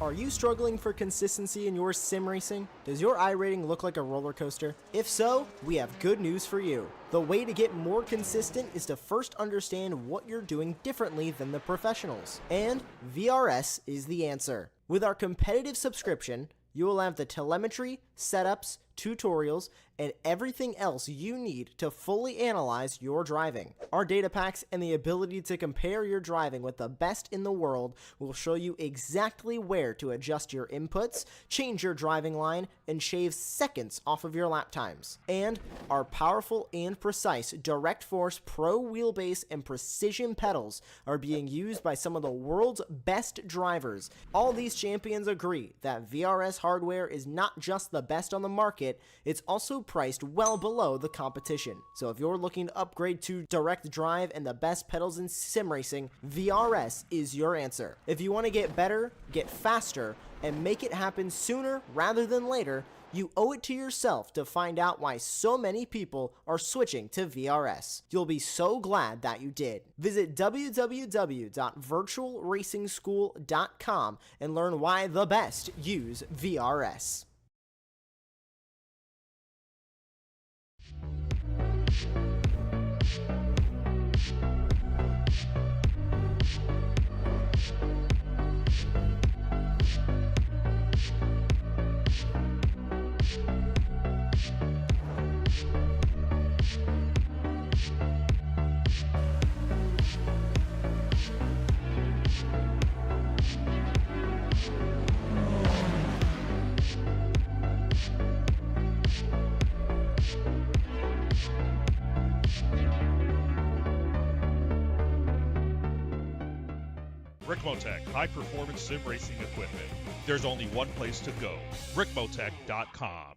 Are you struggling for consistency in your sim racing? Does your iRating look like a roller coaster? If so, we have good news for you. The way to get more consistent is to first understand what you're doing differently than the professionals. And VRS is the answer. With our competitive subscription, you will have the telemetry, setups, tutorials, and everything else you need to fully analyze your driving. Our data packs and the ability to compare your driving with the best in the world will show you exactly where to adjust your inputs, change your driving line, and shave seconds off of your lap times. And our powerful and precise Direct Force Pro wheelbase and precision pedals are being used by some of the world's best drivers. All these champions agree that VRS hardware is not just the best on the market, it's also priced well below the competition. So if you're looking to upgrade to direct drive and the best pedals in sim racing, VRS is your answer. If you want to get better, get faster, and make it happen sooner rather than later, you owe it to yourself to find out why so many people are switching to VRS. You'll be so glad that you did. Visit www.virtualracingschool.com and learn why the best use VRS. Ricmotech, high-performance sim racing equipment. There's only one place to go, Ricmotech.com.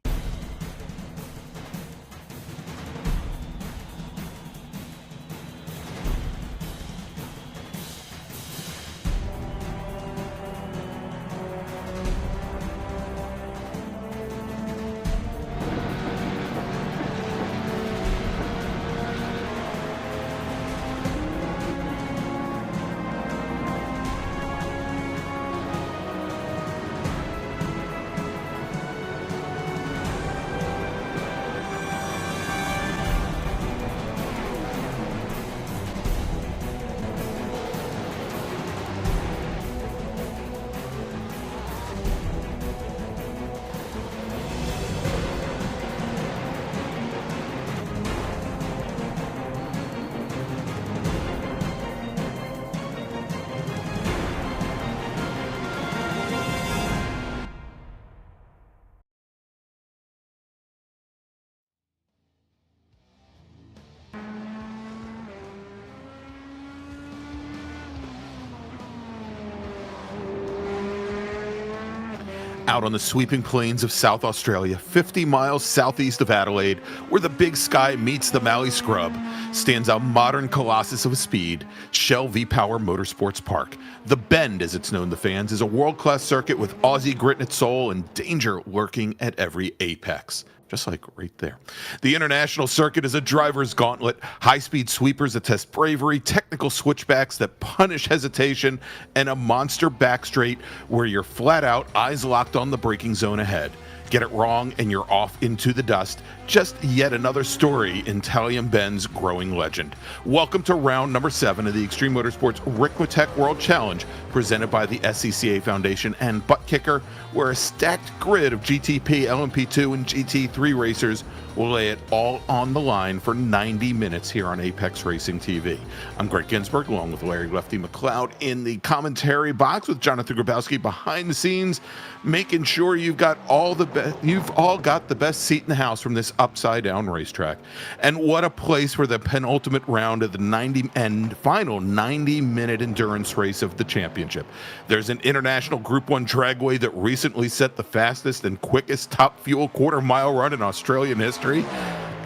Out on the sweeping plains of South Australia, 50 miles southeast of Adelaide, where the big sky meets the Mallee Scrub, stands a modern colossus of speed, Shell V-Power Motorsports Park. The Bend, as it's known to fans, is a world-class circuit with Aussie grit in its soul and danger lurking at every apex. Just like right there. The international circuit is a driver's gauntlet, high-speed sweepers that test bravery, technical switchbacks that punish hesitation, and a monster backstraight where you're flat out, eyes locked on the braking zone ahead. Get it wrong and you're off into the dust. Just yet another story in Tally & Ben's growing legend. Welcome to round number 7 of the Extreme Motorsports Ricmotech World Challenge, presented by the SCCA Foundation and Butt Kicker, where a stacked grid of GTP, LMP2, and GT3 racers will lay it all on the line for 90 minutes here on Apex Racing TV. I'm Greg Ginsburg, along with Larry Lefty McLeod in the commentary box, with Jonathan Grabowski behind the scenes, making sure you've all got the best seat in the house from this upside down racetrack. And what a place for the penultimate round of the final 90-minute endurance race of the championship. There's an international Group 1 dragway that recently set the fastest and quickest top fuel quarter-mile run in Australian history.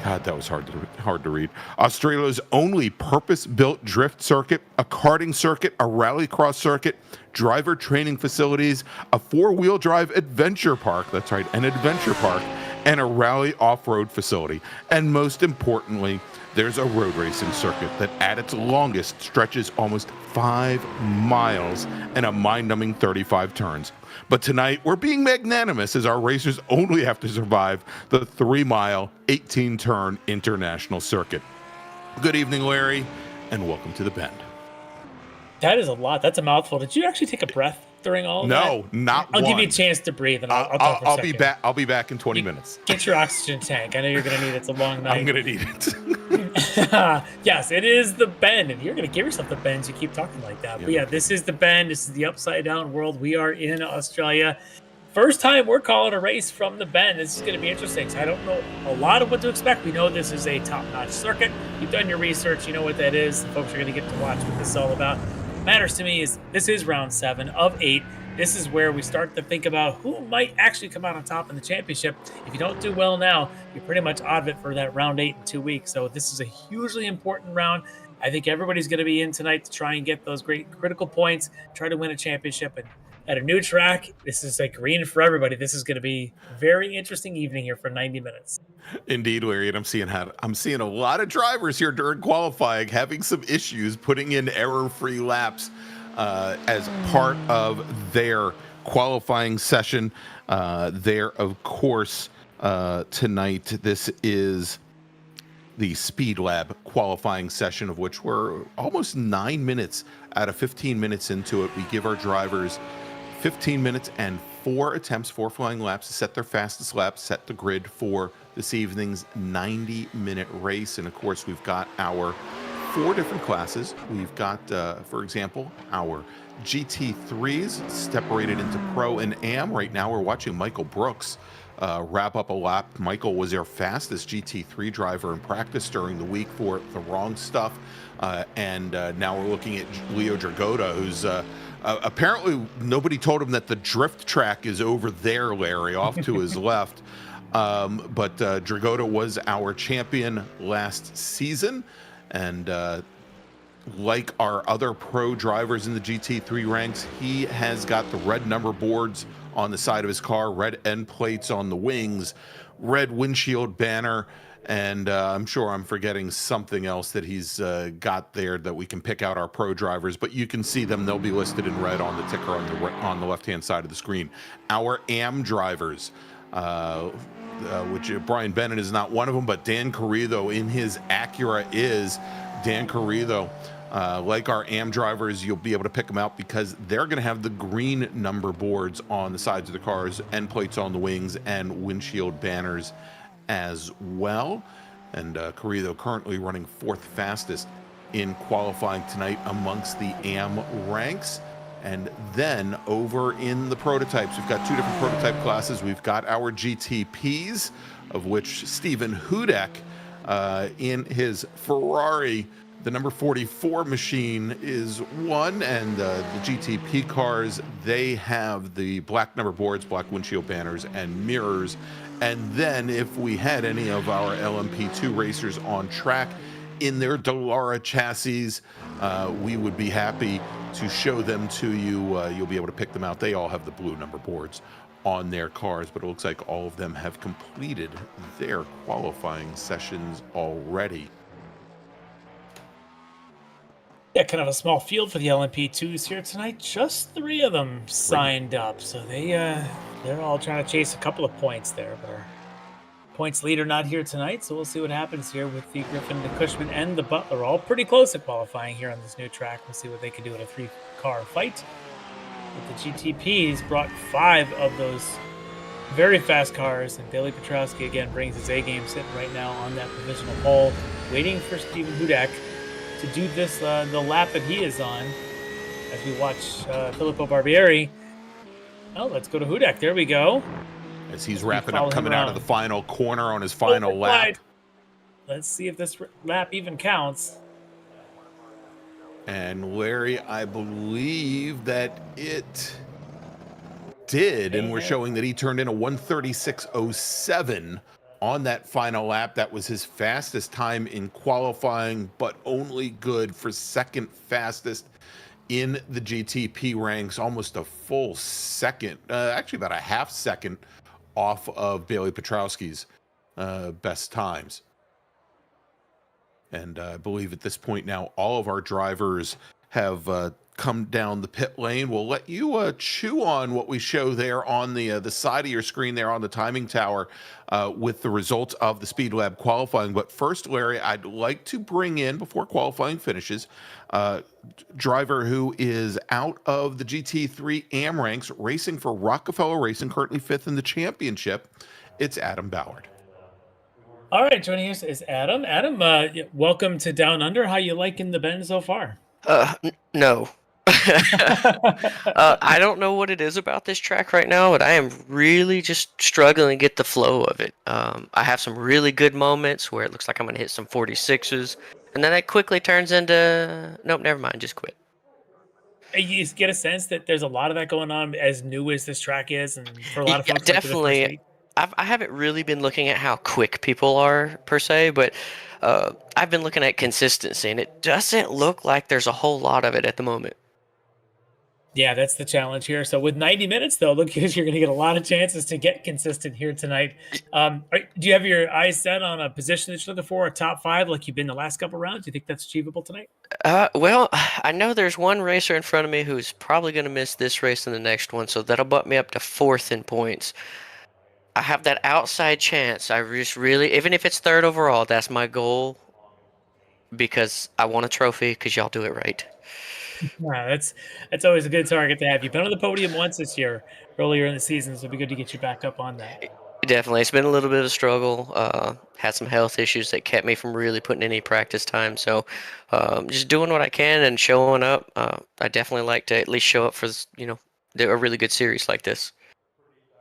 God, that was hard to read. Australia's only purpose-built drift circuit, a karting circuit, a rallycross circuit, driver training facilities, a four-wheel drive adventure park, that's right, an adventure park, and a rally off-road facility. And most importantly, there's a road racing circuit that at its longest stretches almost 5 miles and a mind-numbing 35 turns. But tonight, we're being magnanimous as our racers only have to survive the 3-mile, 18-turn international circuit. Good evening, Larry, and welcome to the Bend. That is a lot. That's a mouthful. Did you actually take a breath during all of that? No, not I'll one. give you a chance to breathe, and I'll talk for a second. Be back. I'll be back in 20 minutes. Get your oxygen tank. I know you're going to need it. It's a long night. I'm going to need it. Yes, it is the Bend, and you're going to give yourself the bends. You keep talking like that. But yeah, this is the Bend. This is the upside down world. We are in Australia. First time we're calling a race from the Bend. This is going to be interesting. So I don't know a lot of what to expect. We know this is a top-notch circuit. You've done your research. You know what that is. The folks are going to get to watch what this is all about. What matters to me is this is round 7 of 8. This is where we start to think about who might actually come out on top in the championship. If you don't do well now, you're pretty much out of it for that round 8 in 2 weeks. So this is a hugely important round. I think everybody's going to be in tonight to try and get those great critical points, try to win a championship. And at a new track, this is like green for everybody. This is going to be a very interesting evening here for 90 minutes. Indeed, Larry, and I'm seeing a lot of drivers here during qualifying having some issues putting in error-free laps as part of their qualifying session. There, of course, tonight, this is the Speed Lab qualifying session, of which we're almost 9 minutes out of 15 minutes into it. We give our drivers 15 minutes and 4 attempts, 4 flying laps to set their fastest lap, set the grid for this evening's 90-minute race. And of course, we've got our 4 different classes. We've got, for example, our GT3s separated into Pro and Am. Right now, we're watching Michael Brooks wrap up a lap. Michael was our fastest GT3 driver in practice during the week for the wrong stuff. And now we're looking at Leo Dragota, who's apparently nobody told him that the drift track is over there, Larry, off to his left. But Dragota was our champion last season. And like our other pro drivers in the GT3 ranks, he has got the red number boards on the side of his car, red end plates on the wings, red windshield banner, and I'm sure I'm forgetting something else that he's got there that we can pick out our pro drivers, but you can see them. They'll be listed in red on the ticker on the left-hand side of the screen. Our AM drivers, which Brian Bennett is not one of them, but Dan Carrizo in his Acura is. Dan Carrizo, like our AM drivers, you'll be able to pick them out because they're going to have the green number boards on the sides of the cars, end plates on the wings, and windshield banners as well. And Carrizo currently running 4th fastest in qualifying tonight amongst the AM ranks. And then over in the prototypes, we've got 2 different prototype classes. We've got our GTPs, of which Stephen Hudek in his Ferrari, the number 44 machine is one, and the GTP cars, they have the black number boards, black windshield banners, and mirrors. And then if we had any of our LMP2 racers on track in their Dallara chassis, we would be happy to show them to you. You'll be able to pick them out. They all have the blue number boards on their cars, but it looks like all of them have completed their qualifying sessions already. Yeah, kind of a small field for the LMP2s here tonight. Just 3 of them signed up, so they're all trying to chase a couple of points there. But our points leader not here tonight, so we'll see what happens here with the Griffin, the Cushman, and the Butler. All pretty close at qualifying here on this new track. We'll see what they can do in a 3-car fight. But the GTPs brought 5 of those very fast cars, and Bailey Petrowski again brings his A-game, sitting right now on that provisional pole, waiting for Stephen Hudek to do this, the lap that he is on, as we watch Filippo Barbieri. Oh, let's go to Hudek. There we go. As he's wrapping up, coming out of the final corner on his final lap. Let's see if this lap even counts. And Larry, I believe that it did, and we're showing that he turned in a 1:36.07 on that final lap. That was his fastest time in qualifying, but only good for 2nd fastest in the GTP ranks, almost a full second, actually about a half second off of Bailey Petrowski's best times. And I believe at this point now, all of our drivers have come down the pit lane. We'll let you chew on what we show there on the side of your screen there on the timing tower with the results of the Speed Lab qualifying. But first, Larry, I'd like to bring in, before qualifying finishes, driver who is out of the GT3 AM ranks, racing for Rockefeller Racing, currently 5th in the championship. It's Adam Ballard. All right, joining us is Adam. Adam, welcome to Down Under. How you liking the bend so far? No. I don't know what it is about this track right now, but I am really just struggling to get the flow of it. I have some really good moments where it looks like I'm going to hit some 46s, and then it quickly turns into, nope, never mind, just quit. You get a sense that there's a lot of that going on as new as this track is, and for a lot of folks, definitely. I haven't really been looking at how quick people are per se, but I've been looking at consistency, and it doesn't look like there's a whole lot of it at the moment. Yeah, that's the challenge here. So with 90 minutes, though, look, you're going to get a lot of chances to get consistent here tonight. Do you have your eyes set on a position that you're looking for, a top 5, like you've been the last couple rounds? Do you think that's achievable tonight? Well, I know there's one racer in front of me who's probably going to miss this race and the next one, so that'll bump me up to 4th in points. I have that outside chance. I just really, even if it's 3rd overall, that's my goal, because I want a trophy because y'all do it right. Wow, that's always a good target to have. You've been on the podium once this year, earlier in the season, so it'd be good to get you back up on that. Definitely. It's been a little bit of a struggle. Had some health issues that kept me from really putting any practice time. So just doing what I can and showing up. I definitely like to at least show up for, a really good series like this.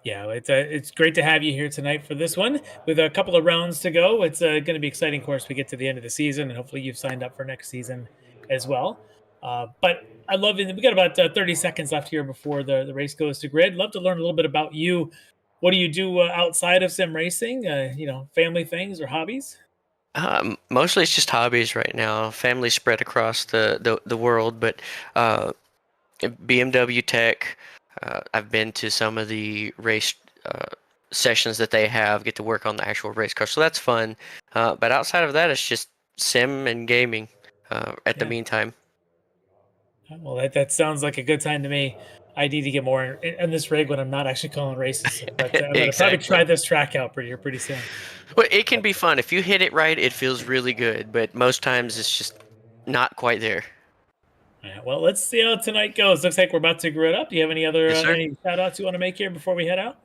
Yeah, it's great to have you here tonight for this one. With a couple of rounds to go, it's going to be exciting. Of course, we get to the end of the season, and hopefully you've signed up for next season as well. But I love it. We got about 30 seconds left here before the race goes to grid. Love to learn a little bit about you. What do you do outside of sim racing? Family things or hobbies? Mostly it's just hobbies right now. Family spread across the world, but BMW Tech. I've been to some of the race sessions that they have, get to work on the actual race car. So that's fun. But outside of that, it's just sim and gaming the meantime. Well, that sounds like a good time to me. I need to get more in this rig when I'm not actually calling races. But I'm going to probably try this track out pretty soon. Well, it can be fun. If you hit it right, it feels really good. But most times it's just not quite there. Yeah, well, let's see how tonight goes. Looks like we're about to grid up. Do you have any other any shout-outs you want to make here before we head out?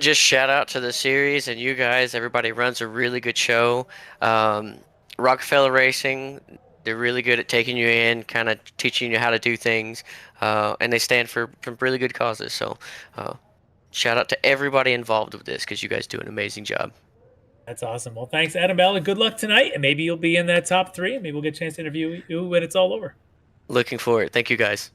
Just shout out to the series and you guys. Everybody runs a really good show. Rockefeller Racing, they're really good at taking you in, kind of teaching you how to do things, and they stand for really good causes. So shout out to everybody involved with this because you guys do an amazing job. That's awesome. Well, thanks, Adam Ballard. Good luck tonight, and maybe you'll be in that top 3, and maybe we'll get a chance to interview you when it's all over. Looking forward. Thank you, guys.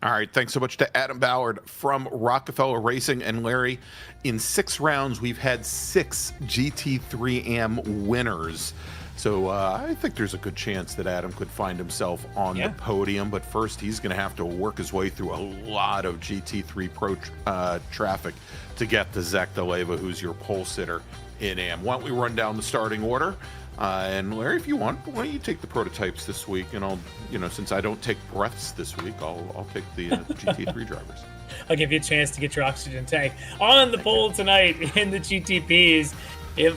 All right, thanks so much to Adam Ballard from Rockefeller Racing. And Larry, in 6 rounds, we've had 6 GT3 AM winners. So I think there's a good chance that Adam could find himself on the podium. But first, he's going to have to work his way through a lot of GT3 Pro traffic to get to Zach DeLeva, who's your pole sitter in AM. Why don't we run down the starting order? And Larry, if you want, why don't you take the prototypes this week? And I'll, since I don't take breaths this week, I'll take the GT3 drivers. I'll give you a chance to get your oxygen tank on the pole tonight in the GTPs.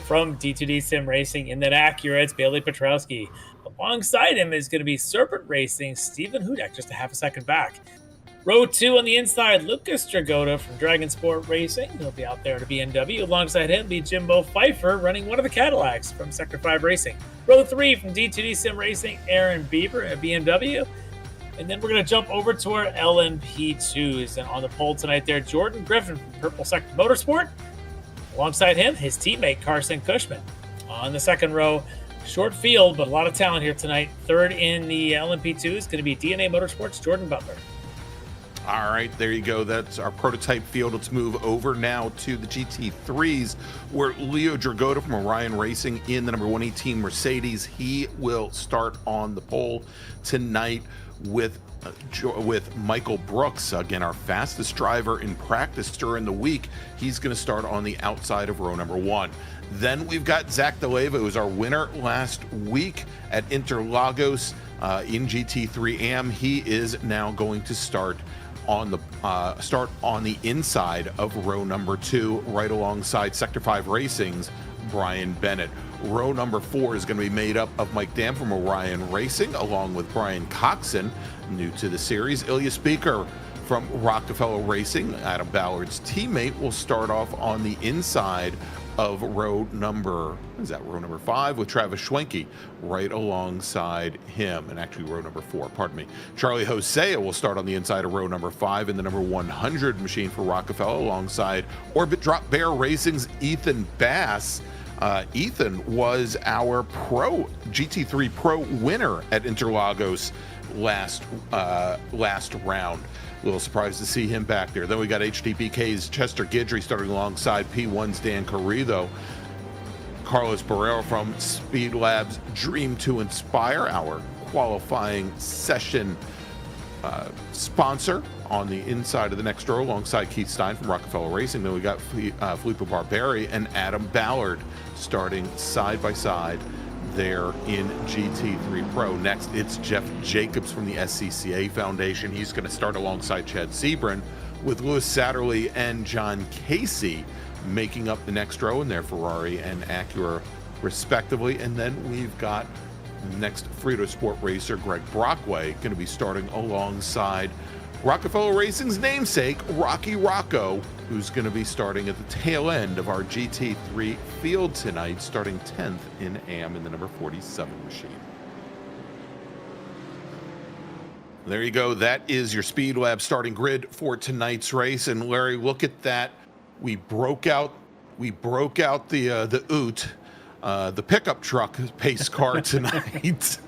From D2D Sim Racing in that Acura, it's Bailey Petrowski. Alongside him is going to be Serpent Racing, Stephen Hudak, just a half a second back. Row 2 on the inside, Lucas Dragotta from Rennsport Racing. He'll be out there to BMW. Alongside him be Jimbo Pfeiffer running one of the Cadillacs from Sector 5 Racing. Row 3 from D2D Sim Racing, Aaron Bieber at BMW. And then we're going to jump over to our LMP2s. And on the pole tonight there, Jordan Griffin from Purple Sector Motorsport. Alongside him, his teammate, Carson Cushman. On the second row, short field, but a lot of talent here tonight. Third in the LMP2 is going to be DNA Motorsports' Jordan Butler. All right, there you go. That's our prototype field. Let's move over now to the GT3s, where Leo Dragotta from Orion Racing in the number 118 Mercedes. He will start on the pole tonight. with Michael Brooks, again, our fastest driver in practice during the week. He's going to start on the outside of row number 1. Then we've got Zach DeLeva, who was our winner last week at Interlagos in GT3 AM. He is now going to start on the inside of row number 2, right alongside Sector 5 Racing's Brian Bennett. Row number 4 is going to be made up of Mike Dam from Orion Racing, along with Brian Coxon, new to the series. Ilya Speaker from Rockefeller Racing, Adam Ballard's teammate, will start off on the inside of row number 5, with Travis Schwenke right alongside him, and actually row number 4, pardon me. Charlie Hosea will start on the inside of row number 5 in the number 100 machine for Rockefeller, alongside Orbit Drop Bear Racing's Ethan Bass. Ethan was our GT3 Pro winner at Interlagos last round. A little surprised to see him back there. Then we got HTPK's Chester Guidry starting alongside P1's Dan Carrizo. Carlos Barrero from Speed Labs Dream to Inspire, our qualifying session sponsor, on the inside of the next row alongside Keith Stein from Rockefeller Racing. Then we got Filippo Barberi and Adam Ballard starting side by side there in GT3 Pro. Next, it's Jeff Jacobs from the SCCA Foundation. He's going to start alongside Chad Sebring, with Lewis Satterley and John Casey making up the next row in their Ferrari and Acura respectively. And then we've got next Frito Sport racer Greg Brockway going to be starting alongside Rockefeller Racing's namesake, Rocky Rocco, who's going to be starting at the tail end of our GT3 field tonight, starting 10th in AM in the number 47 machine. There you go. That is your Speed Lab starting grid for tonight's race. And Larry, look at that. We broke out the Ute, the pickup truck pace car tonight.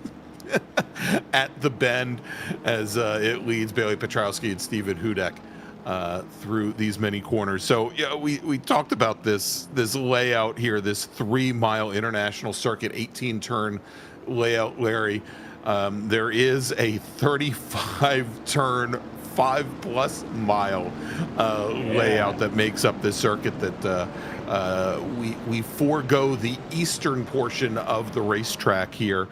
At the bend, as it leads Bailey Petrowski and Steven Hudek through these many corners. So yeah, we talked about this layout here, this 3-mile international circuit, 18-turn layout, Larry. There is a 35-turn, 5+ mile layout that makes up this circuit. That we forego the eastern portion of the racetrack here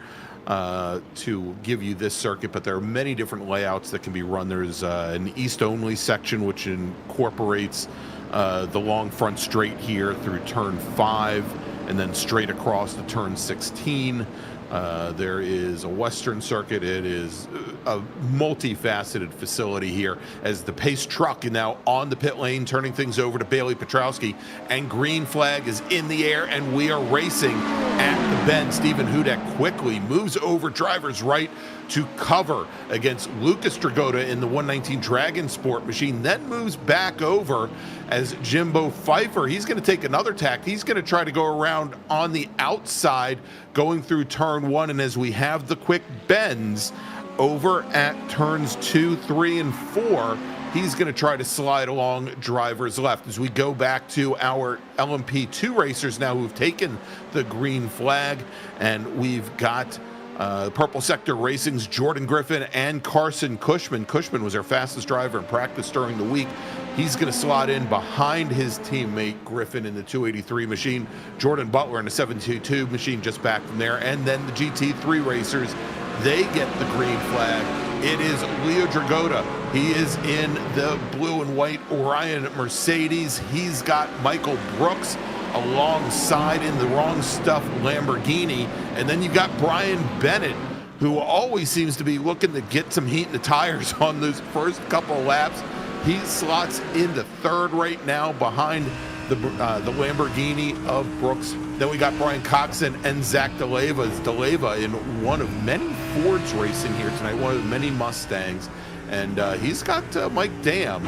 to give you this circuit, but there are many different layouts that can be run. There's an east-only section which incorporates the long front straight here through turn 5 and then straight across to turn 16. There is a western circuit. It is a multifaceted facility here, as the pace truck is now on the pit lane, turning things over to Bailey Petrowski, and green flag is in the air, and we are racing at the bend. Steven Hudek quickly moves over driver's right to cover against Lucas Dragotta in the 119 Dragon Sport machine, then moves back over as Jimbo Pfeiffer. He's going to take another tack. He's going to try to go around on the outside, going through turn 1, and as we have the quick bends over at turns 2, 3, and 4, he's going to try to slide along driver's left. As we go back to our LMP2 racers now who've taken the green flag, and we've got Purple Sector Racing's Jordan Griffin and Carson Cushman. Cushman was our fastest driver in practice during the week. He's going to slot in behind his teammate Griffin in the 283 machine. Jordan Butler in the 722 machine just back from there. And then the GT3 racers, they get the green flag. It is Leo Dragotta. He is in the blue and white Orion Mercedes. He's got Michael Brooks alongside in the wrong stuff Lamborghini. And then you've got Brian Bennett, who always seems to be looking to get some heat in the tires on those first couple laps. He slots into third right now behind the Lamborghini of Brooks. Then we got Brian Coxon and Zach DeLeva in one of many Fords racing here tonight, one of many Mustangs. And he's got Mike Dam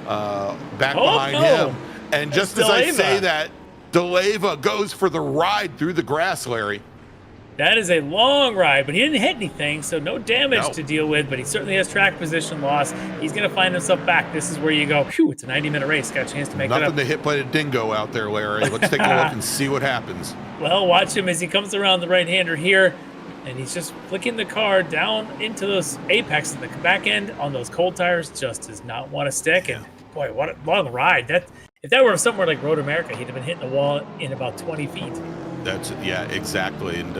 back behind him. And just as I say that, DeLeva goes for the ride through the grass, Larry. That is a long ride, but he didn't hit anything, so no damage to deal with, but he certainly has track position loss. He's going to find himself back. This is where you go, phew, it's a 90-minute race. Got a chance to make that up. Nothing to hit by a dingo out there, Larry. Let's take a look and see what happens. Well, watch him as he comes around the right-hander here. And he's just flicking the car down into those apexes. The back end on those cold tires just does not want to stick. And boy, what a long ride. If that were somewhere like Road America, he'd have been hitting the wall in about 20 feet. Yeah, exactly. And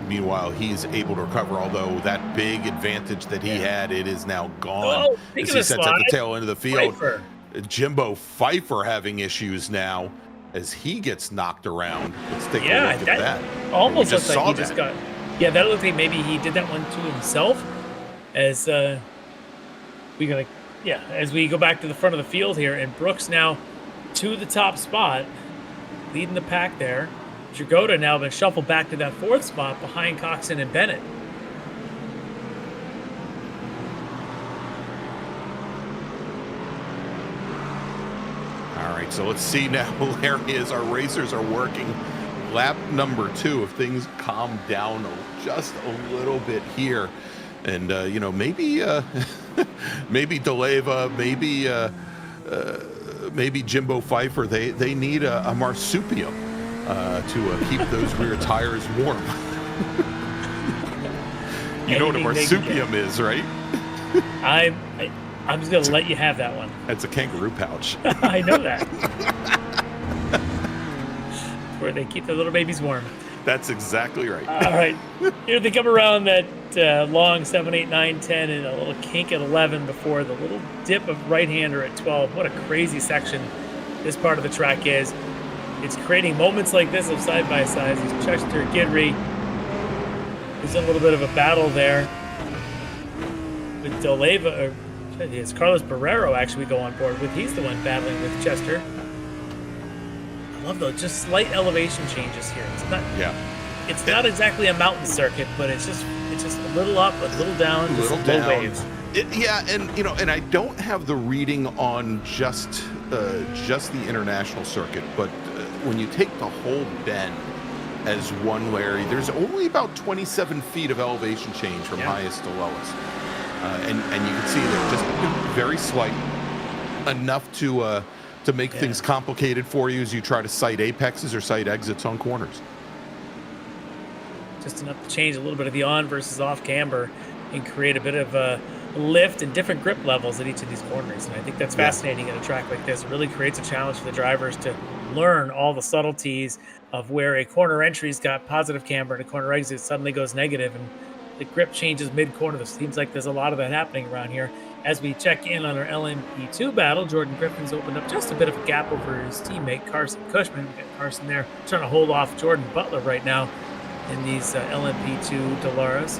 meanwhile, he's able to recover, although that big advantage that he had, it is now gone. Oh, as he sets at the tail end of the field. Pfeiffer. Jimbo Pfeiffer having issues now as he gets knocked around. Let's take a look at that. Almost looks like he just got... Yeah, that looks like maybe he did that one to himself. As as we go back to the front of the field here, and Brooks now to the top spot, leading the pack there. Jagoda now been shuffled back to that 4th spot behind Coxon and Bennett. All right, so let's see now. There he is. Our racers are working lap number 2. If things calm down just a little bit here, and maybe maybe DeLeva, maybe Jimbo Pfeiffer, they need a marsupium to keep those rear tires warm. You know what a marsupium is, right? I'm just gonna let you have that one. That's a kangaroo pouch. I know that. Where they keep their little babies warm. That's exactly right. All right. Here they come around that long 7, 8, 9, 10, and a little kink at 11 before the little dip of right-hander at 12. What a crazy section this part of the track is. It's creating moments like this of side-by-sides. It's Chester Guidry. There's a little bit of a battle there with DeLeva. It's Carlos Barrero actually go on board with. He's the one battling with Chester. I love those just slight elevation changes here. It's not exactly a mountain circuit, but it's just a little up, a little down, just low waves. And I don't have the reading on just the international circuit, but when you take the whole bend as one, Larry, there's only about 27 feet of elevation change from highest to lowest, and you can see they're just very slight, enough to make things complicated for you as you try to sight apexes or sight exits on corners. Just enough to change a little bit of the on versus off camber and create a bit of a lift and different grip levels at each of these corners. And I think that's fascinating at a track like this. It really creates a challenge for the drivers to learn all the subtleties of where a corner entry's got positive camber and a corner exit suddenly goes negative, and the grip changes mid-corner. It seems like there's a lot of that happening around here. As we check in on our LMP2 battle, Jordan Griffin's opened up just a bit of a gap over his teammate Carson Cushman. We've got Carson there trying to hold off Jordan Butler right now in these LMP2 Delaras.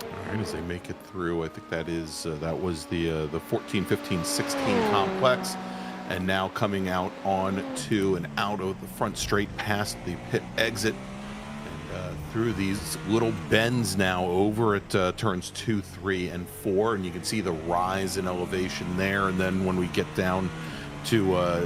All right, as they make it through, I think that was the 14, 15, 16 complex, and now coming out on to and out of the front straight past the pit exit. Through these little bends now over at turns 2, 3, and 4, and you can see the rise in elevation there. And then when we get down to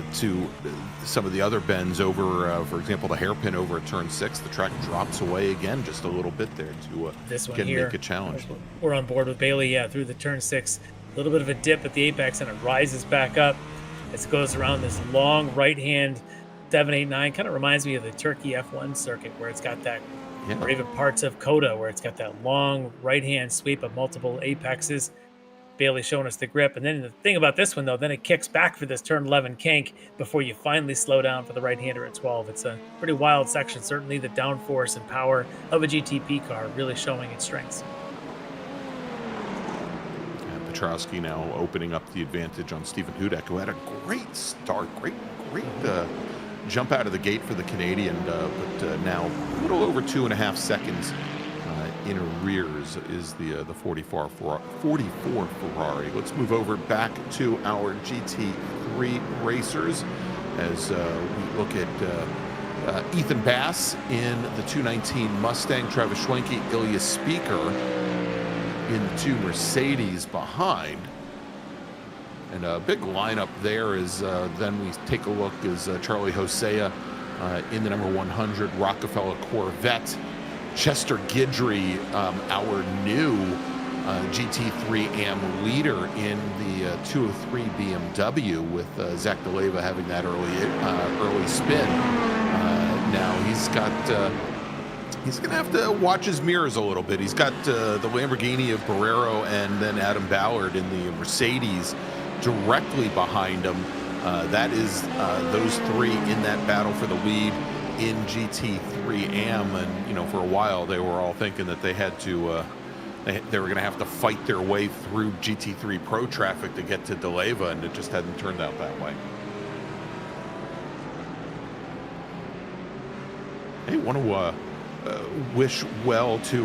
some of the other bends over, for example, the hairpin over at turn 6, the track drops away again just a little bit there to this one here, make a challenge. We're on board with Bailey, through the turn 6, a little bit of a dip at the apex, and it rises back up as it goes around this long right-hand 7, 8, 9. Kind of reminds me of the Turkey F1 circuit, where it's got that. Or even parts of Coda, where it's got that long right-hand sweep of multiple apexes. Bailey showing us the grip. And then the thing about this one, though, then it kicks back for this turn 11 kink before you finally slow down for the right-hander at 12. It's a pretty wild section. Certainly the downforce and power of a GTP car really showing its strengths. Petrowski now opening up the advantage on Stephen Hudek, who had a great start, great jump out of the gate for the Canadian, but now a little over 2.5 seconds in arrears is the 44 Ferrari. Let's move over back to our GT3 racers as we look at Ethan Bass in the 219 Mustang, Travis Schwenke, Ilya Speaker in the 2 Mercedes behind. And a big lineup there is then we take a look as Charlie Hosea in the number 100 Rockefeller Corvette. Chester Guidry, our new GT3 AM leader in the 203 BMW, with Zach DeLeva having that early spin. Now he's going to have to watch his mirrors a little bit. He's got the Lamborghini of Barrero and then Adam Ballard in the Mercedes directly behind him. That is those three in that battle for the lead in GT3 AM. And, for a while they were all thinking that they had to, they were going to have to fight their way through GT3 Pro traffic to get to DeLeva, and it just hadn't turned out that way. Hey, want to wish well to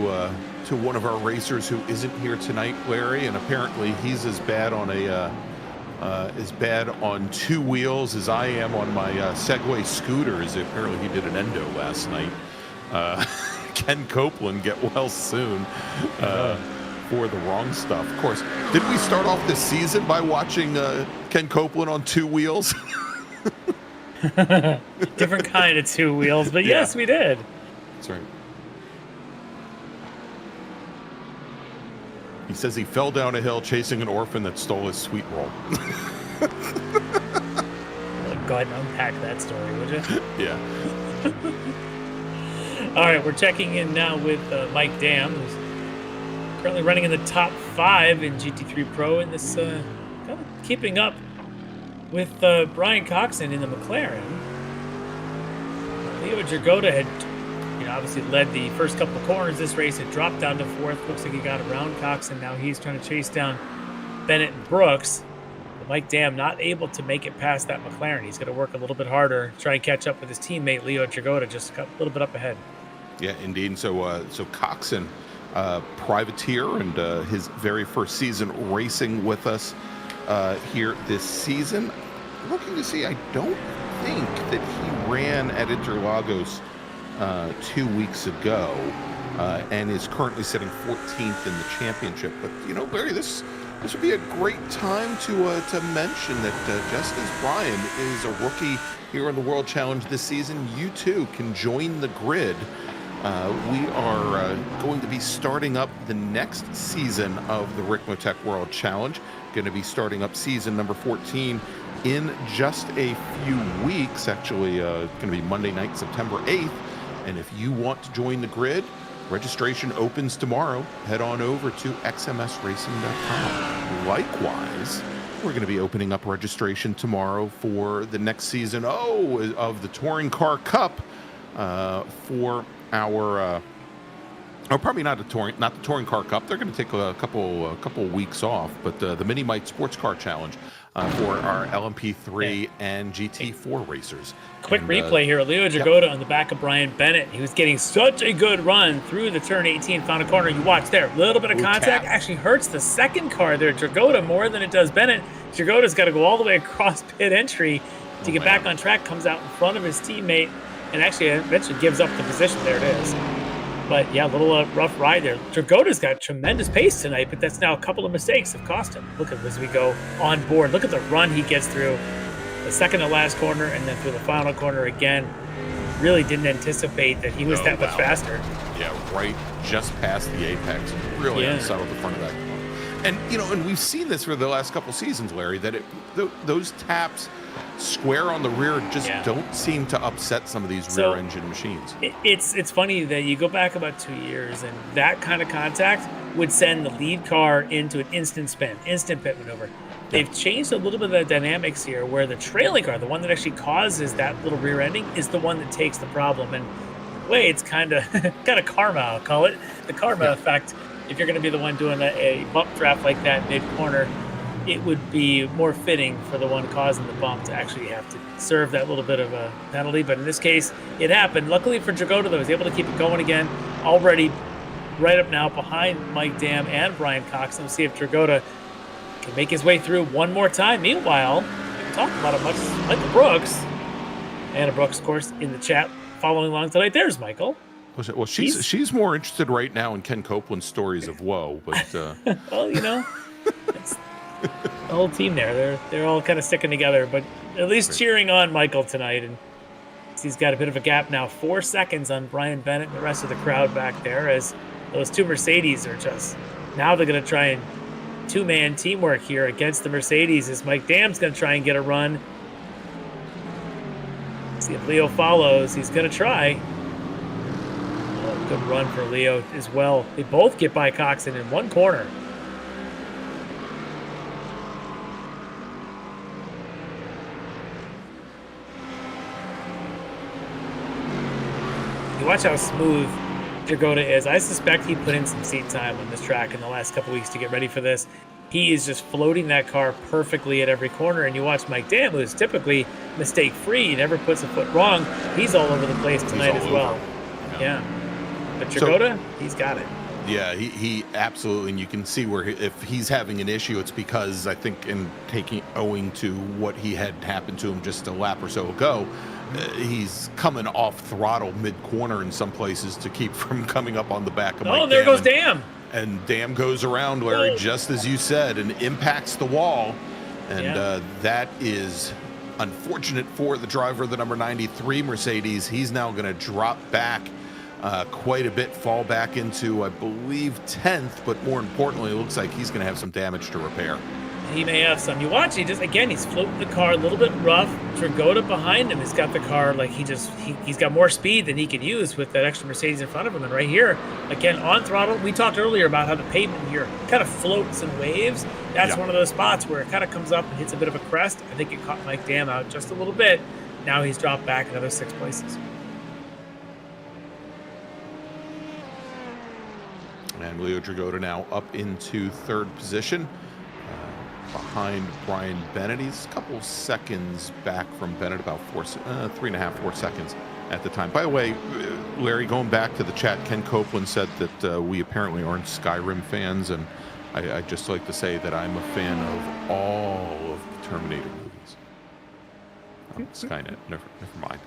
one of our racers who isn't here tonight, Larry, and apparently he's as bad on two wheels as I am on my Segway scooters. Apparently he did an endo last night. Ken Copeland, get well soon for the wrong stuff. Of course, did we start off this season by watching Ken Copeland on two wheels? Different kind of two wheels, but yes, we did. That's right. He says he fell down a hill chasing an orphan that stole his sweet roll. Go ahead and unpack that story, would you? Yeah. All right, we're checking in now with Mike Dam, who's currently running in the top 5 in GT3 Pro in this, kind of keeping up with Brian Coxon in the McLaren. Leo Dragotta had obviously led the first couple of corners this race. It dropped down to 4th. Looks like he got around Coxon. Now he's trying to chase down Bennett and Brooks. But Mike Dam not able to make it past that McLaren. He's going to work a little bit harder, try and catch up with his teammate Leo Dragotta, just a little bit up ahead. Yeah, indeed. And so Coxon, privateer, and his very first season racing with us here this season. Looking to see, I don't think that he ran at Interlagos 2 weeks ago, and is currently sitting 14th in the championship. But Larry, this would be a great time to mention that just as Brian is a rookie here on the World Challenge this season, you too can join the grid. We are going to be starting up the next season of the Ricmotech World Challenge. Going to be starting up season number 14 in just a few weeks. Actually, going to be Monday night, September 8th. And if you want to join the grid, registration opens tomorrow. Head on over to xmsracing.com. Likewise, we're going to be opening up registration tomorrow for the next season of the Touring Car Cup for our probably not the Touring Car Cup. They're going to take a couple weeks off, but the Mini Mite Sports Car Challenge for our LMP3 and GT4 racers. Quick replay here. Leo Dragotta on the back of Brian Bennett. He was getting such a good run through the turn 18, found a corner. You watch there. A little bit of contact. Actually hurts the second car there. Dragotta more than it does Bennett. Dragotta's got to go all the way across pit entry to get back on track. Comes out in front of his teammate and actually eventually gives up the position. There it is. But yeah, a little rough ride there. Dragotta's got tremendous pace tonight, but that's now a couple of mistakes have cost him. Look at as we go on board. Look at the run he gets through the second to last corner and then through the final corner again. Really didn't anticipate that he was that much faster. Yeah, right just past the apex. Really unsettled the front of that car. And, and we've seen this for the last couple seasons, Larry, that those taps square on the rear just don't seem to upset some of these rear engine machines. It's funny that you go back about 2 years and that kind of contact would send the lead car into an instant spin, instant pit maneuver. They've changed a little bit of the dynamics here where the trailing car, the one that actually causes that little rear ending, is the one that takes the problem. And in a way, it's kind of karma, I'll call it. The karma effect. If you're going to be the one doing a bump draft like that mid-corner, it would be more fitting for the one causing the bump to actually have to serve that little bit of a penalty. But in this case, it happened. Luckily for Dragotta, though, he was able to keep it going again. Already right up now behind Mike Dam and Brian Coxon. We'll see if Dragotta can make his way through one more time. Meanwhile, we talked about it much. Michael Brooks. Anna Brooks, of course, in the chat following along tonight. There's Michael. Well, she's more interested right now in Ken Copeland's stories of woe. But well, it's the whole team there. They're all kind of sticking together, but at least cheering on Michael tonight. And he's got a bit of a gap now, 4 seconds on Brian Bennett and the rest of the crowd back there, as those two Mercedes are just Now they're going to try and two-man teamwork here against the Mercedes as Mike Dam's going to try and get a run. See if Leo follows. He's going to try. Oh, good run for Leo as well. They both get by Coxon in one corner. You watch how smooth Dragoda is. I suspect he put in some seat time on this track in the last couple weeks to get ready for this. He is just floating that car perfectly at every corner. And you watch Mike Dam, who is typically mistake-free, he never puts a foot wrong. He's all over the place tonight as well. Yeah. But Dragoda, he's got it. Yeah, he absolutely, and you can see where if he's having an issue, it's because I think owing to what he had happened to him just a lap or so ago, he's coming off throttle mid-corner in some places to keep from coming up on the back of Mike Oh, there Dam. goes Dam. And Dam goes around, Larry, just as you said, and impacts the wall. And that is unfortunate for the driver of the number 93 Mercedes. He's now going to drop back quite a bit, fall back into, I believe, 10th. But more importantly, it looks like he's going to have some damage to repair. He may have some. You watch, he's floating the car a little bit rough. Dragoda behind him has got the car like he's got more speed than he could use with that extra Mercedes in front of him. And right here, again, on throttle, we talked earlier about how the pavement here kind of floats and waves. That's one of those spots where it kind of comes up and hits a bit of a crest. I think it caught Mike Dam out just a little bit. Now he's dropped back another 6 places. And Leo Dragoda now up into 3rd position. Behind Brian Bennett. He's a couple seconds back from Bennett, about 3.5, 4 seconds at the time. By the way, Larry, going back to the chat, Ken Copeland said that we apparently aren't Skyrim fans, and I'd just like to say that I'm a fan of all of the Terminator movies. Skynet, never mind.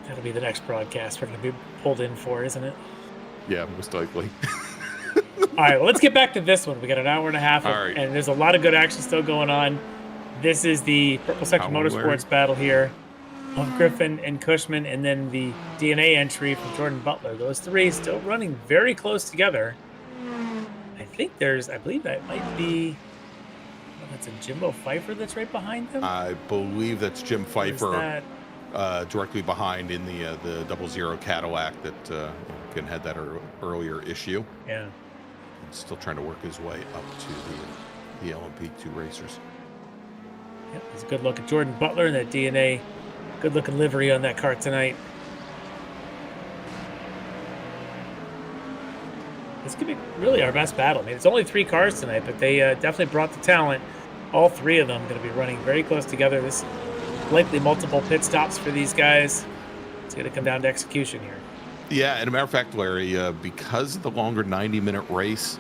That'll be the next broadcast we're going to be pulled in for, isn't it? Yeah, most likely. All right, well, let's get back to this one. We got an hour and a half, and there's a lot of good action still going on. This is the Purple Sector Motorsports battle here of Griffin and Cushman, and then the DNA entry from Jordan Butler. Those three still running very close together. I believe that might be, that's a Jimbo Pfeiffer that's right behind them? I believe that's Jim Pfeiffer. Directly behind in the 00 Cadillac that again had that earlier issue. Yeah. And still trying to work his way up to the LMP2 racers. Yep, it's a good look at Jordan Butler and that DNA. Good looking livery on that car tonight. This could be really our best battle. I mean, it's only 3 cars tonight, but they definitely brought the talent. All 3 of them going to be running very close together. This likely multiple pit stops for these guys. It's going to come down to execution here. Yeah, and a matter of fact, Larry, because of the longer 90-minute race,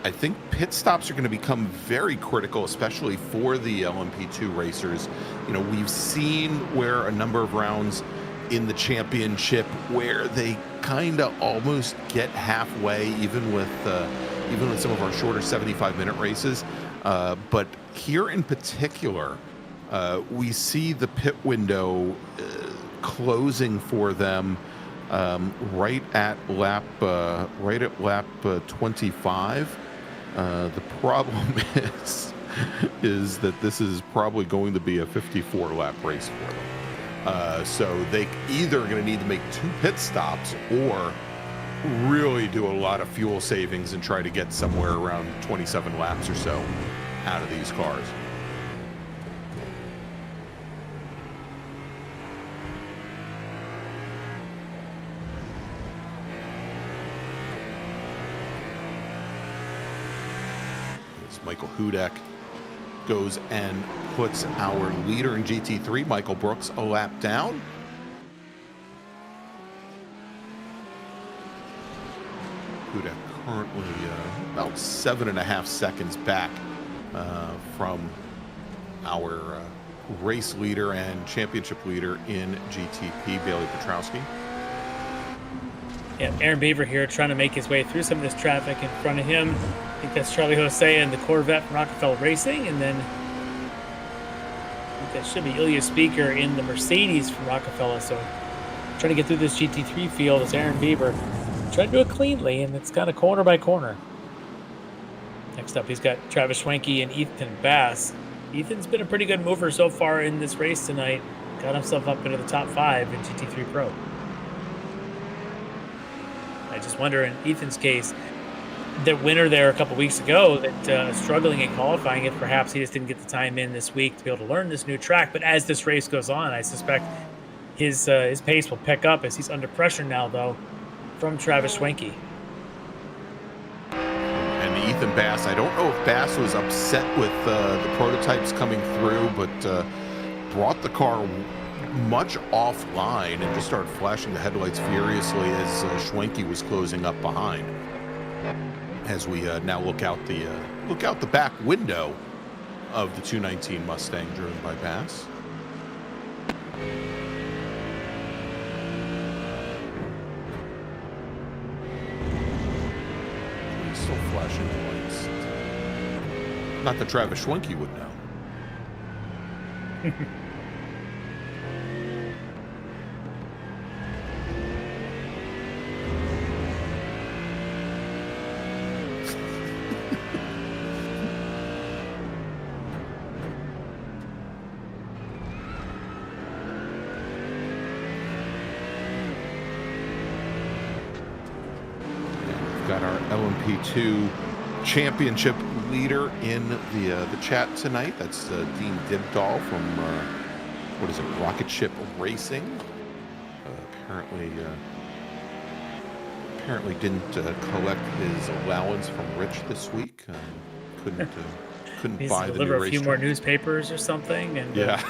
I think pit stops are going to become very critical, especially for the LMP2 racers. You know, we've seen where a number of rounds in the championship where they kind of almost get halfway, even with some of our shorter 75-minute races. But here in particular, we see the pit window closing for them right at lap 25. The problem is that this is probably going to be a 54-lap race for them. So they either are going to need to make 2 pit stops or really do a lot of fuel savings and try to get somewhere around 27 laps or so out of these cars. Michael Hudak goes and puts our leader in GT3, Michael Brooks, a lap down. Hudak currently about 7.5 seconds back from our race leader and championship leader in GTP, Bailey Petrowski. Yeah, Aaron Beaver here trying to make his way through some of this traffic in front of him. I think that's Charlie Jose and the Corvette from Rockefeller Racing. And then That should be Ilya Speaker in the Mercedes from Rockefeller. So trying to get through this GT3 field is Aaron Bieber. Trying to do it cleanly, and it's kind of corner by corner. Next up, he's got Travis Schwenke and Ethan Bass. Ethan's been a pretty good mover so far in this race tonight. Got himself up into the top 5 in GT3 Pro. I just wonder, in Ethan's case, the winner there a couple weeks ago that struggling in qualifying, if perhaps he just didn't get the time in this week to be able to learn this new track. But as this race goes on, I suspect his pace will pick up as he's under pressure now, though, from Travis Schwenke. And Ethan Bass, I don't know if Bass was upset with the prototypes coming through, but brought the car much offline and just started flashing the headlights furiously as Schwenke was closing up behind. As we now look out the back window of the 219 Mustang driven by Bass. He's still flashing the lights. Not that Travis Schwenke would know. Got our LMP2 championship leader in the chat tonight. That's Dean Dibdahl from what is it, Rocket Ship Racing. Apparently didn't collect his allowance from Rich this week. Couldn't buy the new deliver a few more racetrack. newspapers or something, and Yeah.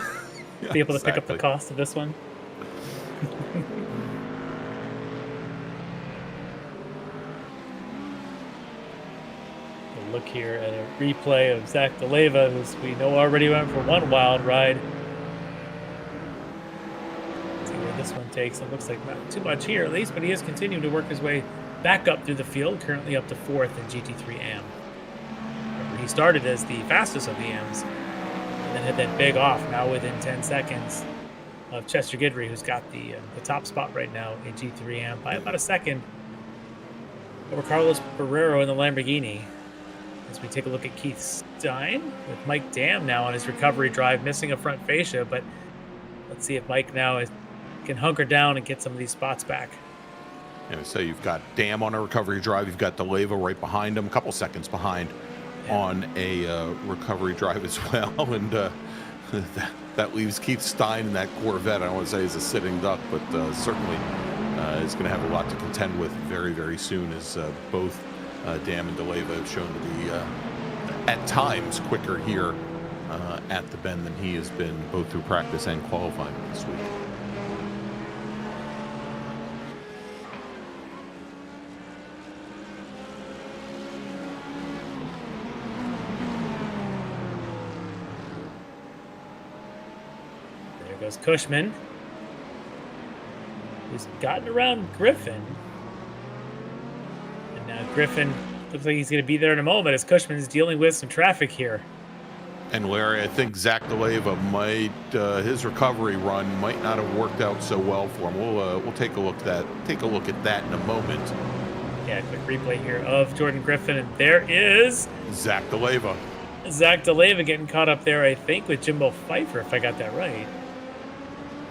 be able to pick up Exactly. the cost of this one. Look here at a replay of Zach DeLeva, who we know already went for one wild ride. Let's see where this one takes him. Looks like not too much here, at least, but he is continuing to work his way back up through the field, currently up to 4th in GT3 AM. Remember, he started as the fastest of the AMs, and then had that big off, now within 10 seconds of Chester Guidry, who's got the top spot right now in GT3 AM by about a second over Carlos Barrero in the Lamborghini. As we take a look at Keith Stein with Mike Dam now on his recovery drive, missing a front fascia, but let's see if Mike now can hunker down and get some of these spots back. And so you've got Dam on a recovery drive. You've got DeLeva right behind him, a couple seconds behind on a recovery drive as well. And that leaves Keith Stein in that Corvette. I don't want to say he's a sitting duck, but certainly is going to have a lot to contend with very, very soon, as both Dam and DeLeva have shown to be at times quicker here at the bend than he has been, both through practice and qualifying this week. There goes Cushman, who's gotten around Griffin. And now Griffin looks like he's going to be there in a moment as Cushman's dealing with some traffic here. And Larry, I think Zach DeLeva might his recovery run might not have worked out so well for him. We'll take a look at that in a moment. Yeah, quick replay here of Jordan Griffin, and there is Zach DeLeva. Zach DeLeva getting caught up there, I think, with Jimbo Pfeiffer, if I got that right.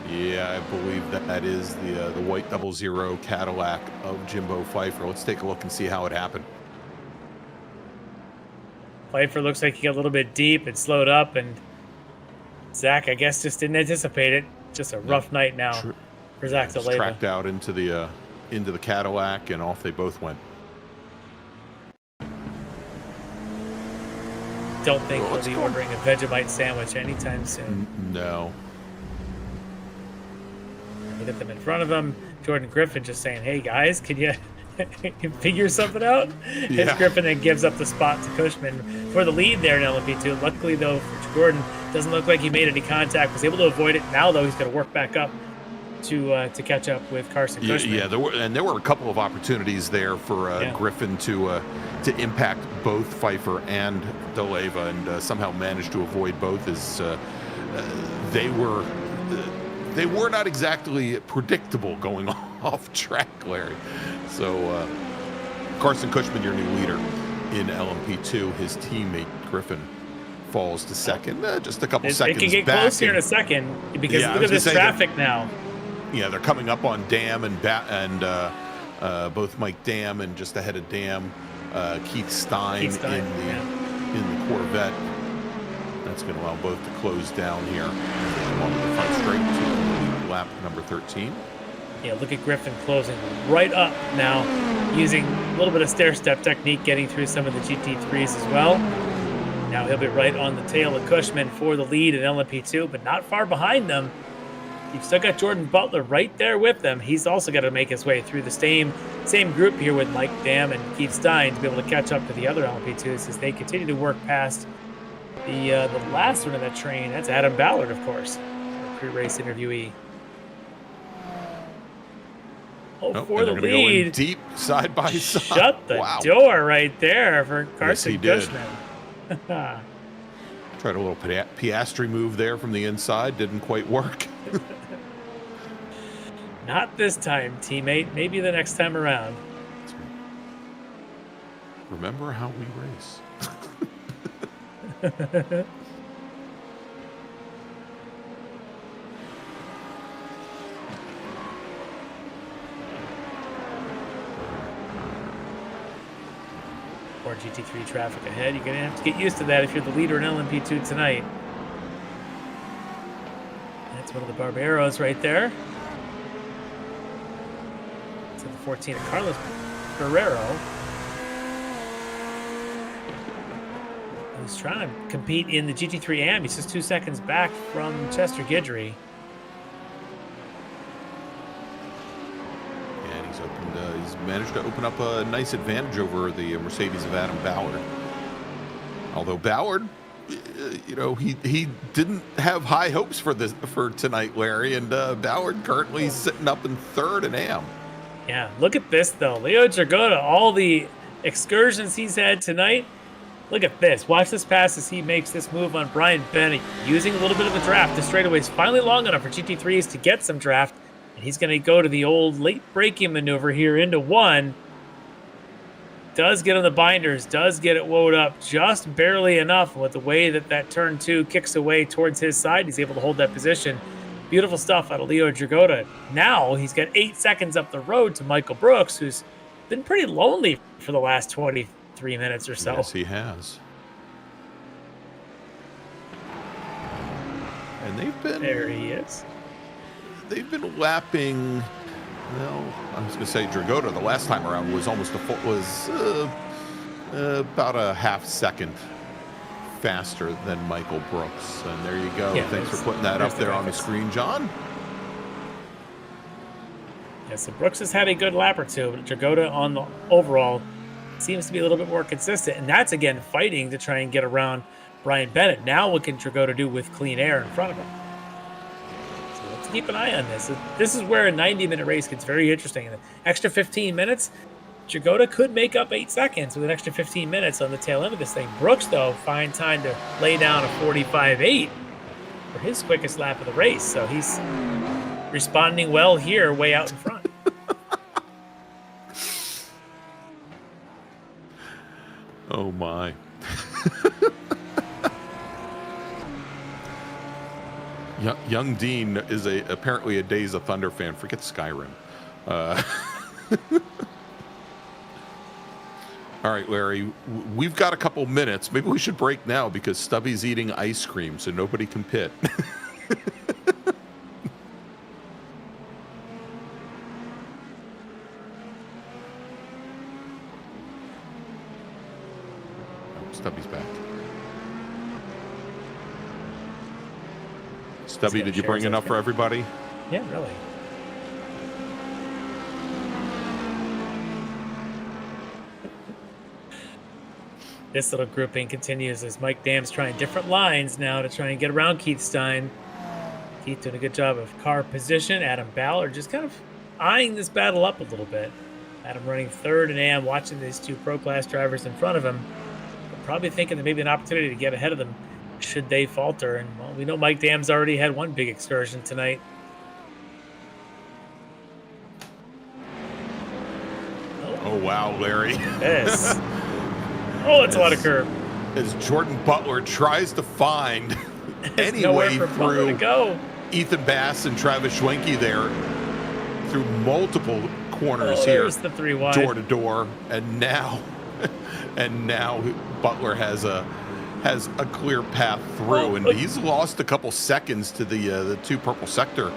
Yeah, I believe that is the white 00 Cadillac of Jimbo Pfeiffer. Let's take a look and see how it happened. Pfeiffer looks like he got a little bit deep and slowed up, and Zach, I guess, just didn't anticipate it. Just a rough night now for Zach Just DeLeva. tracked out into the Cadillac, and off they both went. Don't think he'll be ordering a Vegemite sandwich anytime soon. No. Look at them in front of him. Jordan Griffin just saying, "Hey guys, can you figure something out?" Yeah. As Griffin then gives up the spot to Cushman for the lead there in LMP2. Luckily, though, for Jordan, doesn't look like he made any contact. Was able to avoid it. Now, though, he's going to work back up to catch up with Carson Cushman. Yeah, there were a couple of opportunities there for Griffin to impact both Pfeiffer and DeLeva, and somehow managed to avoid both as they were not exactly predictable going off track, Larry. So Carson Cushman, your new leader in LMP2, his teammate Griffin falls to second. Just a couple seconds back. It can get close here in a second because look at this traffic now. Yeah, they're coming up on Dam and both Mike Dam and just ahead of Dam, Keith Stein in the Corvette. That's going to allow both to close down here along the front straight to lap number 13. Yeah, look at Griffin closing right up now, using a little bit of stair-step technique, getting through some of the GT3s as well. Now he'll be right on the tail of Cushman for the lead in LMP2, but not far behind them. You've still got Jordan Butler right there with them. He's also got to make his way through the same group here with Mike Dam and Keith Stein to be able to catch up to the other LMP2s as they continue to work past the last one of that train. That's Adam Ballard, of course, our pre-race interviewee. For the lead. Deep side by side. Shut the door right there for Carson Cushman. Tried a little Piastri move there from the inside. Didn't quite work. Not this time, teammate. Maybe the next time around. Remember how we race. More GT3 traffic ahead. You're going to have to get used to that if you're the leader in LMP2 tonight. That's one of the Barberos right there. To the 14 of Carlos Guerrero. He's trying to compete in the GT3 AM. He's just 2 seconds back from Chester Guidry. He's managed to open up a nice advantage over the Mercedes of Adam Ballard. Although Ballard, he didn't have high hopes for tonight, Larry, and Ballard currently sitting up in third in AM. Yeah, look at this though. Leo Dragotta, all the excursions he's had tonight. Look at this. Watch this pass as he makes this move on Brian Bennett, using a little bit of the draft. The straightaway is finally long enough for GT3s to get some draft. And he's going to go to the old late braking maneuver here into one. Does get on the binders, does get it woed up just barely enough. With the way that turn 2 kicks away towards his side, he's able to hold that position. Beautiful stuff out of Leo Dragotta. Now he's got 8 seconds up the road to Michael Brooks, who's been pretty lonely for the last 23 minutes or so. Yes, he has. And they've been... There he is. They've been lapping. Well, I was going to say Dragotta the last time around was almost about a half second faster than Michael Brooks. And there you go. Yeah, thanks for putting that up there on the screen, John. Yeah, so Brooks has had a good lap or two, but Dragotta on the overall seems to be a little bit more consistent. And that's, again, fighting to try and get around Brian Bennett. Now what can Dragotta do with clean air in front of him? Keep an eye on this. This is where a 90-minute race gets very interesting. The extra 15 minutes, Dragotta could make up 8 seconds with an extra 15 minutes on the tail end of this thing. Brooks, though, find time to lay down a 45.8 for his quickest lap of the race. So he's responding well here, way out in front. Oh, my. Young Dean is apparently a Days of Thunder fan. Forget Skyrim. All right, Larry, we've got a couple minutes. Maybe we should break now because Stubby's eating ice cream, so nobody can pit. Stubby's back. Stubby, did you bring enough for everybody? Yeah, really. This little grouping continues as Mike Dam's trying different lines now to try and get around Keith Stein. Keith doing a good job of car position. Adam Ballard just kind of eyeing this battle up a little bit. Adam running third in AM, watching these two pro class drivers in front of him. Probably thinking there may be an opportunity to get ahead of them should they falter. And well, we know Mike Dam's already had one big excursion tonight. Oh, wow, Larry. Yes. Oh, that's a lot of curve. As Jordan Butler tries to find any way through Ethan Bass and Travis Schwenke there through multiple corners here. There's the 3 wide. Door to door. And now Butler has a clear path through, and he's lost a couple seconds to the 2 purple sector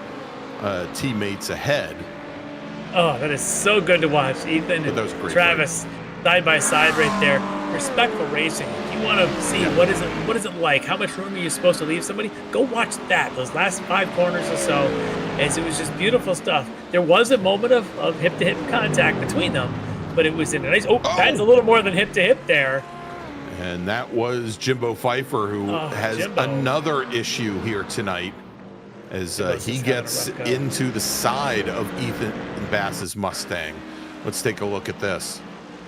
teammates ahead. Oh, that is so good to watch. Ethan and Travis side by side right there. Respectful racing. If you want to see what is it like, how much room are you supposed to leave somebody, go watch that. Those last 5 corners or so, as it was just beautiful stuff. There was a moment of hip-to-hip contact between them, but it was in a nice. That's a little more than hip-to-hip there. And that was Jimbo Pfeiffer, who has another issue here tonight, as he gets into the side of Ethan Bass's Mustang. Let's take a look at this.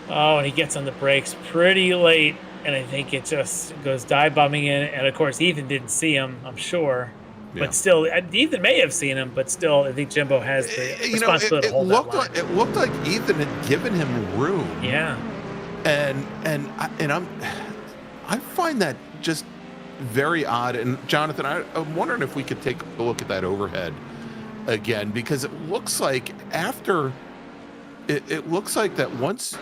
Oh, and he gets on the brakes pretty late, and I think it just goes dive bombing in. And of course, Ethan didn't see him, I'm sure. Yeah. But still, Ethan may have seen him, but still, I think Jimbo has the responsibility to hold that line. It looked like Ethan had given him room. Yeah. And I find that just very odd. And Jonathan, I'm wondering if we could take a look at that overhead again, because it looks like after it looks like that once.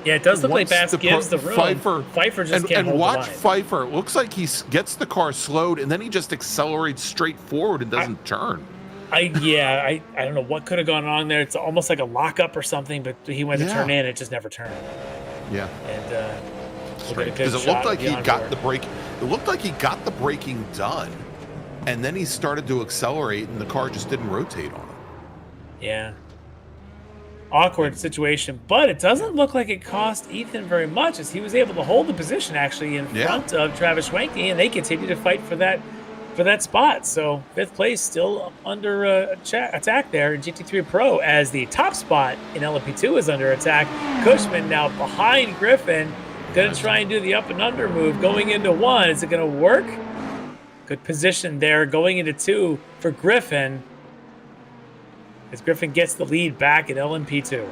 Yeah, it does look like Bass gives the room. Pfeiffer just can't hold the line. And watch Pfeiffer. It looks like he gets the car slowed, and then he just accelerates straight forward and doesn't turn. I don't know what could have gone on there. It's almost like a lockup or something, but he went to turn in, it just never turned. Yeah. And because it looked like he got the brake. It looked like he got the braking done, and then he started to accelerate, and the car just didn't rotate on him. Yeah. Awkward situation, but it doesn't look like it cost Ethan very much, as he was able to hold the position actually in front of Travis Schwenke, and they continue to fight for that spot. So 5th place still under attack there in GT3 Pro, as the top spot in LMP2 is under attack. Cushman now behind Griffin, gonna try and do the up and under move going into 1. Is it gonna work? Good position there going into 2 for Griffin, as Griffin gets the lead back at LMP2.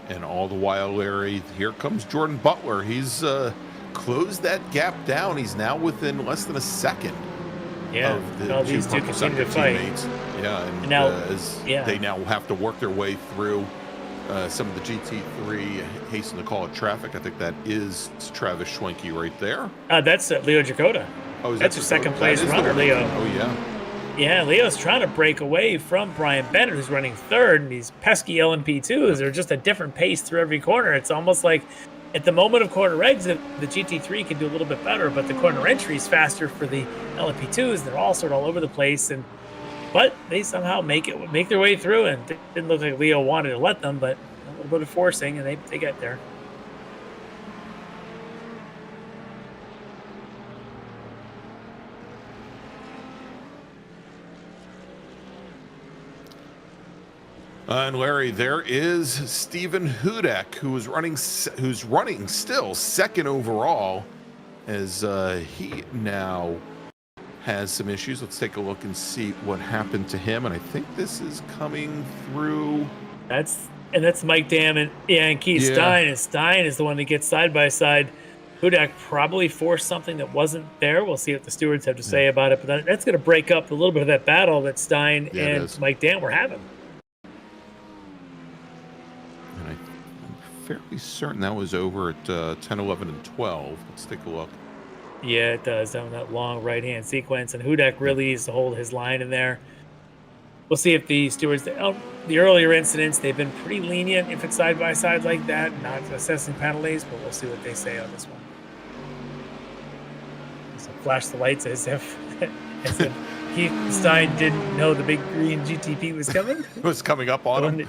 And all the while, Larry, here comes Jordan Butler. He's closed that gap down. He's now within less than a second of the these two continue to fight. Teammates. Yeah, and now, they now have to work their way through some of the GT3, hasten to call it traffic. I think that is Travis Schwenke right there. That's Leo Jacoda. Oh, that's your second place runner, Leo. Oh, yeah. Yeah, Leo's trying to break away from Brian Bennett, who's running 3rd, and these pesky LMP2s are just a different pace through every corner. It's almost like at the moment of corner exit, the GT3 can do a little bit better, but the corner entry is faster for the LMP2s. They're all sort of all over the place, but they somehow make their way through, and it didn't look like Leo wanted to let them, but a little bit of forcing, and they get there. And Larry, there is Stephen Hudek, who's running still 2nd overall, as he now has some issues. Let's take a look and see what happened to him. And I think this is coming through. That's Mike Dam and Keith Stein. And Stein is the one that gets side by side. Hudek probably forced something that wasn't there. We'll see what the stewards have to say about it. But that's going to break up a little bit of that battle that Stein and Mike Dam were having. Fairly certain that was over at 10, 11, and 12. Let's take a look. Yeah, it does, down that long right-hand sequence. And Hudek really needs to hold his line in there. We'll see if the stewards, the earlier incidents, they've been pretty lenient if it's side-by-side like that, not assessing penalties, but we'll see what they say on this one. So flash the lights as if Keith Stein didn't know the big green GTP was coming. It was coming up on him.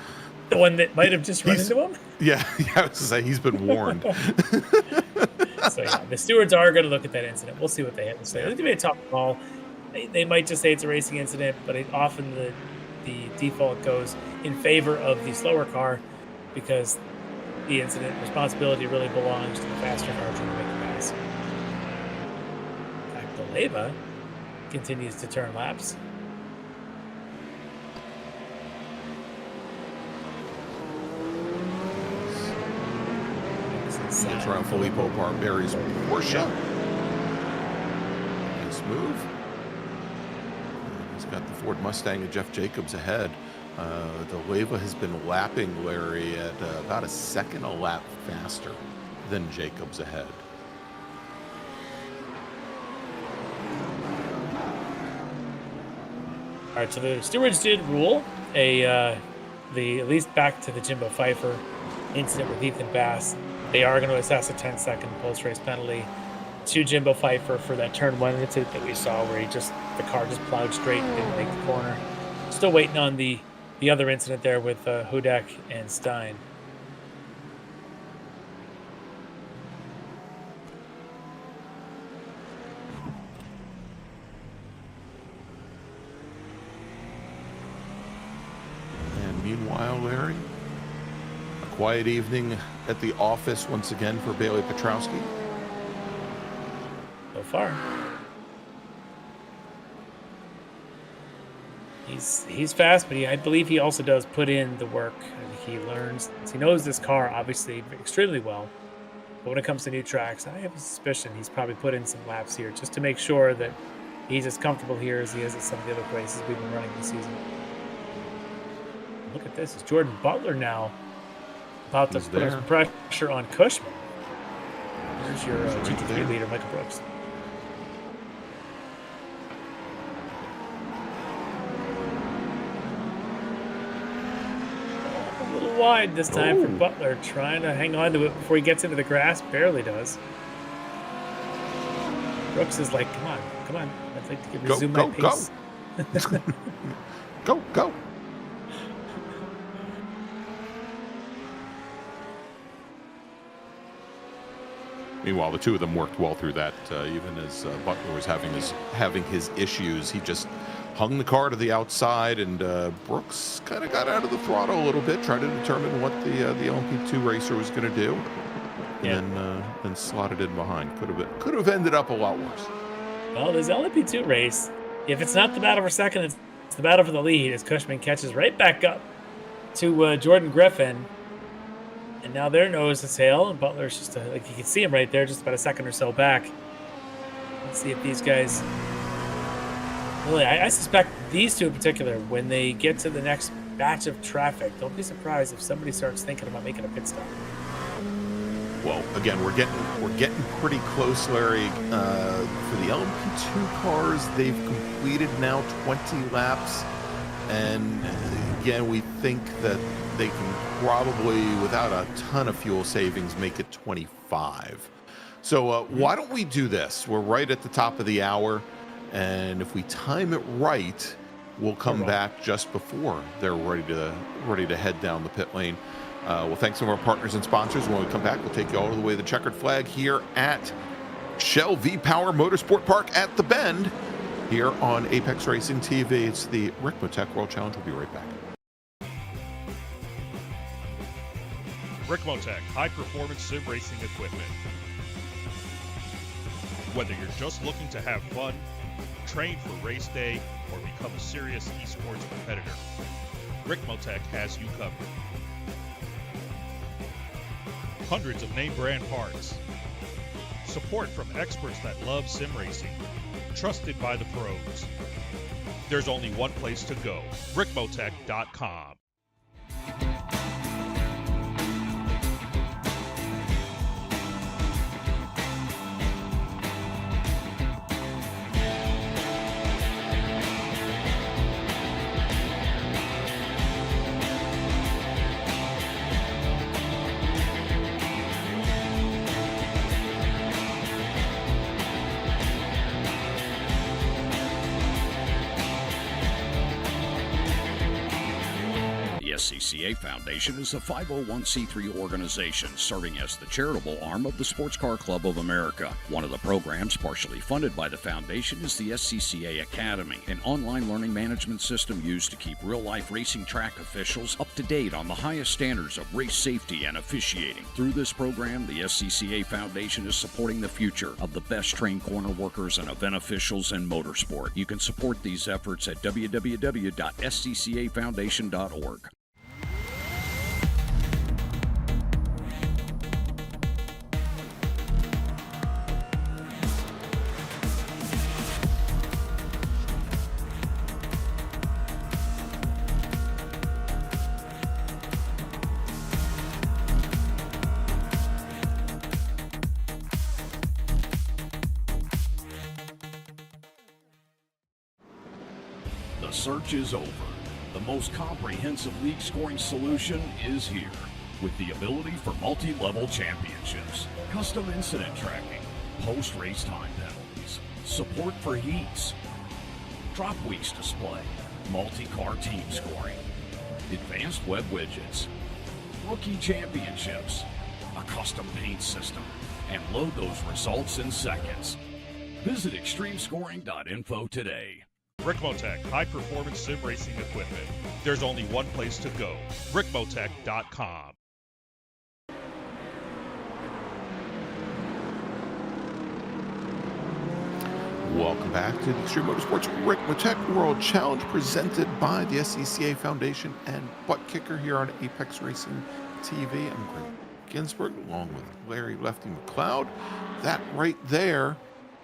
The one that might have just run into him? Yeah, I was to say, he's been warned. So, the stewards are going to look at that incident. We'll see what they have to say. I think they made a tough call. They might just say it's a racing incident, but often the default goes in favor of the slower car because the incident responsibility really belongs to the faster car trying to make the pass. In fact, the Leva continues to turn laps. It's around Filippo Barberi's Porsche. Nice move. He's got the Ford Mustang and Jeff Jacobs ahead. The Leva has been lapping Larry at about a second a lap faster than Jacobs ahead. All right, so the stewards did rule at least back to the Jimbo Pfeiffer incident with Ethan Bass. They are going to assess a 10-second post-race penalty to Jimbo Pfeiffer for that turn 1 incident that we saw where the car just plowed straight and didn't make the corner. Still waiting on the other incident there with Hudek and Stein. And meanwhile, Larry, a quiet evening at the office once again for Bailey Petrowski. So far. He's fast, but I believe he also does put in the work. He learns. He knows this car obviously extremely well. But when it comes to new tracks, I have a suspicion he's probably put in some laps here just to make sure that he's as comfortable here as he is at some of the other places we've been running this season. Look at this. It's Jordan Butler now about to put some pressure on Cushman. There's your GT3 leader, Michael Brooks. A little wide this time for Butler, trying to hang on to it before he gets into the grass. Barely does. Brooks is like, come on. I'd like to resume my pace. Go. Meanwhile, the two of them worked well through that. Even as Butler was having his issues, he just hung the car to the outside, and Brooks kind of got out of the throttle a little bit, tried to determine what the LMP2 racer was going to do, and then slotted in behind. Could have ended up a lot worse. Well, this LMP2 race, if it's not the battle for second, it's the battle for the lead as Cushman catches right back up to Jordan Griffin. And now they're nose to tail, and Butler's just like you can see him right there, just about a second or so back. Let's see if these guys. Really, I suspect these two in particular, when they get to the next batch of traffic, don't be surprised if somebody starts thinking about making a pit stop. Well, again, we're getting pretty close, Larry. For the LMP2 cars, they've completed now 20 laps, and again, we think that they can probably, without a ton of fuel savings, make it 25. So why don't we do this? We're right at the top of the hour, and if we time it right, we'll come back just before they're ready to head down the pit lane. Well, thanks to our partners and sponsors. When we come back, we'll take you all the way to the checkered flag here at Shell V-Power Motorsport Park at the Bend here on Apex Racing TV. It's the Ricmotech World Challenge. We'll be right back. Ricmotech, high-performance sim racing equipment. Whether you're just looking to have fun, train for race day, or become a serious esports competitor, Ricmotech has you covered. Hundreds of name-brand parts. Support from experts that love sim racing. Trusted by the pros. There's only one place to go, Ricmotech.com. SCCA Foundation is a 501c3 organization serving as the charitable arm of the Sports Car Club of America. One of the programs partially funded by the foundation is the SCCA Academy, an online learning management system used to keep real-life racing track officials up to date on the highest standards of race safety and officiating. Through this program, the SCCA Foundation is supporting the future of the best trained corner workers and event officials in motorsport. You can support these efforts at www.sccafoundation.org. The search is over. The most comprehensive league scoring solution is here, with the ability for multi-level championships, custom incident tracking, post-race time penalties, support for heats, drop weeks display, multi-car team scoring, advanced web widgets, rookie championships, a custom paint system, and load those results in seconds. Visit extremescoring.info today. Ricmotech, high-performance sim racing equipment. There's only one place to go, ricmotech.com. Welcome back to the Extreme Motorsports Ricmotech World Challenge presented by the SCCA Foundation and Butt Kicker here on Apex Racing TV. I'm Greg Ginsburg along with Larry Lefty McLeod. That right there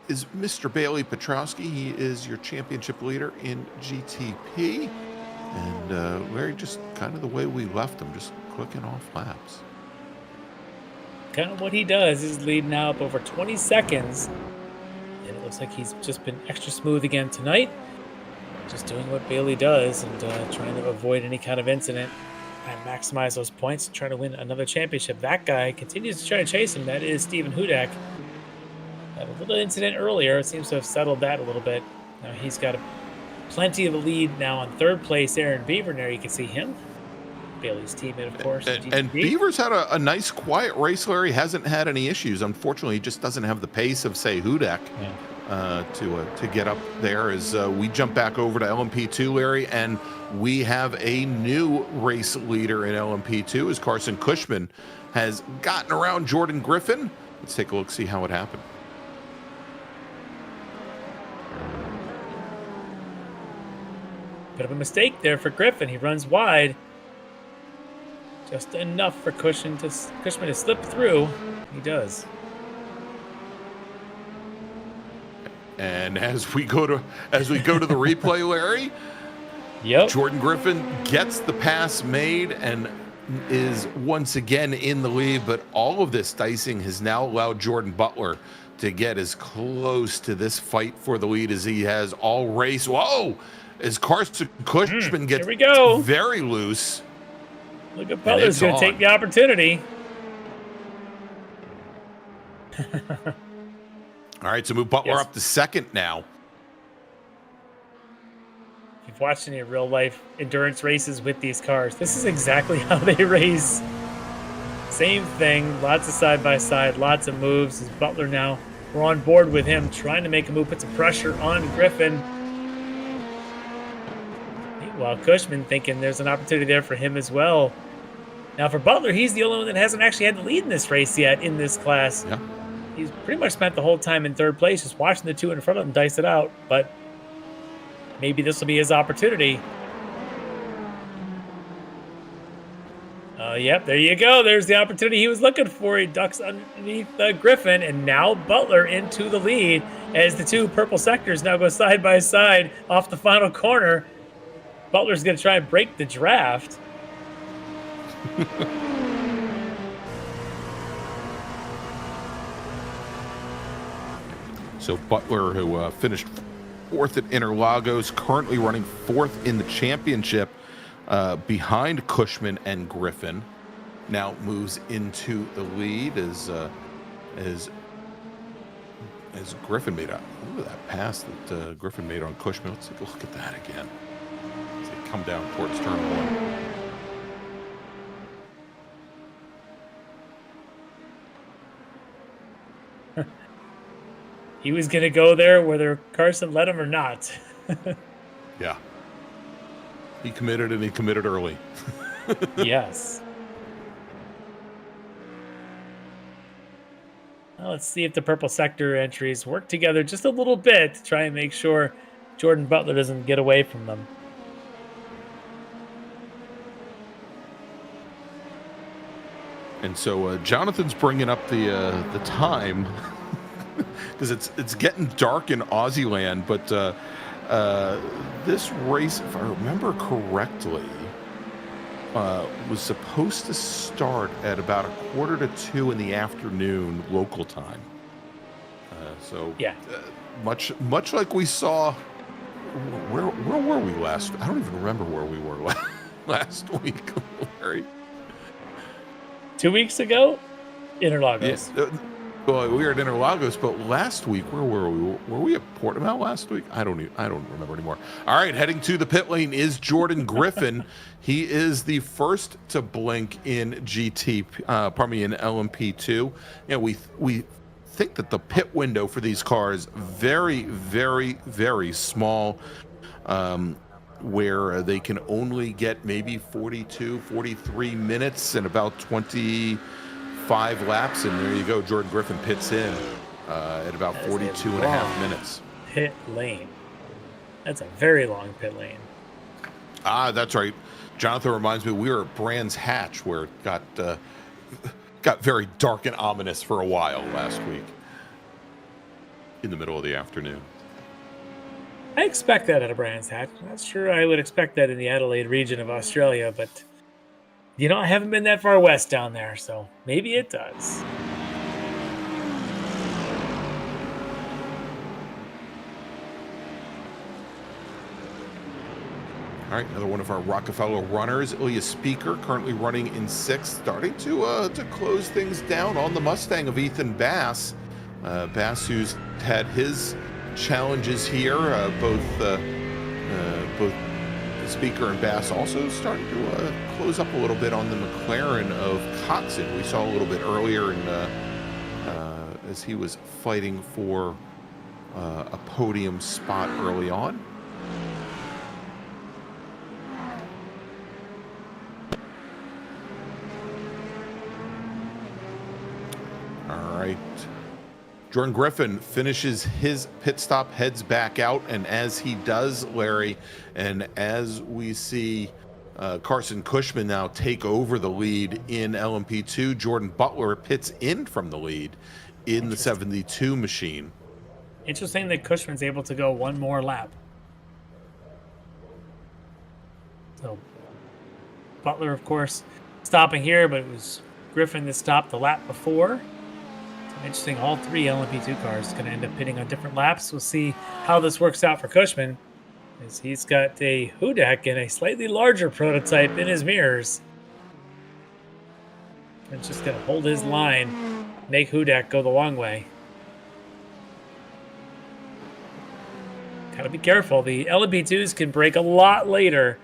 is Mr. Bailey Petrowski. He is your championship leader in GTP. And Larry, just kind of the way we left him, just clicking off laps. Kind of what he does is leading now up over 20 seconds. And it looks like he's just been extra smooth again tonight. Just doing what Bailey does and trying to avoid any kind of incident and maximize those points and try to win another championship. That guy continues to try to chase him. That is Stephen Hudak. Had a little incident earlier. It seems to have settled that a little bit. Now he's got plenty of a lead now on third place. Aaron Beaver there. You can see him. Bailey's teammate, of course. And Beaver's had a nice, quiet race, Larry. Hasn't had any issues. Unfortunately, he just doesn't have the pace of, say, Hudak to get up there. As we jump back over to LMP2, Larry, and we have a new race leader in LMP2 as Carson Cushman has gotten around Jordan Griffin. Let's take a look, see how it happened. Bit of a mistake there for Griffin. He runs wide. Just enough for Cushman to slip through. He does. And as we go to the replay, Larry, yep, Jordan Griffin gets the pass made and is once again in the lead. But all of this dicing has now allowed Jordan Butler to get as close to this fight for the lead as he has all race. Whoa! As Carson Cushman gets very loose. Look at Butler's going to take the opportunity. All right, so move Butler up to second now. If you've watched any real-life endurance races with these cars, this is exactly how they race. Same thing, lots of side-by-side, lots of moves. As Butler now, we're on board with him, trying to make a move, put some pressure on Griffin. While Cushman thinking there's an opportunity there for him as well. Now for Butler, he's the only one that hasn't actually had the lead in this race yet in this class. Yeah. He's pretty much spent the whole time in third place, just watching the two in front of him dice it out. But maybe this will be his opportunity. Yep, there you go. There's the opportunity he was looking for. He ducks underneath Griffin, and now Butler into the lead as the two purple sectors now go side by side off the final corner. Butler's going to try and break the draft. So Butler, who finished fourth at Interlagos, currently running fourth in the championship behind Cushman and Griffin, now moves into the lead as Griffin made that pass that Griffin made on Cushman. Let's take a look at that again. As they come down towards turn one. He was going to go there whether Carson let him or not. Yeah. He committed, and he committed early. Yes. Well, let's see if the purple sector entries work together just a little bit to try and make sure Jordan Butler doesn't get away from them. And so Jonathan's bringing up the time because it's getting dark in Aussie land, but this race, if I remember correctly, was supposed to start at about 1:45 in the afternoon local time. So yeah, much like we saw. Where were we last? I don't even remember where we were last week, Larry. 2 weeks ago, Interlagos. Yeah, well, we were at Interlagos, but last week, where were we? Were we at Portimao last week? I don't remember anymore. All right, heading to the pit lane is Jordan Griffin. He is the first to blink in in LMP2. Yeah, we think that the pit window for these cars very, very, very small, where they can only get maybe 42, 43 minutes and about 25 laps, and there you go. Jordan Griffin pits in at about 42 and a half minutes. Pit lane. That's a very long pit lane. Ah, that's right. Jonathan reminds me we were at Brands Hatch, where it got very dark and ominous for a while last week in the middle of the afternoon. I expect that at a Brands Hatch. I'm not sure I would expect that in the Adelaide region of Australia, but I haven't been that far west down there, so maybe it does. All right, another one of our Rockefeller runners, Ilya Speaker, currently running in 6th, starting to close things down on the Mustang of Ethan Bass. Bass, who's had his challenges here, both Speaker and Bass also starting to close up a little bit on the McLaren of Coxon. We saw a little bit earlier as he was fighting for a podium spot early on. All right. Jordan Griffin finishes his pit stop, heads back out, and as he does, Larry, and as we see Carson Cushman now take over the lead in LMP2, Jordan Butler pits in from the lead in the 72 machine. Interesting that Cushman's able to go one more lap. So Butler, of course, stopping here, but it was Griffin that stopped the lap before. Interesting, all three LMP2 cars going to end up pitting on different laps. We'll see how this works out for Cushman, as he's got a Hudak and a slightly larger prototype in his mirrors. And just going to hold his line, make Hudak go the long way. Got to be careful. The LMP2s can break a lot later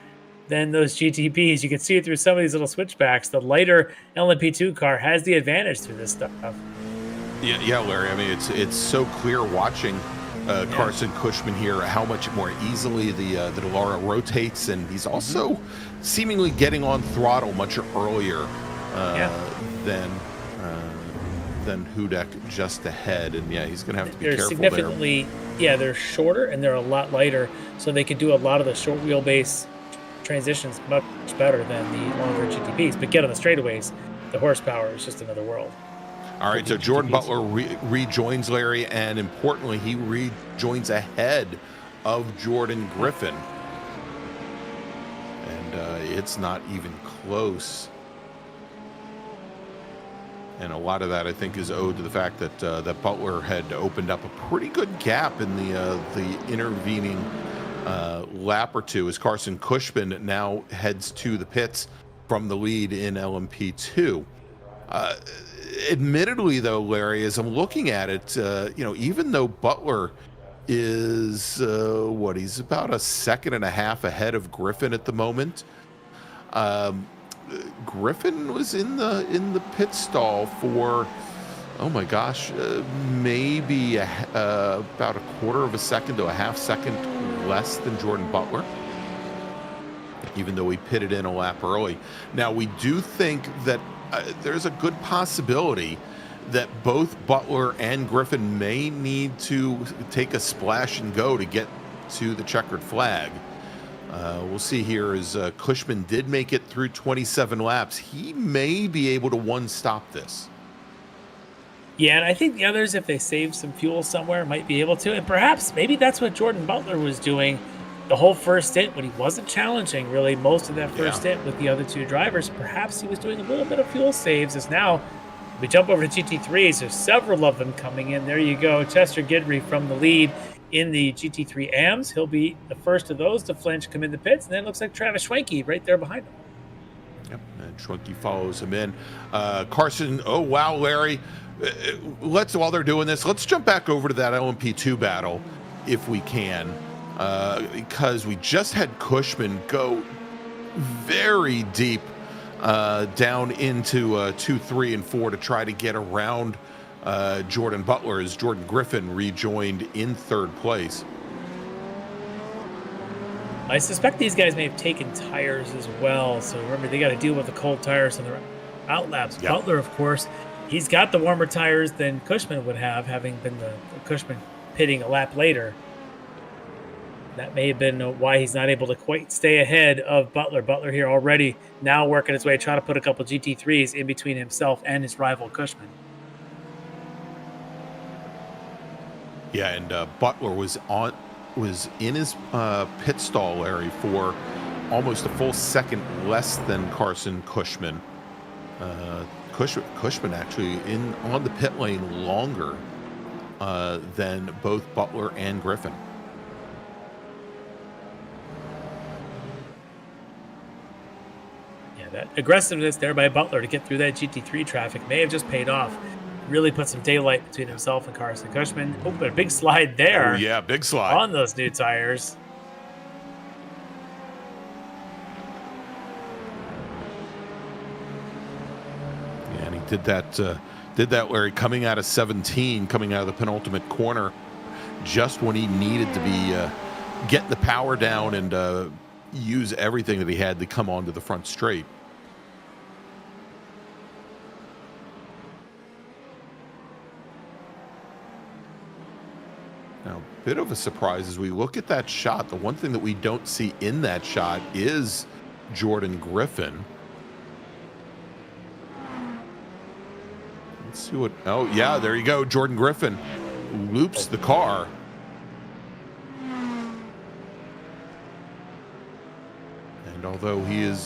than those GTPs. You can see it through some of these little switchbacks. The lighter LMP2 car has the advantage through this stuff. Yeah, Larry. I mean, it's so clear watching Carson Cushman here how much more easily the Dallara rotates, and he's also seemingly getting on throttle much earlier than Hudak just ahead. And he's going to have to be careful significantly there. They're shorter and they're a lot lighter, so they can do a lot of the short wheelbase transitions much better than the longer GTPs. But get on the straightaways, the horsepower is just another world. All right, so Jordan Butler rejoins Larry, and importantly, he rejoins ahead of Jordan Griffin. And it's not even close. And a lot of that, I think, is owed to the fact that that Butler had opened up a pretty good gap in the intervening lap or two, as Carson Cushman now heads to the pits from the lead in LMP2. Admittedly, though, Larry, as I'm looking at it, even though Butler is he's about a second and a half ahead of Griffin at the moment. Griffin was in the pit stall for oh my gosh, maybe about a quarter of a second to a half second less than Jordan Butler, even though he pitted in a lap early. Now, we do think that there's a good possibility that both Butler and Griffin may need to take a splash and go to get to the checkered flag. We'll see here as Cushman did make it through 27 laps. He may be able to one-stop this. Yeah, and I think the others, if they save some fuel somewhere, might be able to. And perhaps maybe that's what Jordan Butler was doing the whole first stint when he wasn't challenging really most of that first stint with the other two drivers. Perhaps he was doing a little bit of fuel saves. As now we jump over to GT3s, there's several of them coming in. There you go. Chester Guidry from the lead in the GT3 AMs. He'll be the first of those to flinch, come in the pits, and then it looks like Travis Schwenke right there behind him. Yep, and Schwenke follows him in. Carson, oh wow, Larry. While they're doing this, let's jump back over to that LMP2 battle if we can, because we just had Cushman go very deep down into 2, 3, and 4 to try to get around Jordan Butler as Jordan Griffin rejoined in third place. I suspect these guys may have taken tires as well. So remember, they got to deal with the cold tires on their outlaps. Yep. Butler, of course, he's got the warmer tires than Cushman would have, having been the Cushman pitting a lap later. That may have been why he's not able to quite stay ahead of Butler. Butler here already now working his way, trying to put a couple GT3s in between himself and his rival Cushman. Yeah, and Butler was in his pit stall, Larry, for almost a full second less than Carson Cushman. Cushman actually on the pit lane longer than both Butler and Griffin. Yeah, that aggressiveness there by Butler to get through that GT3 traffic may have just paid off. Really put some daylight between himself and Carson Cushman. Oh, but a big slide there. Oh, yeah, big slide. On those new tires. Yeah, and he did that Larry, coming out of 17, coming out of the penultimate corner, just when he needed to be getting the power down and use everything that he had to come onto the front straight. Now, a bit of a surprise as we look at that shot. The one thing that we don't see in that shot is Jordan Griffin. Let's see what... Oh, yeah, there you go. Jordan Griffin loops the car. And although he is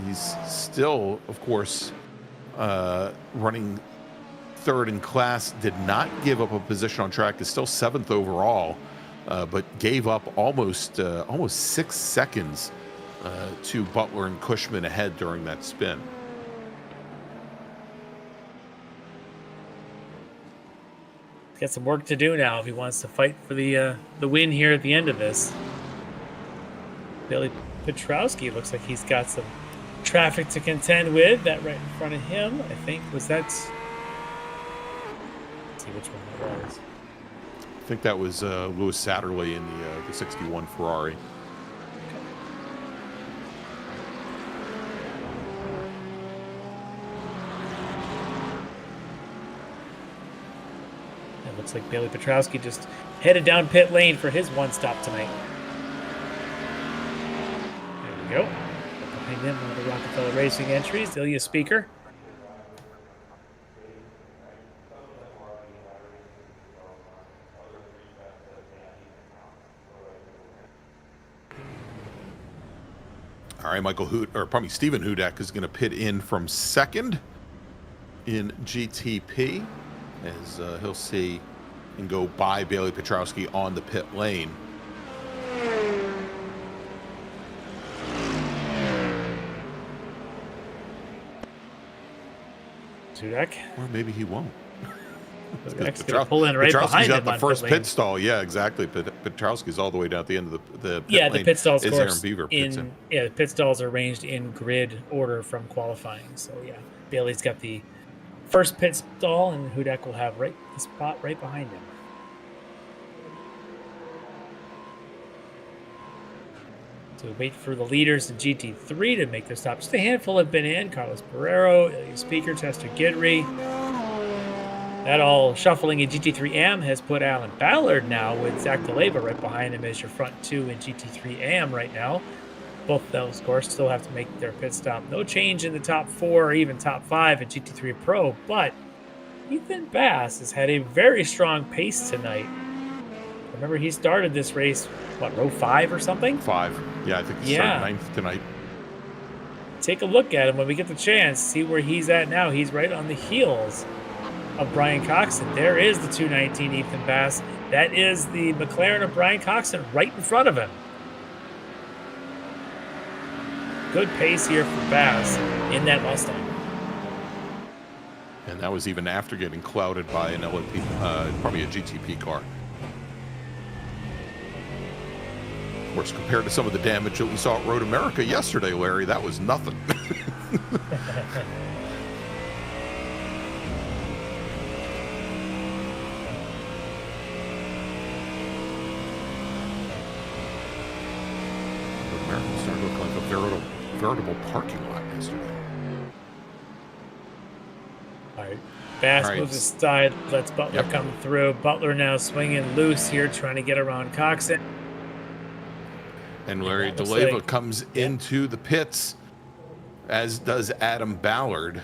he's still, of course, running third in class, did not give up a position on track, is still 7th overall, but gave up almost 6 seconds to Butler and Cushman ahead during that spin. He's got some work to do now if he wants to fight for the win here at the end of this. Billy Petrowski looks like he's got some traffic to contend with. That right in front of him, I think, was that... which one that was. I think that was Lewis Satterley in the 61 Ferrari. It looks like Bailey Petrowski just headed down pit lane for his one stop tonight. There we go. Behind him, one of the Rockefeller Racing entries, Ilya Speaker. All right, Stephen Hudak is going to pit in from second in GTP as he'll see and go by Bailey Petrowski on the pit lane. Hudak. Or maybe he won't. Hudak's going to pull in right Petrowski's behind got him the on first pit pit stall. Yeah, exactly. Petrowski's all the way down at the end of the pit lane. The pit stalls, of Aaron course, Beaver pits in. the pit stalls are arranged in grid order from qualifying. So, yeah, Bailey's got the first pit stall, and Hudak will have the spot right behind him. So wait for the leaders in GT3 to make their stop. Just a handful have been in. Carlos Barrero, Ilya Speaker, Chester Guidry. That all shuffling in GT3 AM has put Alan Ballard now with Zach DeLeva right behind him as your front two in GT3 AM right now. Both of those, of course, still have to make their pit stop. No change in the top 4 or even top 5 in GT3 Pro, but Ethan Bass has had a very strong pace tonight. Remember, he started this race, what, row 5 or something? 5. Yeah, I think he started 9th tonight. Take a look at him when we get the chance. See where he's at now. He's right on the heels of Brian Coxon. There is the 219 Ethan Bass. That is the McLaren of Brian Coxon right in front of him. Good pace here for Bass in that Mustang. And that was even after getting clouded by an LMP, probably a GTP car. Of course, compared to some of the damage that we saw at Road America yesterday, Larry, that was nothing. Road America started to look like a veritable parking lot yesterday. All right. Bass moves aside, lets Butler come through. Butler now swinging loose here, trying to get around Coxon. And Larry DeLeva comes into the pits, as does Adam Ballard.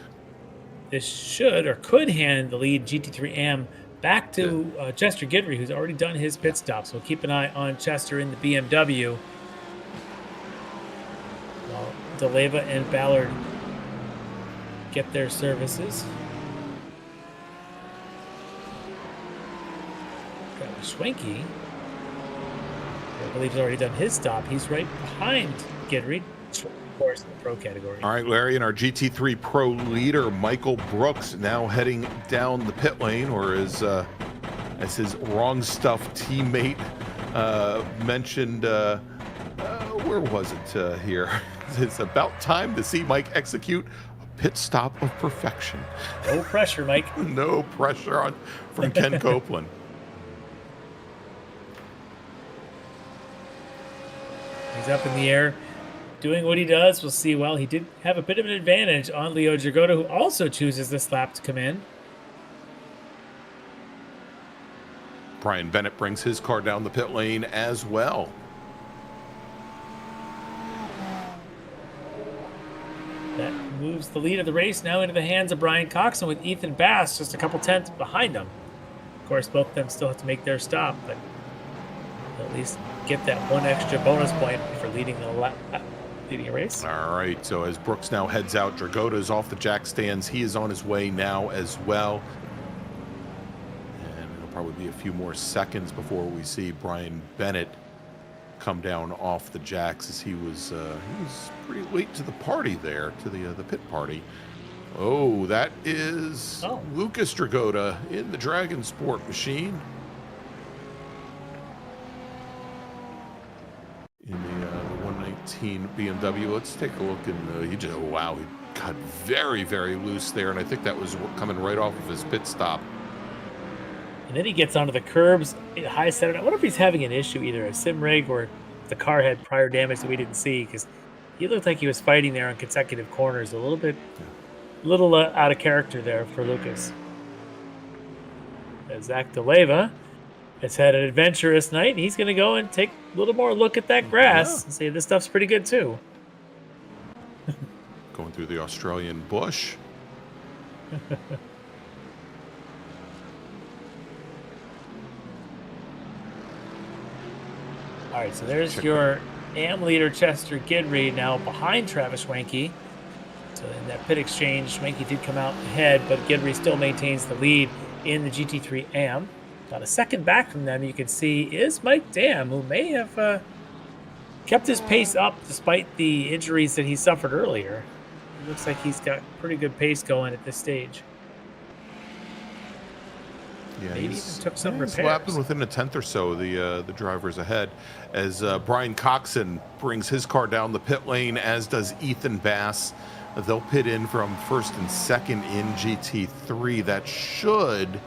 This should or could hand the lead GT3M back to Chester Guidry, who's already done his pit stop. So keep an eye on Chester in the BMW. While DeLeva and Ballard get their services. Got Schwenke. I believe he's already done his stop. He's right behind Guidry, of course, in the pro category. All right, Larry, and our GT3 Pro leader, Michael Brooks, now heading down the pit lane, or as his wrong stuff teammate mentioned, where was it here? It's about time to see Mike execute a pit stop of perfection. No pressure, Mike. No pressure from Ken Copeland. He's up in the air doing what he does. We'll see. Well, he did have a bit of an advantage on Leo Dragotta, who also chooses this lap to come in. Brian Bennett brings his car down the pit lane as well. That moves the lead of the race now into the hands of Brian Coxon with Ethan Bass just a couple tenths behind him. Of course, both of them still have to make their stop, but at least get that one extra bonus point for leading a race. All right, so as Brooks now heads out, Dragotta is off the jack stands. He is on his way now as well. And it'll probably be a few more seconds before we see Brian Bennett come down off the jacks, as he was pretty late to the party there, to the pit party. Oh, that is Lucas Dragotta in the Dragon Sport machine. In the 119 BMW. Let's take a look. And he just, wow, he got very, very loose there. And I think that was coming right off of his pit stop. And then he gets onto the curbs in high center. I wonder if he's having an issue, either a sim rig or the car had prior damage that we didn't see, because he looked like he was fighting there on consecutive corners. A little out of character there for Lucas. Zach DeLeva has had an adventurous night. He's going to go and take a little more look at that grass and say this stuff's pretty good too. Going through the Australian bush. All right, so there's your AM leader, Chester Guidry, now behind Travis Schwenke. So in that pit exchange, Schwenke did come out ahead, but Guidry still maintains the lead in the GT3 AM. About a second back from them, you can see, is Mike Dam, who may have kept his pace up despite the injuries that he suffered earlier. It looks like he's got pretty good pace going at this stage. Yeah, maybe even took some repairs. Lapping within a tenth or so, the drivers ahead, as Brian Coxon brings his car down the pit lane, as does Ethan Bass. They'll pit in from first and second in GT3. That should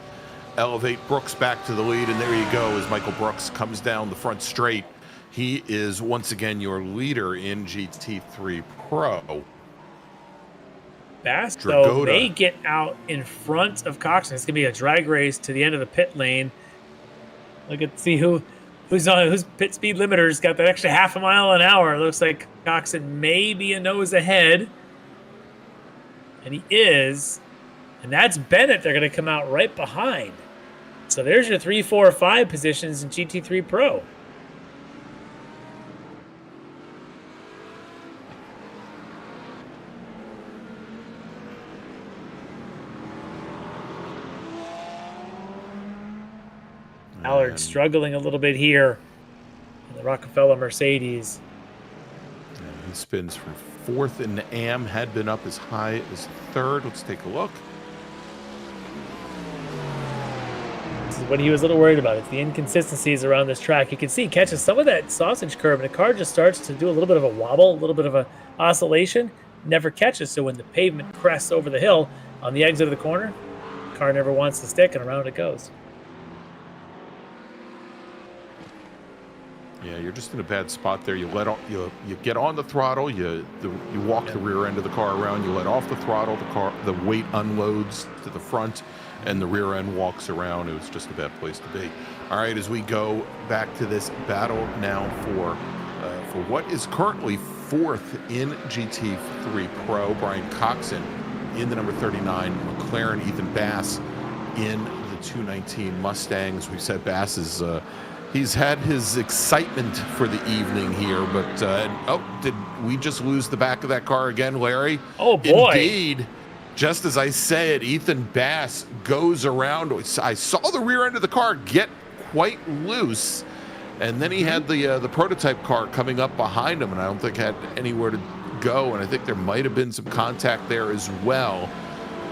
elevate Brooks back to the lead, and there you go as Michael Brooks comes down the front straight. He is once again your leader in GT3 Pro. Bass, though, may get out in front of Coxon. It's going to be a drag race to the end of the pit lane. Look at see who's pit speed limiter's got that extra half a mile an hour. It looks like Coxon may be a nose ahead. And he is. And that's Bennett. They're going to come out right behind. So there's your 3, 4, 5 positions in GT3 Pro. Allard struggling a little bit here in the Rockefeller Mercedes. He spins from fourth in the AM, had been up as high as third. Let's take a look. This is what he was a little worried about. It's the inconsistencies around this track. You can see he catches some of that sausage curve, and the car just starts to do a little bit of a wobble, a little bit of a oscillation, never catches. So when the pavement crests over the hill on the exit of the corner, the car never wants to stick, and around it goes. Yeah, you're just in a bad spot there. You get on the throttle, you walk the rear end of the car around, you let off the throttle, the weight unloads to the front, and the rear end walks around. It was just a bad place to be. All right, as we go back to this battle now for what is currently fourth in GT3 Pro, Brian Coxon in the number 39 McLaren, Ethan Bass in the 219 Mustangs. We said Bass is he's had his excitement for the evening here, but did we just lose the back of that car again, Larry? Oh boy! Indeed. Just as I said, Ethan Bass goes around. I saw the rear end of the car get quite loose, and then he had the prototype car coming up behind him, and I don't think had anywhere to go, and I think there might have been some contact there as well.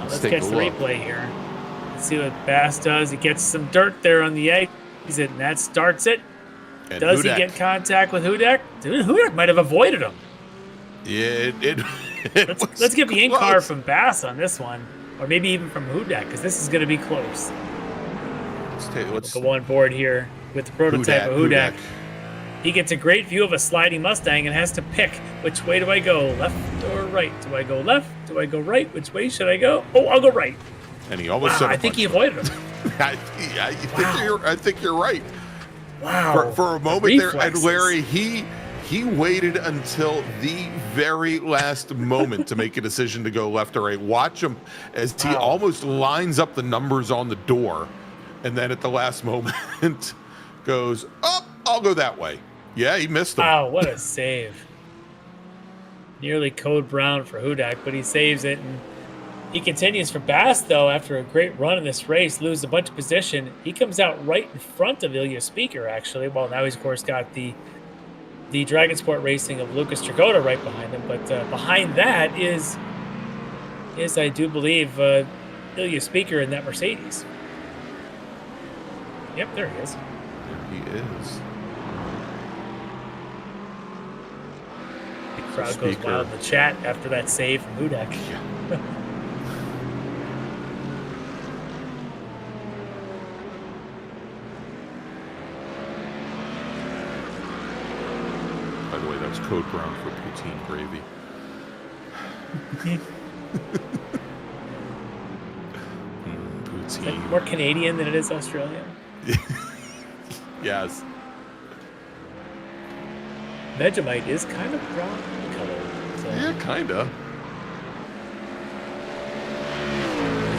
Let's catch the replay here. Let's see what Bass does. He gets some dirt there on the exit, and that starts it. And does he get contact with Hudek? Dude, Hudek might have avoided him. Yeah, let's get the in-car from Bass on this one, or maybe even from Hudek, because this is going to be close. Let's go on board here with the prototype of Hudek. He gets a great view of a sliding Mustang and has to pick which way do I go, left or right? Do I go left? Do I go right? Which way should I go? Oh, I'll go right. And he almost said, I think he avoided him. I think you're right. Wow. For a moment there, and Larry, he waited until the very last moment to make a decision to go left or right. Watch him as he almost lines up the numbers on the door, and then at the last moment goes, oh, I'll go that way. Yeah, he missed him. Wow, what a save. Nearly code brown for Hudek, but he saves it, and he continues for Bass, though, after a great run in this race, loses a bunch of position. He comes out right in front of Ilya Speaker, actually. Well, now he's, of course, got the Dragon Sport Racing of Lucas Tragoda right behind him. But behind that is I do believe, Ilya Speaker in that Mercedes. Yep, there he is. There he is. The crowd goes wild in the chat after that save from Hudek. Yeah. By the way, that's code brown for poutine gravy. Poutine. Is that more Canadian than it is Australian? Yes. Vegemite is kind of brown color. So Yeah, kind of.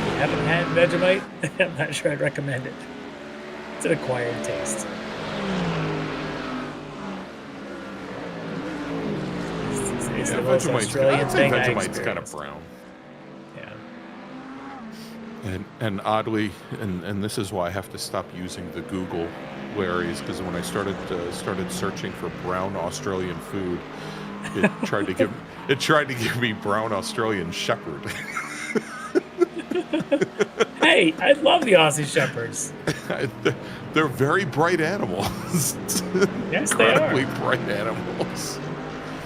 if you haven't had Vegemite, I'm not sure I'd recommend it. It's an acquired taste. It's the most Australian thing I Vegemite's kind of experienced. brown. Yeah. And oddly, and this is why I have to stop using the Google, Larry's, because when I started searching for brown Australian food, it tried to give me brown Australian Shepherd. Hey, I love the Aussie Shepherds. They're very bright animals. Yes, they are. Incredibly bright animals.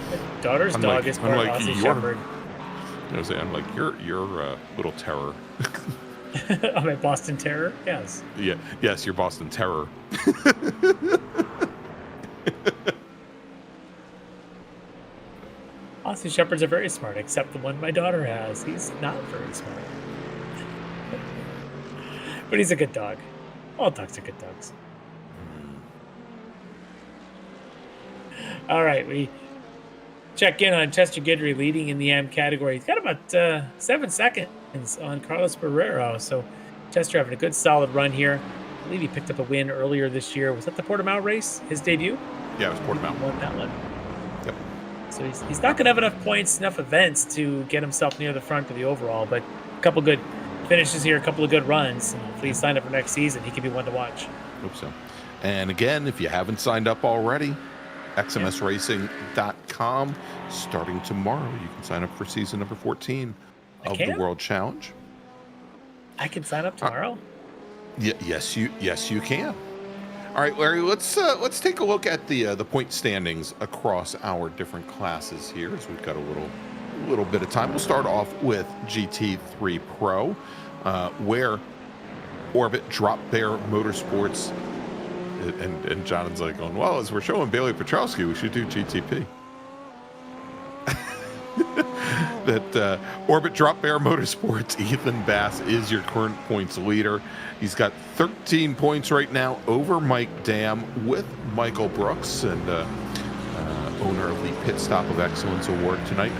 My daughter's dog is part Aussie Shepherd. I was saying, like, you're little terror. I'm a Boston Terror. Yes. Yeah. Yes, you're Boston Terror. Aussie Shepherds are very smart, except the one my daughter has. He's not very smart. But he's a good dog. All dogs are good dogs. All right, we check in on Chester Guidry leading in the AM category. He's got about 7 seconds on Carlos Barrero. So Chester having a good solid run here. I believe he picked up a win earlier this year. Was that the Portimao race, his debut? Yeah, it was Portimao. He won that one. Yep. So he's not going to have enough points, enough events to get himself near the front of the overall, but a couple good finishes here, a couple of good runs. And hopefully he's signed up for next season. He could be one to watch. Hope so. And again, if you haven't signed up already, xmsracing.com. Starting tomorrow, you can sign up for season number 14 of the World Challenge. I can sign up tomorrow? Yes, you can. All right, Larry, let's take a look at the point standings across our different classes here, as we've got a little bit of time. We'll start off with GT3 Pro, where Orbit Drop Bear Motorsports, and Jonathan's like going, well, as we're showing Bailey Petrowski, we should do GTP. That Orbit Drop Bear Motorsports, Ethan Bass is your current points leader. He's got 13 points right now over Mike Dam with Michael Brooks, and owner of the Pit Stop of Excellence Award tonight.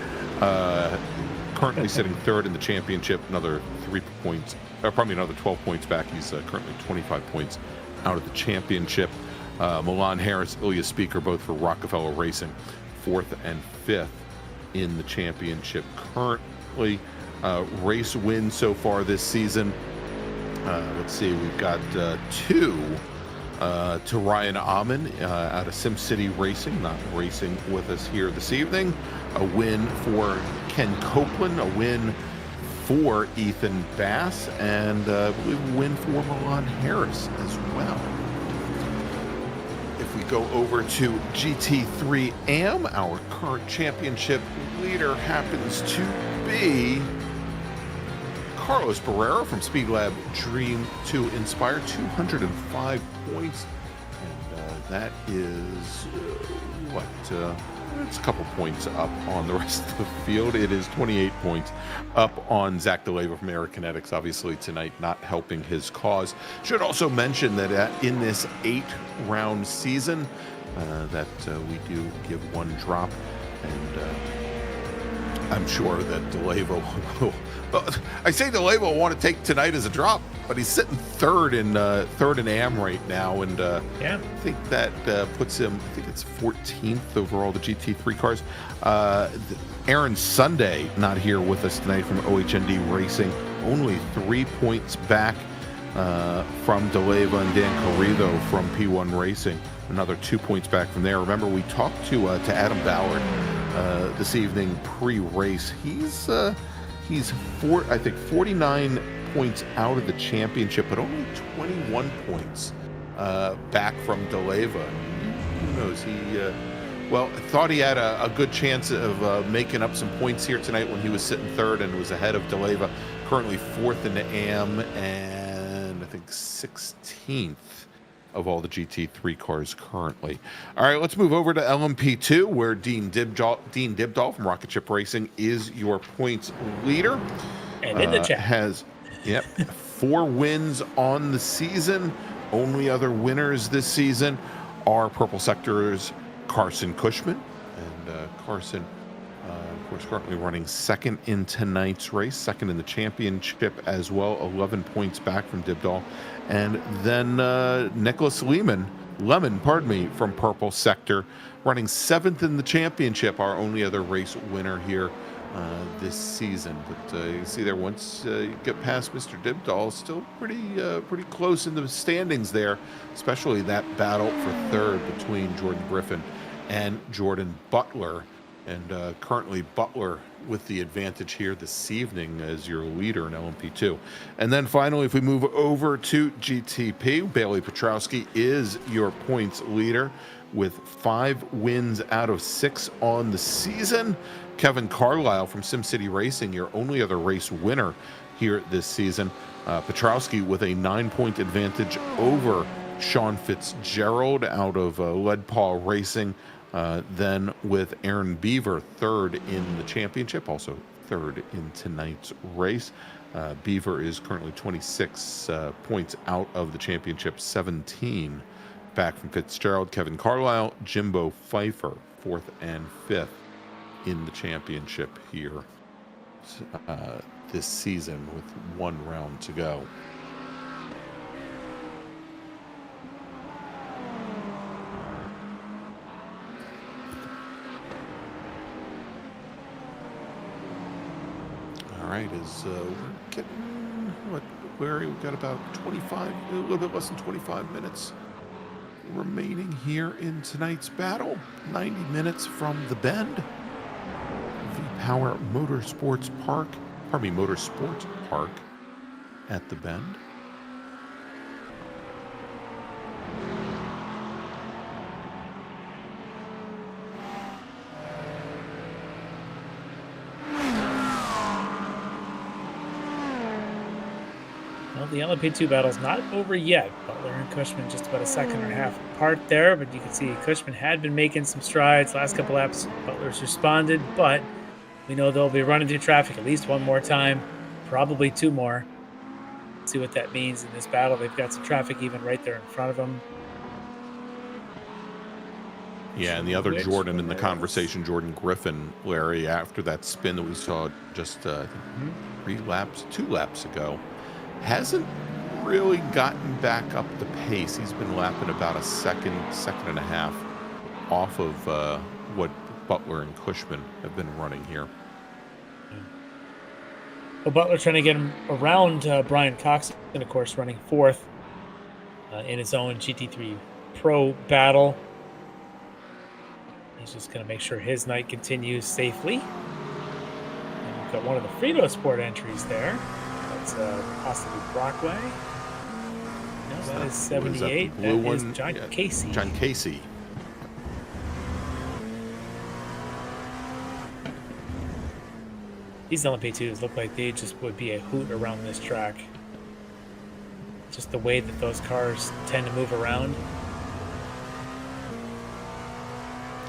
Currently sitting third in the championship, another 12 points back. He's currently 25 points out of the championship. Milan Harris, Ilya Speaker, both for Rockefeller Racing, 4th and 5th in the championship currently. Race wins so far this season. Let's see, we've got 2 to Ryan Amon out of SimCity Racing, not racing with us here this evening. A win for Ken Copeland, a win for Ethan Bass, and I believe a win for Milan Harris as well. If we go over to GT3 AM, our current championship leader happens to be Carlos Barrero from Speed Lab Dream to Inspire, 205 points. And that is, it's a couple points up on the rest of the field. It is 28 points up on Zach DeLeva from Aerokinetics, obviously tonight not helping his cause. Should also mention that in this 8-round season that we do give one drop, and I'm sure that DeLeva will, I say DeLeva will want to take tonight as a drop, but he's sitting third in AM right now, and I think that puts him, I think it's 14th overall, the GT3 cars. Aaron Sunday not here with us tonight from OHND Racing, only 3 points back from DeLeva and Dan Carrizo from P1 Racing, another 2 points back from there. Remember, we talked to Adam Ballard this evening pre-race. He's 49 points out of the championship, but only 21 points back from DeLeva. Who knows? He thought he had a good chance of making up some points here tonight when he was sitting third and was ahead of DeLeva. Currently 4th in the AM and I think 16th of all the GT3 cars currently. All right, let's move over to LMP2, where Dean Dibdahl from Rocket Ship Racing is your points leader. And in the chat has 4 wins on the season. Only other winners this season are Purple Sector's Carson Cushman, and Carson, of course, currently running 2nd in tonight's race, 2nd in the championship as well, 11 points back from Dibdahl. And then Nicholas Lemon, from Purple Sector, running 7th in the championship, our only other race winner here this season. But you can see there, once you get past Mr. Dibdahl, still pretty close in the standings there, especially that battle for 3rd between Jordan Griffin and Jordan Butler. And currently Butler with the advantage here this evening as your leader in LMP2. And then finally, if we move over to GTP, Bailey Petrowski is your points leader with 5 wins out of 6 on the season. Kevin Carlisle from SimCity Racing, your only other race winner here this season. Petrowski with a 9-point advantage over Sean Fitzgerald out of Lead Paw Racing. Then with Aaron Beaver, third in the championship, also third in tonight's race. Beaver is currently 26 points out of the championship, 17 back from Fitzgerald. Kevin Carlisle, Jimbo Pfeiffer, 4th and 5th in the championship here this season with 1 round to go. All right, we're getting we've got about 25, a little bit less than 25 minutes remaining here in tonight's battle. 90 minutes from the Bend. V-Power Motorsport Park at the Bend. Well, the LMP2 battle's not over yet. Butler and Cushman just about a second and a half apart there, but you can see Cushman had been making some strides. Last couple laps, Butler's responded, but we know they'll be running through traffic at least one more time, probably 2 more. Let's see what that means in this battle. They've got some traffic even right there in front of them. Yeah, and the other Jordan in the conversation, Jordan Griffin, Larry, after that spin that we saw just 2 laps ago, hasn't really gotten back up the pace. He's been lapping about a second and a half off of what Butler and Cushman have been running here. Well, Butler trying to get him around Brian Cox, and of course running 4th in his own GT3 Pro battle. He's just going to make sure his night continues safely. And we've got one of the Frito Sport entries there. That's possibly Brockway. No, that is 78. That is John Casey. John Casey. These LMP2s look like they just would be a hoot around this track. Just the way that those cars tend to move around.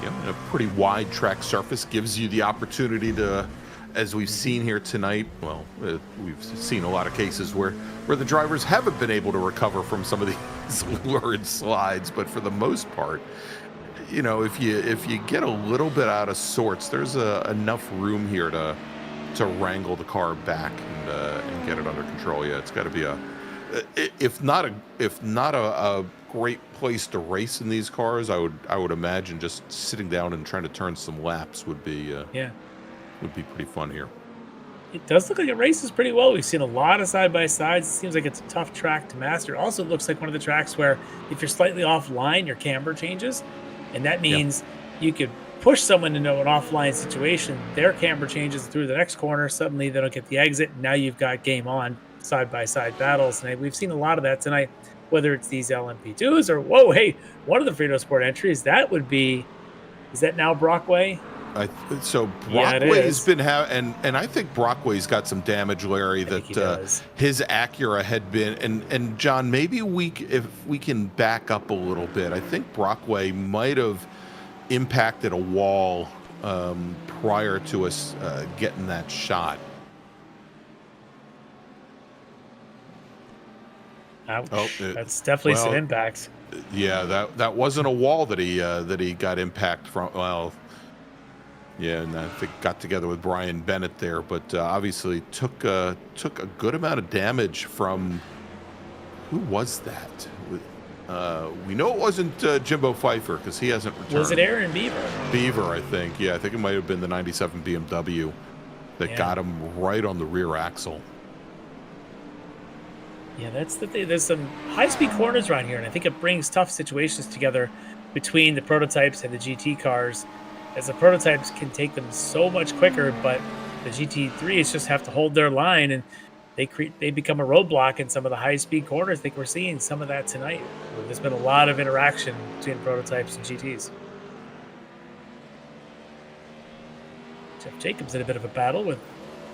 Yeah, a pretty wide track surface gives you the opportunity to, as we've seen here tonight, well, we've seen a lot of cases where the drivers haven't been able to recover from some of these lurid slides, but for the most part, you know, if you get a little bit out of sorts, there's enough room here to wrangle the car back and get it under control. Yeah, it's got to be if not a great place to race in these cars. I would imagine just sitting down and trying to turn some laps would be pretty fun here. It does look like it races pretty well. We've seen a lot of side-by-sides. It seems like it's a tough track to master. It also looks like one of the tracks where if you're slightly offline, your camber changes. And that means you could push someone into an offline situation. Their camber changes through the next corner. Suddenly they don't get the exit. And now you've got game on side-by-side battles. And we've seen a lot of that tonight, whether it's these LMP2s or, whoa, hey, one of the Frito Sport entries, that would be, is that now Brockway? So Brockway's been and I think Brockway's got some damage, Larry, that his Acura had been, and John, maybe if we can back up a little bit, I think Brockway might have impacted a wall prior to us getting that shot. Ouch. That's definitely some impacts. Yeah, that wasn't a wall that he got impact from. Well, yeah, and I think got together with Brian Bennett there, but obviously took a good amount of damage from. Who was that? We know it wasn't Jimbo Pfeiffer because he hasn't returned. Was it Aaron Beaver? Beaver, I think. Yeah, I think it might have been the '97 BMW that got him right on the rear axle. Yeah, that's the thing. There's some high-speed corners around here, and I think it brings tough situations together between the prototypes and the GT cars, as the prototypes can take them so much quicker, but the GT3s just have to hold their line. And they become a roadblock in some of the high-speed corners. I think we're seeing some of that tonight. There's been a lot of interaction between prototypes and GTs. Jeff Jacobs in a bit of a battle with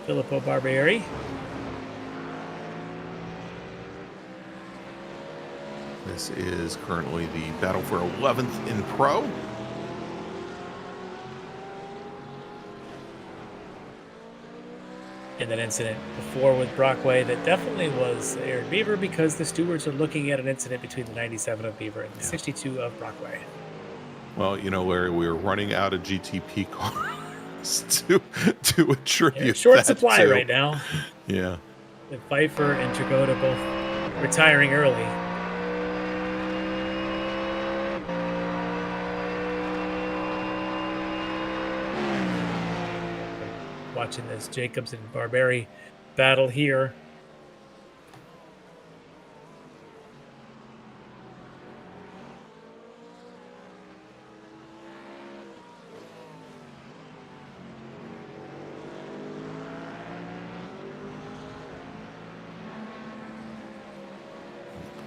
Filippo Barbieri. This is currently the battle for 11th in Pro. In that incident before with Brockway, that definitely was Aaron Beaver, because the stewards are looking at an incident between the 97 of Beaver and the 62 of Brockway. Well, you know, Larry, we were running out of GTP cars to attribute short that supply to. right now. Yeah. With Pfeiffer and Tragoda both retiring early. Watching this Jacobs and Barbieri battle here.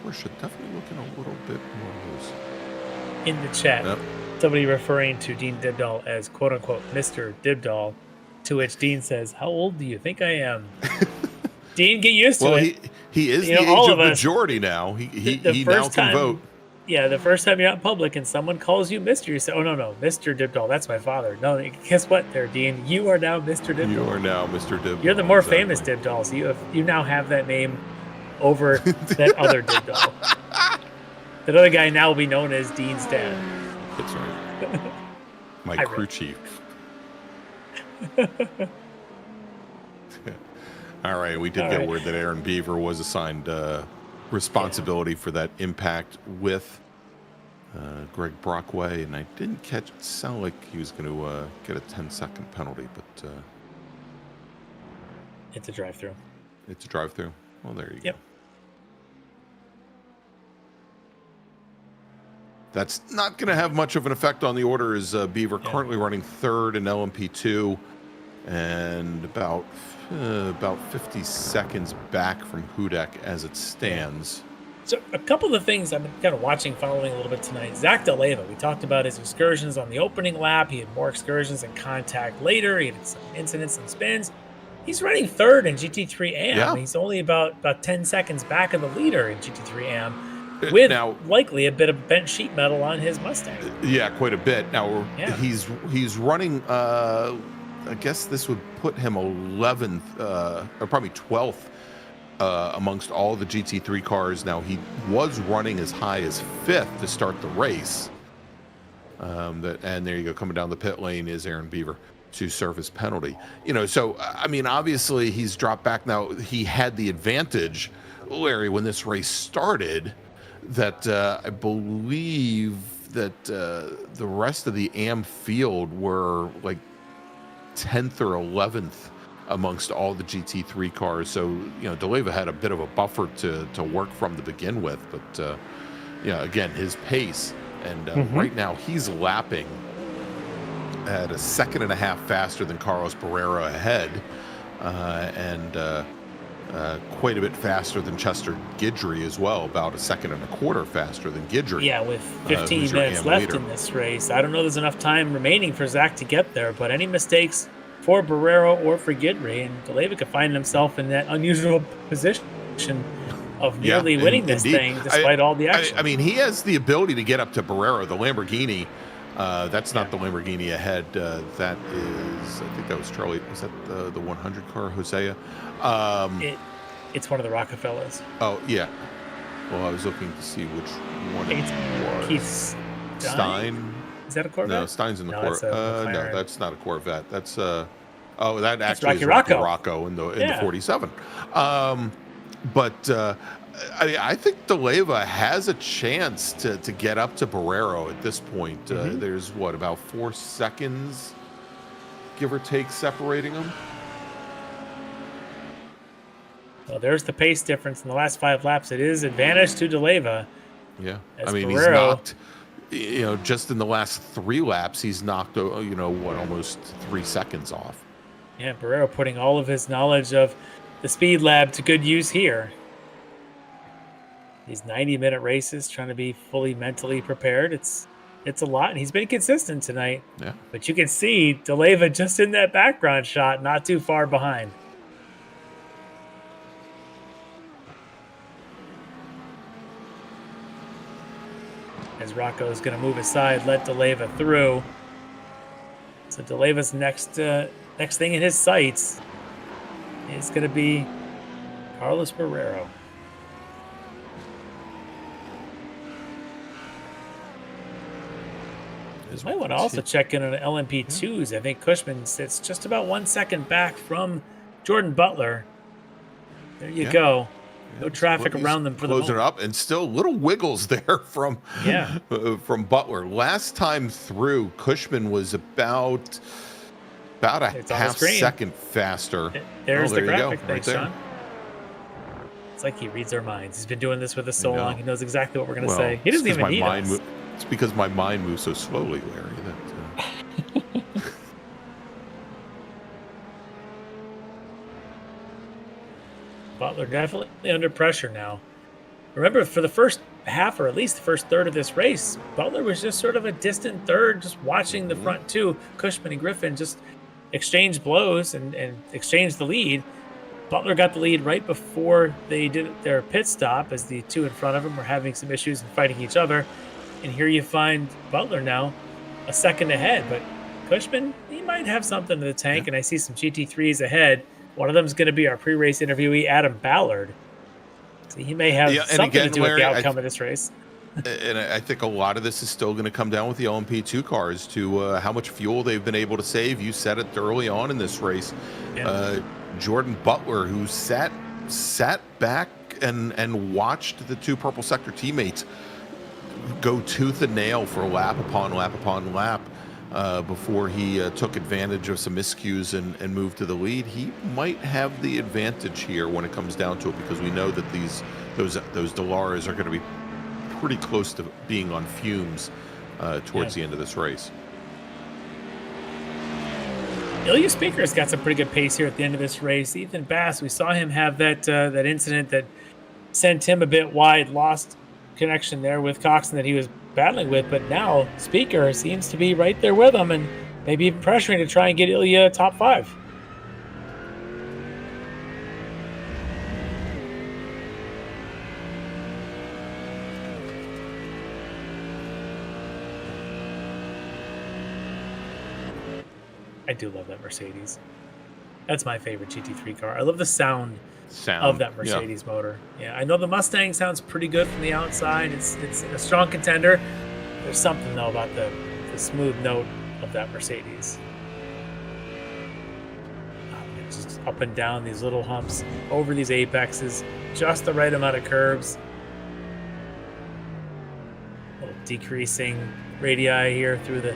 Porsche definitely looking a little bit more loose. In the chat, somebody referring to Dean Dibdahl as quote-unquote Mr. Dibdahl, to which Dean says, "How old do you think I am?" Dean, get used to it. He is the age of majority now. He now can vote. Yeah, the first time you're out in public and someone calls you Mr., you say, "Oh, no, Mr. Dibdahl, that's my father." No, guess what there, Dean? You are now Mr. Dibdahl. You are now Mr. Dibdahl. You're the more famous Dibdahl, so you now have that name over that other Dibdahl. That other guy now will be known as Dean's dad. That's right. My crew chief. All right, we did get word that Aaron Beaver was assigned responsibility for that impact with Greg Brockway, and I didn't catch it. Sounded like he was going to get a 10-second penalty, but it's a drive-through. It's a drive-through. Well, there you go. That's not going to have much of an effect on the order, as Beaver currently running third in LMP2 and about 50 seconds back from Hudek as it stands. So a couple of things I've been kind of watching, following a little bit tonight. Zach DeLeva, we talked about his excursions on the opening lap. He had more excursions and contact later. He had some incidents and spins. He's running third in GT3 AM. Yeah. He's only about 10 seconds back of the leader in GT3 AM. With now, likely a bit of bent sheet metal on his Mustang. Yeah, quite a bit. Now he's running. I guess this would put him 11th, or probably 12th amongst all the GT3 cars. Now he was running as high as 5th to start the race. And there you go, coming down the pit lane is Aaron Beaver to serve his penalty. You know, so I mean, obviously he's dropped back now. He had the advantage, Larry, when this race started. That I believe that the rest of the AM field were like 10th or 11th amongst all the GT3 cars. So, you know, DeLeva had a bit of a buffer to work from to begin with. But, again, his pace. And right now he's lapping at a second and a half faster than Carlos Barrera ahead. Quite a bit faster than Chester Guidry as well, about a second and a quarter faster than Guidry. Yeah, with 15 minutes left in this race. I don't know there's enough time remaining for Zach to get there, but any mistakes for Barrero or for Guidry, and DeLeva could find himself in that unusual position of nearly winning this thing despite all the action. I mean, he has the ability to get up to Barrero, the Lamborghini. That's not the Lamborghini ahead. That is, I think that was Charlie. Was that the 100 car, Hosea? It's one of the Rockefellers. Oh, yeah. Well, I was looking to see which one it was. Keith Stein? Is that a Corvette? No, Stein's in the Corvette. No, that's not a Corvette. That's that actually Rocky is Rocky Rocco in the 47. I think DeLeva has a chance to get up to Barrero at this point. There's about 4 seconds, give or take, separating them. Well, there's the pace difference in the last 5 laps. It is advantage to DeLeva. Yeah, I Barrero, mean, he's knocked. Just in the last 3 laps, he's knocked. Almost 3 seconds off. Yeah, Barrero putting all of his knowledge of the speed lab to good use here. These 90-minute races, trying to be fully mentally prepared. It's a lot, and he's been consistent tonight. Yeah. But you can see DeLeva just in that background shot, not too far behind. As Rocco is going to move aside, let DeLeva through. So DeLeva's next thing in his sights is going to be Carlos Barrero. You might want to also check in on LMP2s. I think Cushman sits just about 1 second back from Jordan Butler. There you go. No traffic around them for the moment. Closing up, and still little wiggles there from Butler. Last time through, Cushman was about a half second faster. There's the graphic. Thanks, Sean. It's like he reads our minds. He's been doing this with us so long. He knows exactly what we're going to say. He doesn't even need us. It's because my mind moves so slowly, Larry. Butler definitely under pressure now. Remember, for the first half, or at least the first third of this race, Butler was just sort of a distant third, just watching the front two. Cushman and Griffin just exchanged blows and exchanged the lead. Butler got the lead right before they did their pit stop, as the two in front of him were having some issues and fighting each other. And here you find Butler now a second ahead. But Cushman, he might have something in the tank, and I see some GT3s ahead. One of them is going to be our pre-race interviewee, Adam Ballard. So he may have something to do with the outcome of this race. And I think a lot of this is still going to come down with the LMP2 cars to how much fuel they've been able to save. You said it early on in this race. Yeah. Jordan Butler, who sat back and watched the two Purple Sector teammates go tooth and nail for lap upon lap upon lap before he took advantage of some miscues and moved to the lead. He might have the advantage here when it comes down to it, because we know that those Delaras are going to be pretty close to being on fumes towards the end of this race. Ilya Speaker's got some pretty good pace here at the end of this race. Ethan Bass, we saw him have that incident that sent him a bit wide, lost connection there with Coxon that he was battling with, but now Speaker seems to be right there with him and maybe even pressuring to try and get Ilya top 5. I do love that Mercedes. That's my favorite GT3 car. I love the sound of that Mercedes motor. Yeah, I know the Mustang sounds pretty good from the outside. It's a strong contender. There's something though about the smooth note of that Mercedes. Just up and down these little humps, over these apexes, just the right amount of curves. A little decreasing radii here through the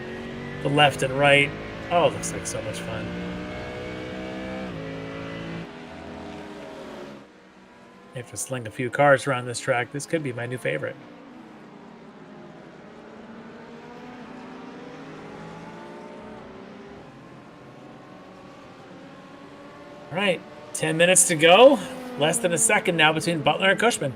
left and right. Oh, it looks like so much fun. I have to sling a few cars around this track. This could be my new favorite. All right, 10 minutes to go. Less than a second now between Butler and Cushman.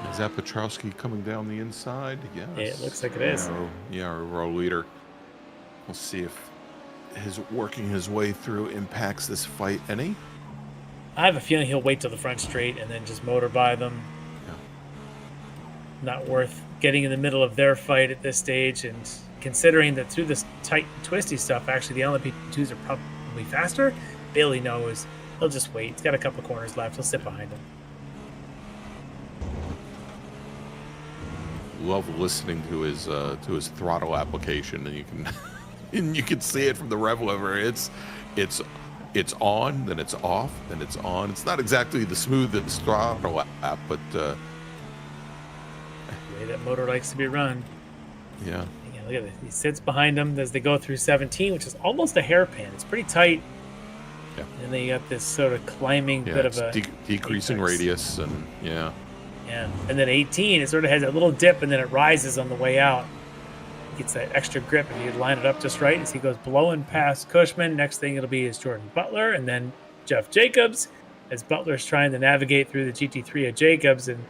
Is that Petrowski coming down the inside? Yes. It looks like it is. Yeah, our row leader. We'll see if working his way through impacts this fight any. I have a feeling he'll wait till the front straight and then just motor by them. Yeah. Not worth getting in the middle of their fight at this stage, and considering that through this tight, twisty stuff, actually the LMP2s are probably faster. Bailey knows. He'll just wait. He's got a couple corners left. He'll sit behind him. Love listening to his throttle application, and you can see it from the rev lever. It's on, then it's off, then it's on. It's not exactly the smoothest throttle app, but the way that motor likes to be run. Yeah. Look at it. He sits behind him as they go through 17, which is almost a hairpin. It's pretty tight. Yeah. And then you got this sort of climbing bit of a decreasing radius, and Yeah, and then 18, it sort of has a little dip, and then it rises on the way out. gets that extra grip if you line it up just right as he goes blowing past Cushman. Next thing it'll be is Jordan Butler and then Jeff Jacobs as Butler's trying to navigate through the GT3 of Jacobs. And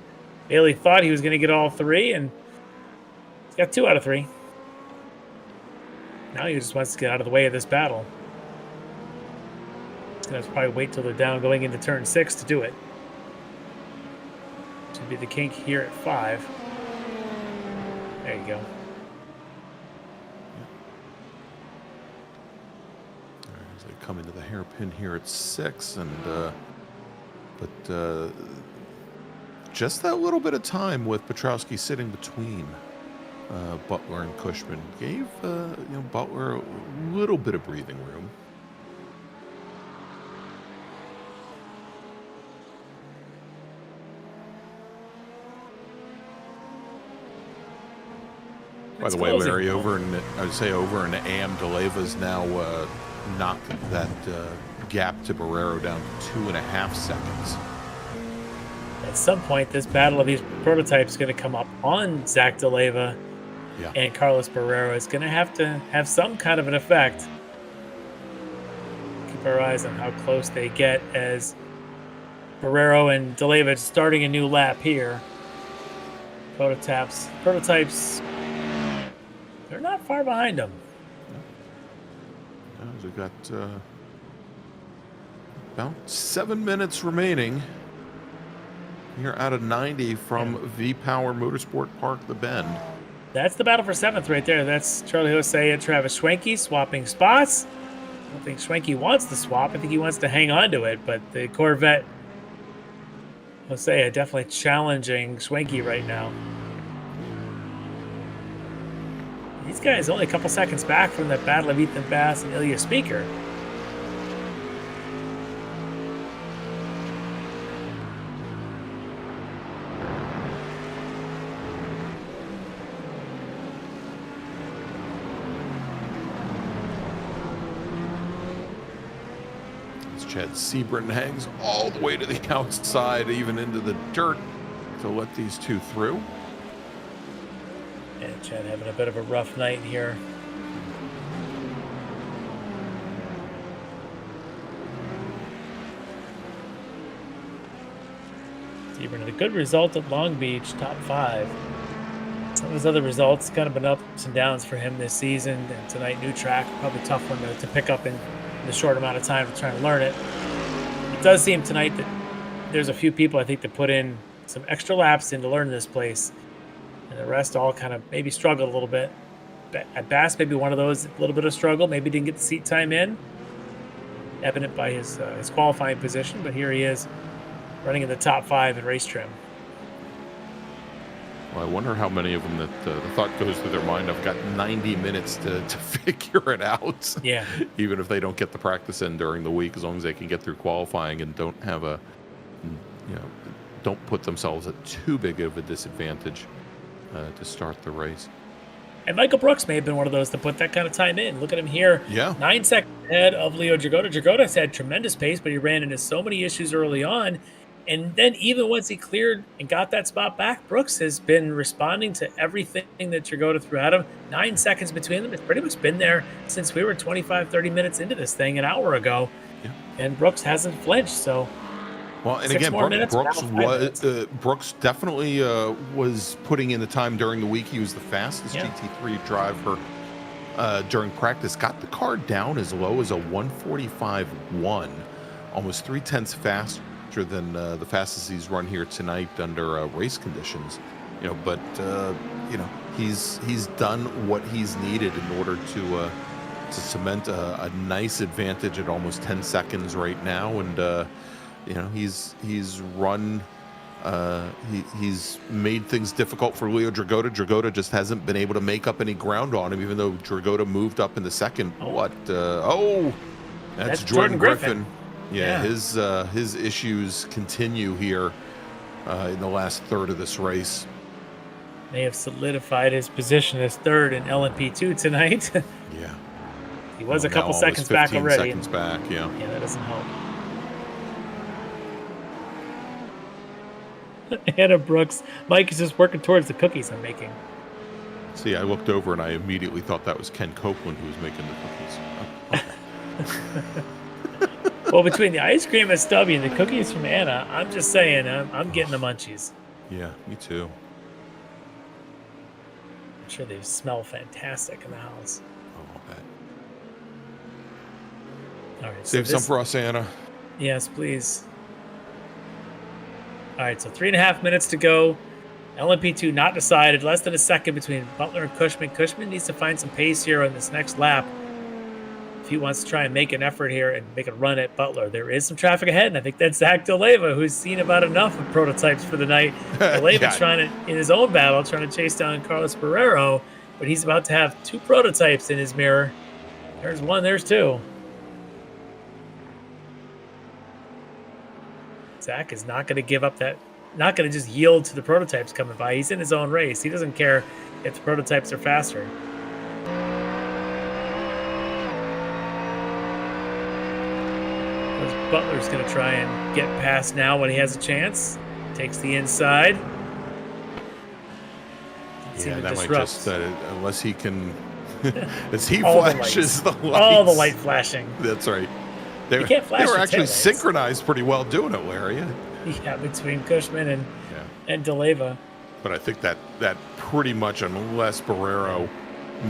Bailey thought he was going to get all three, and he's got 2 out of 3. Now he just wants to get out of the way of this battle. He's going to probably wait till they're down going into turn 6 to do it. Should be the kink here at 5. There you go. As they come into the hairpin here at 6, and but just that little bit of time with Petrowski sitting between Butler and Cushman gave Butler a little bit of breathing room. By the way, Larry, over in AM, DeLeva's now knocked that gap to Barrero down to 2.5 seconds. At some point, this battle of these prototypes is going to come up on Zach DeLeva and Carlos Barrero. It's going to have some kind of an effect. Keep our eyes on how close they get as Barrero and DeLeva starting a new lap here. Prototypes, they're not far behind them. We've got about 7 minutes remaining here out of 90 from V-Power Motorsport Park, The Bend. That's the battle for 7th right there. That's Charlie Jose and Travis Schwenke swapping spots. I don't think Schwenke wants to swap. I think he wants to hang on to it, but the Corvette, Jose, definitely challenging Schwenke right now. These guys only a couple seconds back from that battle of Ethan Bass and Ilya Speaker. As Chad Sebring hangs all the way to the outside, even into the dirt, to let these two through. And Chad having a bit of a rough night here. Sebring had a good result at Long Beach, top 5. Some of his other results kind of been ups and downs for him this season. And tonight, new track, probably tough one to pick up in the short amount of time to try to learn it. It does seem tonight that there's a few people I think that put in some extra laps in to learn this place. And the rest all kind of maybe struggled a little bit. At Bass, maybe one of those, a little bit of struggle. Maybe didn't get the seat time in. Evident by his qualifying position, but here he is running in the top 5 in race trim. Well, I wonder how many of them that the thought goes through their mind, I've got 90 minutes to figure it out. Yeah. Even if they don't get the practice in during the week, as long as they can get through qualifying and don't have don't put themselves at too big of a disadvantage to start the race. And Michael Brooks may have been one of those to put that kind of time in. Look at him here. Yeah. 9 seconds ahead of Leo Dragota. Dragota's had tremendous pace, but he ran into so many issues early on. And then even once he cleared and got that spot back, Brooks has been responding to everything that Dragota threw at him. 9 seconds between them. It's pretty much been there since we were 25, 30 minutes into this thing an hour ago. Yeah. And Brooks hasn't flinched, so... Well, and again, Brooks definitely was putting in the time during the week. He was the fastest GT3 driver during practice. Got the car down as low as a 1:45.1, almost 0.3 faster than the fastest he's run here tonight under race conditions. But he's done what he's needed in order to cement a nice advantage at almost 10 seconds right now, and. He's run. He's made things difficult for Leo Dragota. Dragota just hasn't been able to make up any ground on him, even though Dragota moved up in the second. That's Jordan Griffin. Yeah, his issues continue here in the last third of this race. May have solidified his position as third in LMP2 tonight. Yeah, he was a couple seconds back already. Seconds back. Yeah, that doesn't help. Anna Brooks. Mike is just working towards the cookies I'm making. See, I looked over and I immediately thought that was Ken Copeland who was making the cookies. Well, between the ice cream at Stubby and the cookies from Anna, I'm just saying, I'm getting the munchies. Yeah, me too. I'm sure they smell fantastic in the house. Oh, I'll bet. All right, Save some for us, Anna. Yes, please. All right, so 3.5 minutes to go. LMP2 not decided. Less than a second between Butler and Cushman. Cushman needs to find some pace here on this next lap if he wants to try and make an effort here and make a run at Butler. There is some traffic ahead, and I think that's Zach DeLeva, who's seen about enough of prototypes for the night. DeLeva trying to, in his own battle, trying to chase down Carlos Barrero, but he's about to have 2 prototypes in his mirror. There's 1, there's 2. Zach is not going to give up that, not going to just yield to the prototypes coming by. He's in his own race. He doesn't care if the prototypes are faster. Butler's going to try and get past now when he has a chance. Takes the inside. Yeah, that might just, unless he can, as he All flashes the lights. All the light flashing. That's right. You can't flash They were your actually taillights. synchronized pretty well doing it, Larry. Yeah, between Cushman and DeLeva. But I think that pretty much, unless Barrero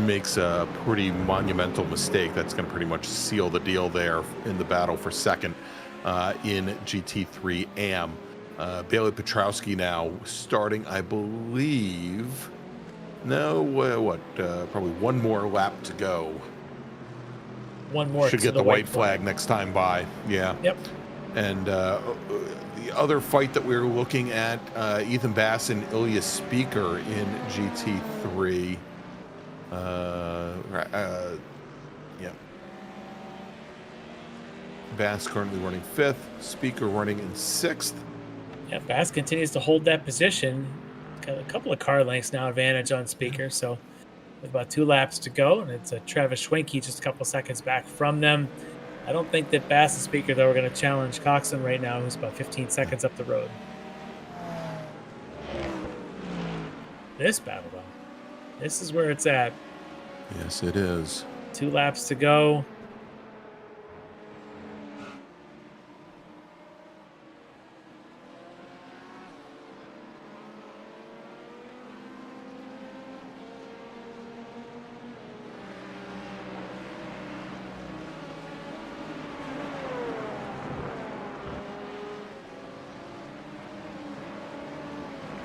makes a pretty monumental mistake, that's going to pretty much seal the deal there in the battle for second in GT3 AM. Bailey Petrowski now starting, I believe. No, probably one more lap to go. One more. Should get the white flag next time by. Yeah. Yep. And the other fight that we were looking at, Ethan Bass and Ilya Speaker in GT3. Yeah. Bass currently running 5th, Speaker running in 6th. Yeah, Bass continues to hold that position. Got a couple of car lengths now advantage on Speaker, so with about 2 laps to go, and it's Travis Schwenke just a couple seconds back from them. I don't think that Bass and Speaker, though, are going to challenge Coxon right now, who's about 15 seconds up the road. This battle, though, this is where it's at. Yes, it is. 2 laps to go.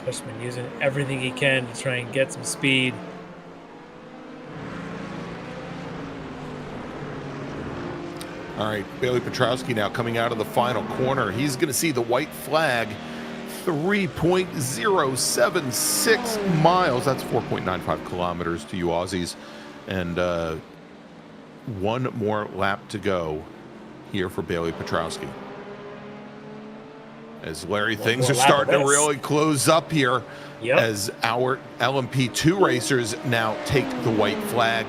Cushman using everything he can to try and get some speed. All right, Bailey Petrowski now coming out of the final corner. He's going to see the white flag, 3.076 miles. That's 4.95 kilometers to you Aussies. And 1 more lap to go here for Bailey Petrowski. As Larry, things are starting to really close up here as our LMP2 racers now take the white flag.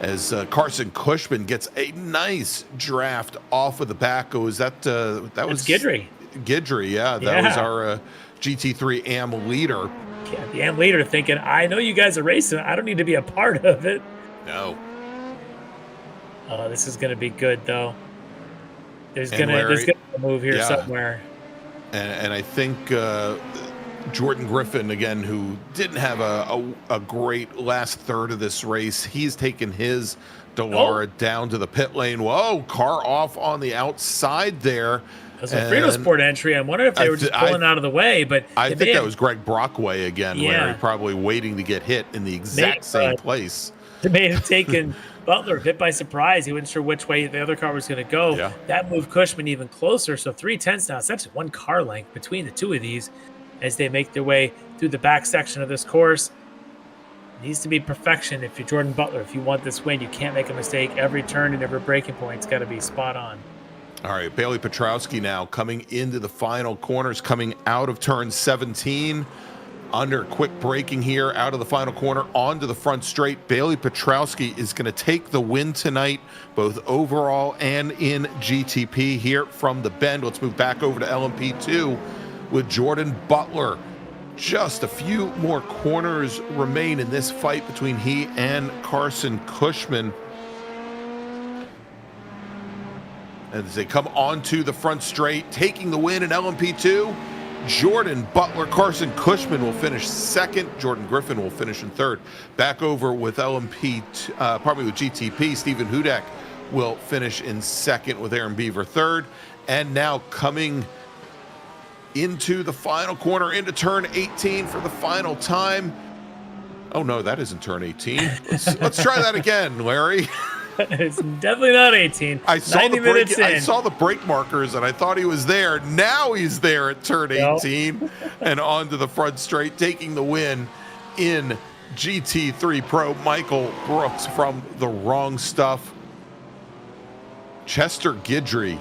As Carson Cushman gets a nice draft off of the back. Was that was Guidry? Guidry, yeah. That was our GT3 AM leader. Yeah, the AM leader thinking, I know you guys are racing. I don't need to be a part of it. No. Oh, this is going to be good, though. There's going to be a move here somewhere. And I think Jordan Griffin, again, who didn't have a great last third of this race, he's taken his Delara down to the pit lane. Whoa, car off on the outside there. It was a Frito Sport entry. I'm wondering if they were just pulling out of the way. But I think that was Greg Brockway again, Larry, probably waiting to get hit in the exact same place. They may have taken Butler hit by surprise. He wasn't sure which way the other car was going to go. Yeah. That moved Cushman even closer. So 3/10 now. It's actually 1 car length between the 2 of these as they make their way through the back section of this course. It needs to be perfection if you're Jordan Butler. If you want this win, you can't make a mistake. Every turn and every braking point's got to be spot on. All right, Bailey Petrowski now coming into the final corners, coming out of turn 17. Under quick braking here, out of the final corner, onto the front straight. Bailey Petrowski is going to take the win tonight, both overall and in GTP here from the bend. Let's move back over to LMP2 with Jordan Butler Just a few more corners remain in this fight between he and Carson Cushman. As they come onto the front straight, taking the win in LMP2, Jordan Butler, Carson Cushman will finish second. Jordan Griffin will finish in third. Back over with with GTP, Stephen Hudak will finish in second with Aaron Beaver third. And now coming into the final corner, into turn 18 for the final time. Oh no, that isn't turn 18. Let's try that again, Larry. It's definitely not 18. I saw the brake markers and I thought he was there. Now he's there at turn 18 and onto the front straight, taking the win in GT3 Pro. Michael Brooks from the wrong stuff. Chester Guidry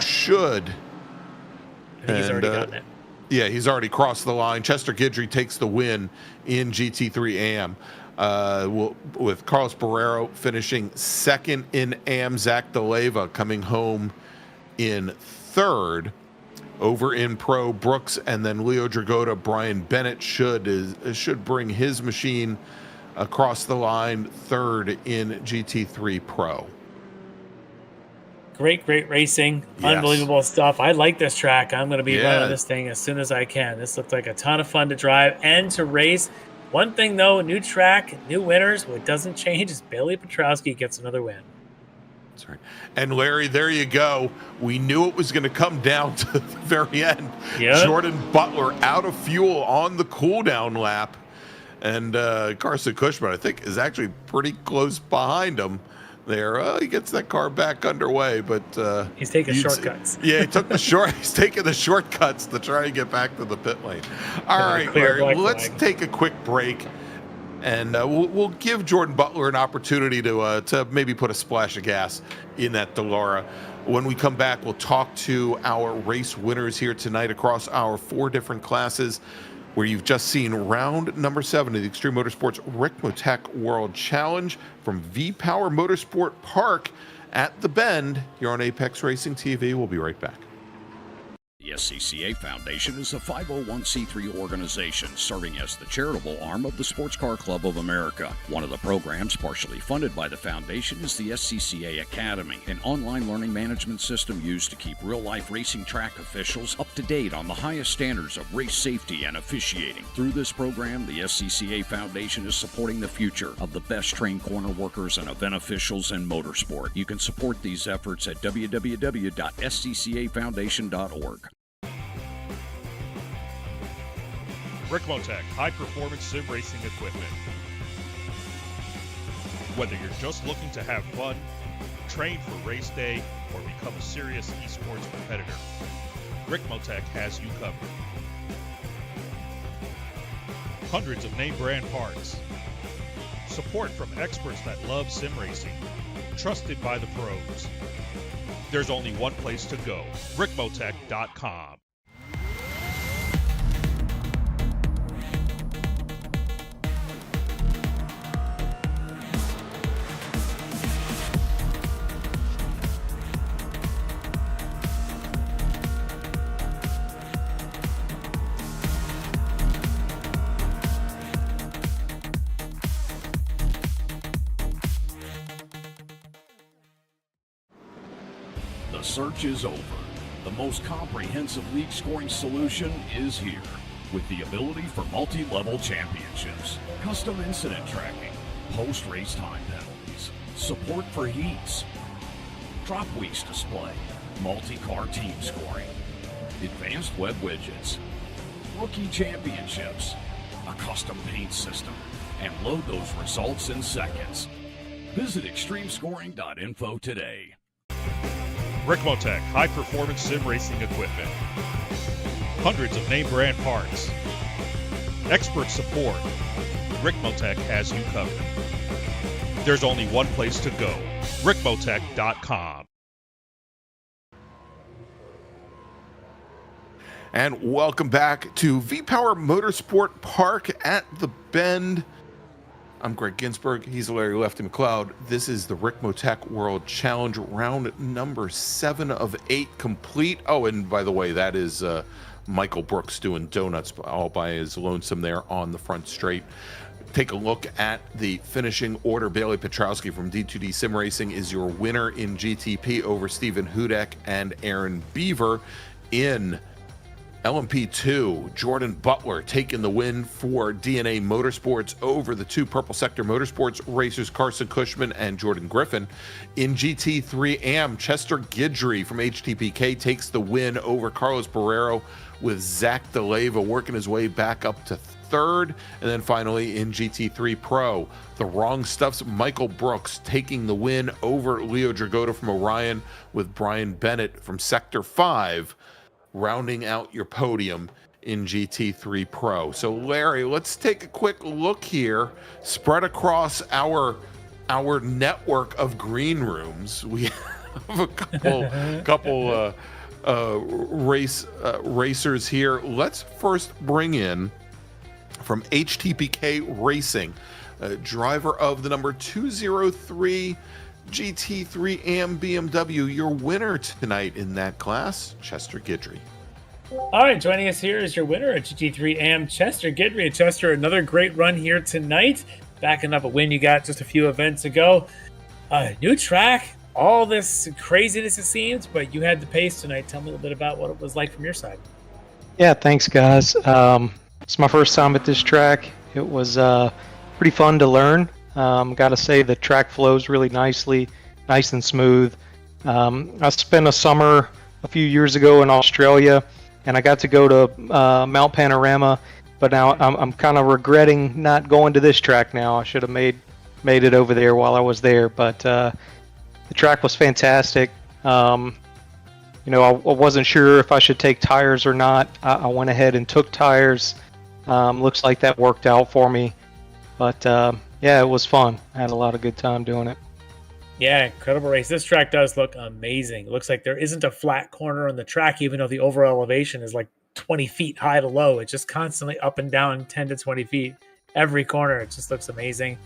should. I think he's already gotten it. Yeah, he's already crossed the line. Chester Guidry takes the win in GT3 AM. With Carlos Barrero finishing second in AM. Zach DeLeva coming home in third. Over in Pro, Brooks and then Leo Dragota. Brian Bennett should bring his machine across the line, third in GT3 Pro. Great racing. Yes. Unbelievable stuff. I like this track. I'm going to be running this thing as soon as I can. This looks like a ton of fun to drive and to race. One thing, though, new track, new winners. What doesn't change is Bailey Petrowski gets another win. That's right. And, Larry, there you go. We knew it was going to come down to the very end. Yep. Jordan Butler out of fuel on the cooldown lap. And Carson Cushman, I think, is actually pretty close behind him there. He gets that car back underway, but he's taking shortcuts. Yeah, he's taking the shortcuts to try and get back to the pit lane. All right, Larry, let's take a quick break, and we'll give Jordan Butler an opportunity to maybe put a splash of gas in that Delara. When we come back, we'll talk to our race winners here tonight across our 4 different classes, where you've just seen round number 7 of the Extreme Motorsports Ricmotech World Challenge from V-Power Motorsport Park at The Bend. You're on Apex Racing TV. We'll be right back. The SCCA Foundation is a 501c3 organization serving as the charitable arm of the Sports Car Club of America. One of the programs partially funded by the foundation is the SCCA Academy, an online learning management system used to keep real-life racing track officials up to date on the highest standards of race safety and officiating. Through this program, the SCCA Foundation is supporting the future of the best trained corner workers and event officials in motorsport. You can support these efforts at www.sccafoundation.org. Ricmotech high-performance sim racing equipment. Whether you're just looking to have fun, train for race day, or become a serious esports competitor, Ricmotech has you covered. Hundreds of name brand parts. Support from experts that love sim racing. Trusted by the pros. There's only one place to go, Ricmotech.com. The search is over. The most comprehensive league scoring solution is here, with the ability for multi-level championships, custom incident tracking, post-race time penalties, support for heats, drop weeks display, multi-car team scoring, advanced web widgets, rookie championships, a custom paint system, and load those results in seconds. Visit extremescoring.info today. Ricmotech high-performance sim racing equipment. Hundreds of name brand parts. Expert support. Ricmotech has you covered. There's only one place to go, Ricmotech.com. And welcome back to V-Power Motorsport Park at The Bend. I'm Greg Ginsburg. He's Larry Lefty McLeod. This is the Ricmotech World Challenge, round number 7 of 8 complete. Oh, and by the way, that is Michael Brooks doing donuts all by his lonesome there on the front straight. Take a look at the finishing order. Bailey Petrowski from D2D Sim Racing is your winner in GTP over Stephen Hudek and Aaron Beaver. In LMP2, Jordan Butler taking the win for DNA Motorsports over the two Purple Sector Motorsports racers Carson Cushman and Jordan Griffin. In GT3 AM, Chester Guidry from HTPK takes the win over Carlos Barrero, with Zach DeLeva working his way back up to third. And then finally in GT3 Pro, the Wrong Stuff's Michael Brooks taking the win over Leo Dragota from Orion, with Brian Bennett from Sector 5 rounding out your podium in GT3 Pro. So Larry, let's take a quick look here, spread across our network of green rooms. We have a couple racers here. Let's first bring in from HTPK Racing, driver of the number 203 GT3 AM BMW, your winner tonight in that class, Chester Guidry. All right, joining us here is your winner at GT3 AM, Chester Guidry. And Chester, another great run here tonight, backing up a win you got just a few events ago. New track, all this craziness it seems, but you had the pace tonight. Tell me a little bit about what it was like from your side. Yeah, thanks guys. It's my first time at this track. It was pretty fun to learn. Got to say the track flows really nicely, nice and smooth. I spent a summer a few years ago in Australia, and I got to go to Mount Panorama, but now I'm kind of regretting not going to this track now. I should have made it over there while I was there, but the track was fantastic. I wasn't sure if I should take tires or not. I went ahead and took tires. Looks like that worked out for me, but yeah, it was fun. I had a lot of good time doing it. Yeah, incredible race. This track does look amazing. It looks like there isn't a flat corner on the track, even though the overall elevation is like 20 feet high to low. It's just constantly up and down 10 to 20 feet. Every corner, it just looks amazing.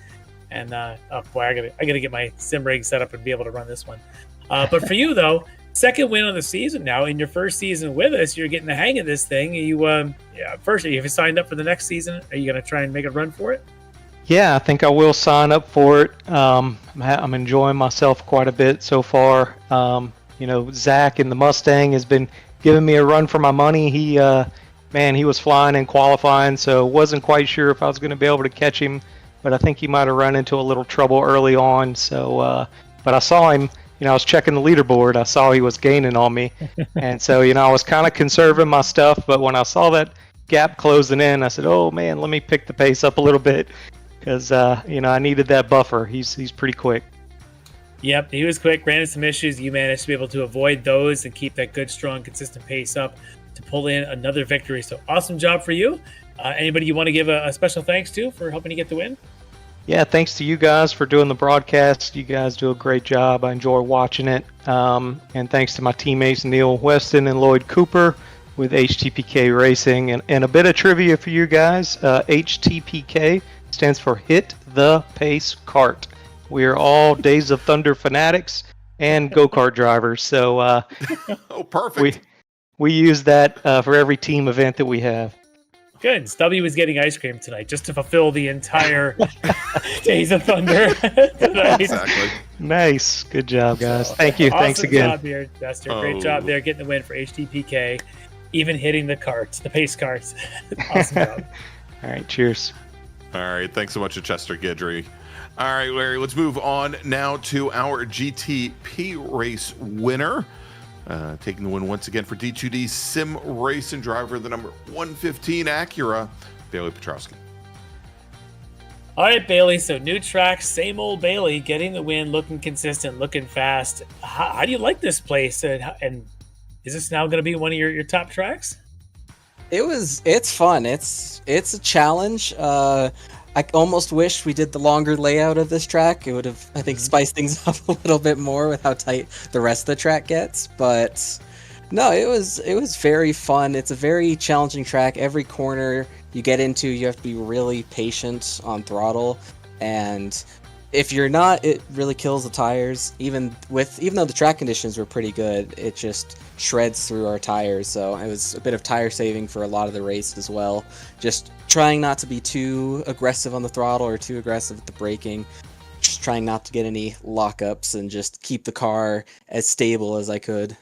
And, oh boy, I gotta get my sim rig set up and be able to run this one. But for you, though, second win of the season now. In your first season with us, you're getting the hang of this thing. First, have you signed up for the next season? Are you going to try and make a run for it? Yeah, I think I will sign up for it. I'm enjoying myself quite a bit so far. Zach in the Mustang has been giving me a run for my money. He was flying and qualifying, so wasn't quite sure if I was going to be able to catch him, but I think he might have run into a little trouble early on. So, but I saw him. I was checking the leaderboard. I saw he was gaining on me, and so I was kind of conserving my stuff. But when I saw that gap closing in, I said, "Oh man, let me pick the pace up a little bit." Because I needed that buffer. He's pretty quick. Yep, he was quick. Ran into some issues. You managed to be able to avoid those and keep that good, strong, consistent pace up to pull in another victory. So awesome job for you. Anybody you want to give a special thanks to for helping you get the win? Yeah, thanks to you guys for doing the broadcast. You guys do a great job. I enjoy watching it. And thanks to my teammates Neil Weston and Lloyd Cooper with HTPK Racing. And a bit of trivia for you guys. HTPK stands for Hit the Pace Kart. We are all Days of Thunder fanatics and go-kart drivers. So oh, perfect. We use that for every team event that we have. Good. Stubby was getting ice cream tonight just to fulfill the entire Days of Thunder tonight. Exactly. Nice. Good job, guys. Thank you. Awesome Thanks again. Job here, Chester. Great job there getting the win for HTPK, even hitting the carts, the pace carts. Awesome job. All right. Cheers. All right, thanks so much to Chester Guidry. All right, Larry, let's move on now to our GTP race winner. Taking the win once again for D2D Sim Racing, driver of the number 115 Acura, Bailey Petrowski. All right, Bailey, so new track, same old Bailey, getting the win, looking consistent, looking fast. How do you like this place? And is this now going to be one of your top tracks? It's fun. It's a challenge. I almost wish we did the longer layout of this track. It would have, I think, spiced things up a little bit more with how tight the rest of the track gets. But no, it was very fun. It's a very challenging track. Every corner you get into, you have to be really patient on throttle, and if you're not, it really kills the tires. Even though the track conditions were pretty good, it just shreds through our tires. So it was a bit of tire saving for a lot of the race as well. Just trying not to be too aggressive on the throttle or too aggressive with the braking. Just trying not to get any lockups and just keep the car as stable as I could.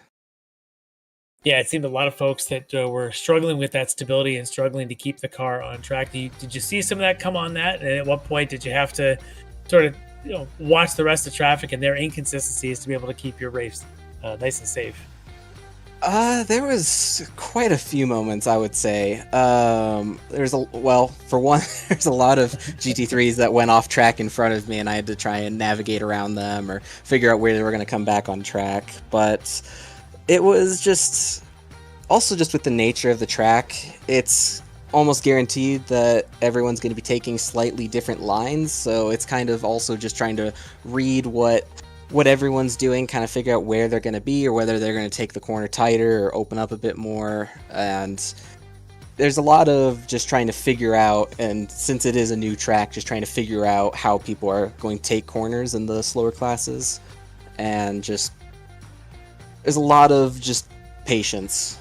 Yeah, it seemed a lot of folks that were struggling with that stability and struggling to keep the car on track. Did you see some of that come on that? And at what point did you have to sort of watch the rest of the traffic and their inconsistencies to be able to keep your race nice and safe? There was quite a few moments, I would say. For one, there's a lot of GT3s that went off track in front of me, and I had to try and navigate around them or figure out where they were going to come back on track. But it was just with the nature of the track, it's almost guaranteed that everyone's going to be taking slightly different lines. So it's kind of also just trying to read what everyone's doing, kind of figure out where they're going to be or whether they're going to take the corner tighter or open up a bit more. And there's a lot of just trying to figure out, and since it is a new track, just trying to figure out how people are going to take corners in the slower classes. And just there's a lot of just patience.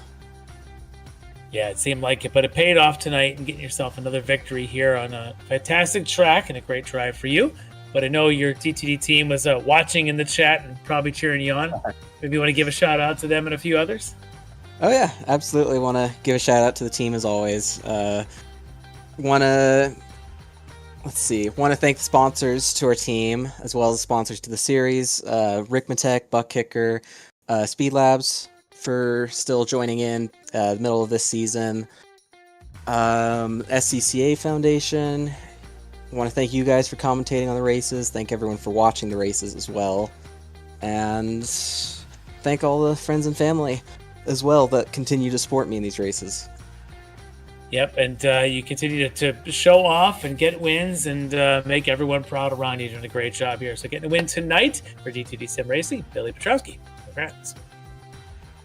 Yeah, it seemed like it, but it paid off tonight and getting yourself another victory here on a fantastic track and a great drive for you. But I know your TTD team was watching in the chat and probably cheering you on. Maybe you want to give a shout out to them and a few others? Oh yeah, absolutely. Want to give a shout out to the team as always. Want to thank the sponsors to our team as well as the sponsors to the series. Ricmotech, Buck Kicker, Speed Labs for still joining in the middle of this season. SCCA Foundation. I want to thank you guys for commentating on the races. Thank everyone for watching the races as well. And thank all the friends and family as well that continue to support me in these races. Yep, and you continue to show off and get wins and make everyone proud around you. Doing a great job here. So getting a win tonight for GTD Sim Racing, Billy Petrowski. Congrats.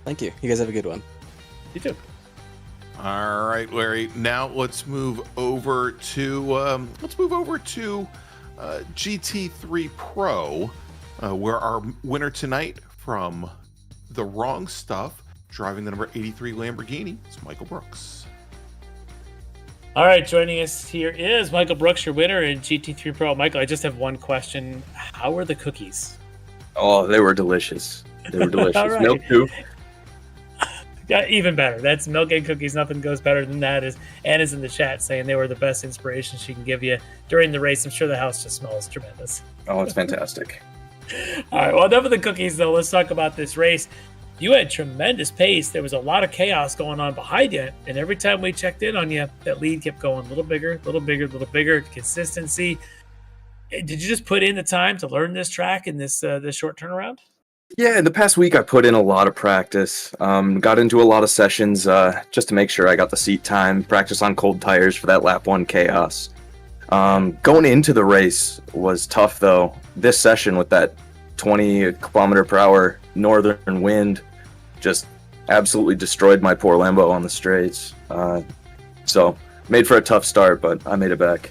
Thank you. You guys have a good one. You too. All right, Larry. Now let's move over to GT3 Pro, where our winner tonight from The Wrong Stuff, driving the number 83 Lamborghini, is Michael Brooks. All right, joining us here is Michael Brooks, your winner in GT3 Pro. Michael, I just have one question. How were the cookies? Oh, they were delicious. They were delicious. All right. Milk too. Yeah, even better. That's milk and cookies. Nothing goes better than that. Anna's in the chat saying they were the best inspiration she can give you during the race. I'm sure the house just smells tremendous. Oh, it's fantastic. All right, well, enough of the cookies, though. Let's talk about this race. You had tremendous pace. There was a lot of chaos going on behind you, and every time we checked in on you, that lead kept going a little bigger, a little bigger, a little bigger. Consistency. Did you just put in the time to learn this track in this short turnaround? Yeah, in the past week I put in a lot of practice. Got into a lot of sessions just to make sure I got the seat time, practice on cold tires for that lap 1 chaos. Going into the race was tough though. This session with that 20 kilometer per hour northern wind just absolutely destroyed my poor Lambo on the straights. So made for a tough start, but I made it back.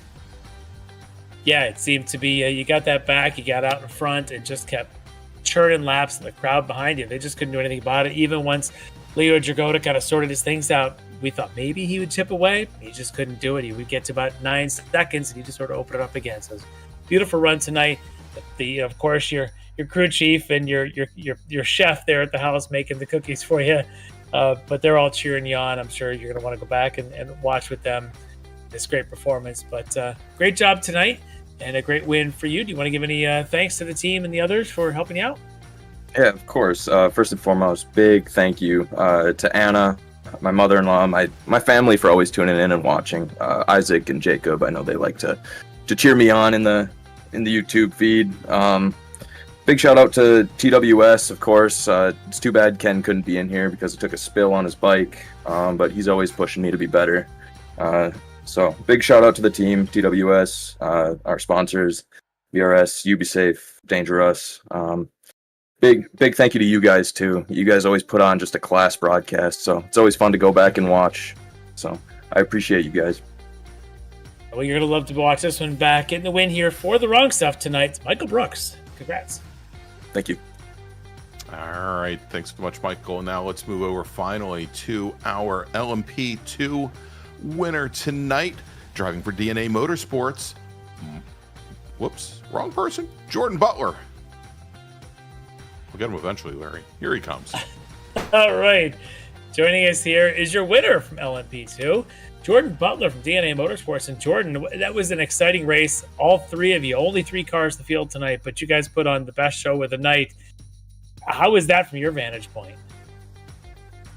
Yeah, it seemed to be you got that back, you got out in front, and just kept churning laps, and the crowd behind you, they just couldn't do anything about it. Even once Leo Dragoda kind of sorted his things out, we thought maybe he would chip away. He just couldn't do it. He would get to about 9 seconds, and he just sort of opened it up again. So it was a beautiful run tonight. Of course, your crew chief and your chef there at the house making the cookies for you, but they're all cheering you on. I'm sure you're going to want to go back and watch with them this great performance. But great job tonight. And a great win for you. Do you want to give any thanks to the team and the others for helping you out? Yeah, of course. First and foremost, big thank you to Anna, my mother-in-law, my family for always tuning in and watching. Isaac and Jacob, I know they like to cheer me on in the YouTube feed. Big shout out to TWS, of course. It's too bad Ken couldn't be in here because he took a spill on his bike, but he's always pushing me to be better. So big shout out to the team, TWS, our sponsors, VRS, UbiSafe, Dangerous. Big thank you to you guys too. You guys always put on just a class broadcast, so it's always fun to go back and watch. So I appreciate you guys. Well, you're going to love to watch this one back. In the win here for the wrong stuff tonight, it's Michael Brooks. Congrats. Thank you. All right, thanks so much, Michael. Now let's move over finally to our LMP2 winner tonight, driving for DNA Motorsports. Whoops, wrong person. Jordan Butler. We'll get him eventually, Larry. Here he comes. All right. Joining us here is your winner from LMP2, Jordan Butler from DNA Motorsports. And Jordan, that was an exciting race. All three of you, only 3 cars in the field tonight, but you guys put on the best show of the night. How was that from your vantage point?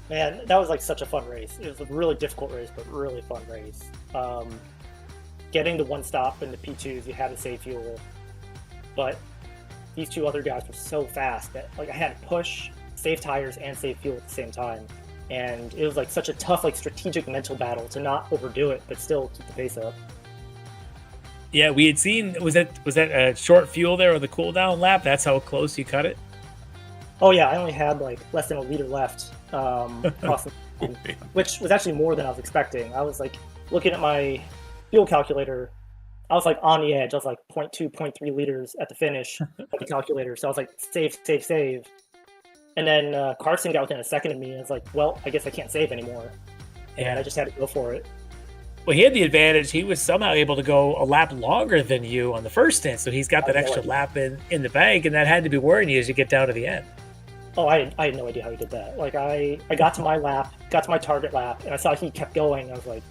Man, that was like such a fun race. It was a really difficult race, but really fun race. Getting the one stop in the P2s, you had to save fuel, but these 2 other guys were so fast that like I had to push, save tires, and save fuel at the same time. And it was like such a tough, like strategic mental battle to not overdo it, but still keep the pace up. Yeah, we had seen, was that a short fuel there or the cooldown lap? That's how close you cut it? Oh yeah, I only had like less than a liter left, across the which was actually more than I was expecting. I was like looking at my fuel calculator. I was like on the edge. I was like 0.2, 0.3 liters at the finish of the calculator. So I was like, save. And then Carson got within a second of me. And I was like, well, I guess I can't save anymore. And I just had to go for it. Well, he had the advantage. He was somehow able to go a lap longer than you on the first stint. So he's got that extra lap in the bank. And that had to be worrying you as you get down to the end. Oh, I had no idea how he did that. Like I got to my lap, got to my target lap, and I saw he kept going. I was like,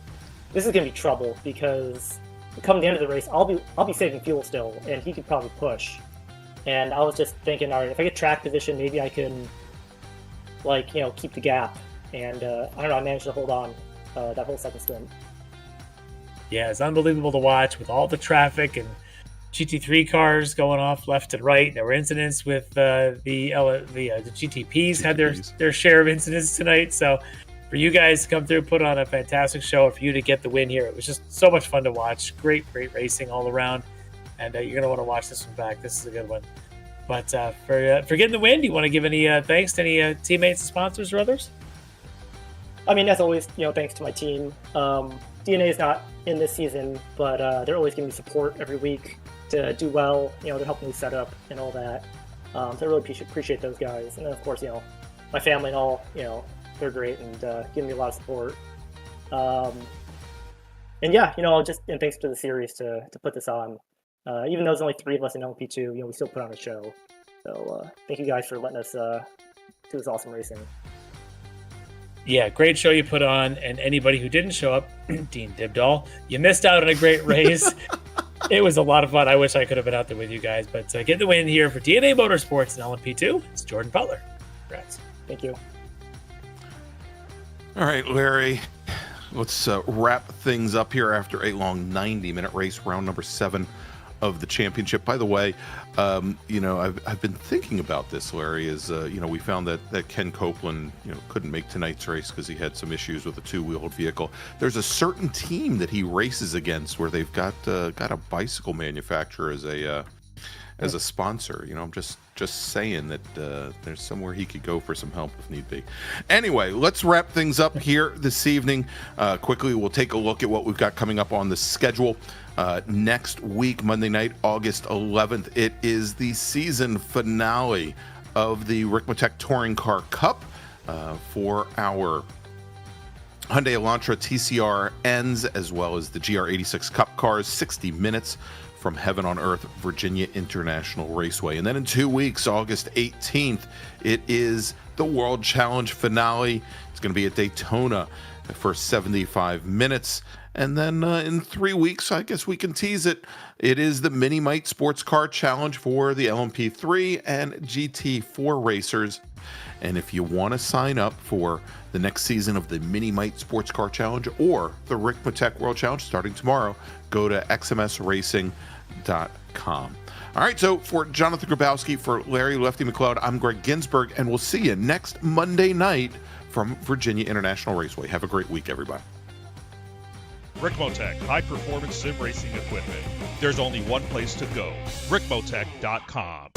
this is gonna be trouble because come the end of the race, I'll be saving fuel still, and he could probably push. And I was just thinking, all right, if I get track position, maybe I can, like, you know, keep the gap. And I don't know, I managed to hold on that whole second stint. Yeah, it's unbelievable to watch with all the traffic and GT3 cars going off left and right. There were incidents with the GTPs had their share of incidents tonight. So for you guys to come through, put on a fantastic show, for you to get the win here, it was just so much fun to watch. Great racing all around, and you're going to want to watch this one back. This is a good one. But for getting the win, do you want to give any thanks to any teammates, sponsors, or others? I mean, as always, you know, thanks to my team. DNA is not in this season, but they're always giving me support every week to do well. You know, they're helping me set up and all that. So I really appreciate those guys. And then, of course, you know, my family and all, you know, they're great and giving me a lot of support. And yeah, you know, and thanks to the series to put this on. Even though there's only 3 of us in LP2, you know, we still put on a show. So thank you guys for letting us do this awesome racing. Yeah, great show you put on. And anybody who didn't show up, Dean Dibdall, you missed out on a great race. It was a lot of fun. I wish I could have been out there with you guys. But get the win here for DNA Motorsports and LMP2. It's Jordan Butler. Congrats. Thank you. All right, Larry, let's wrap things up here after a long 90-minute race, round number 7 of the championship. By the way, you know, I've been thinking about this, Larry, is, you know, we found that Ken Copeland, you know, couldn't make tonight's race because he had some issues with a 2-wheeled vehicle. There's a certain team that he races against where they've got a bicycle manufacturer as a sponsor. You know, I'm just saying that there's somewhere he could go for some help if need be. Anyway, let's wrap things up here this evening. Quickly, we'll take a look at what we've got coming up on the schedule. Next week, Monday night, August 11th, it is the season finale of the Ricmotech Touring Car Cup for our Hyundai Elantra TCR ends, as well as the GR86 Cup cars, 60 minutes from Heaven on Earth, Virginia International Raceway. And then in 2 weeks, August 18th, it is the World Challenge finale. It's going to be at Daytona for 75 minutes. And then in 3 weeks, I guess we can tease it, it is the Mini Mite Sports Car Challenge for the LMP3 and GT4 racers. And if you want to sign up for the next season of the Mini Mite Sports Car Challenge or the Ricmotech World Challenge starting tomorrow, go to xmsracing.com. All right, so for Jonathan Grabowski, for Larry Lefty McLeod, I'm Greg Ginsburg, and we'll see you next Monday night from Virginia International Raceway. Have a great week, everybody. Ricmotech, high-performance sim racing equipment. There's only one place to go, ricmotech.com.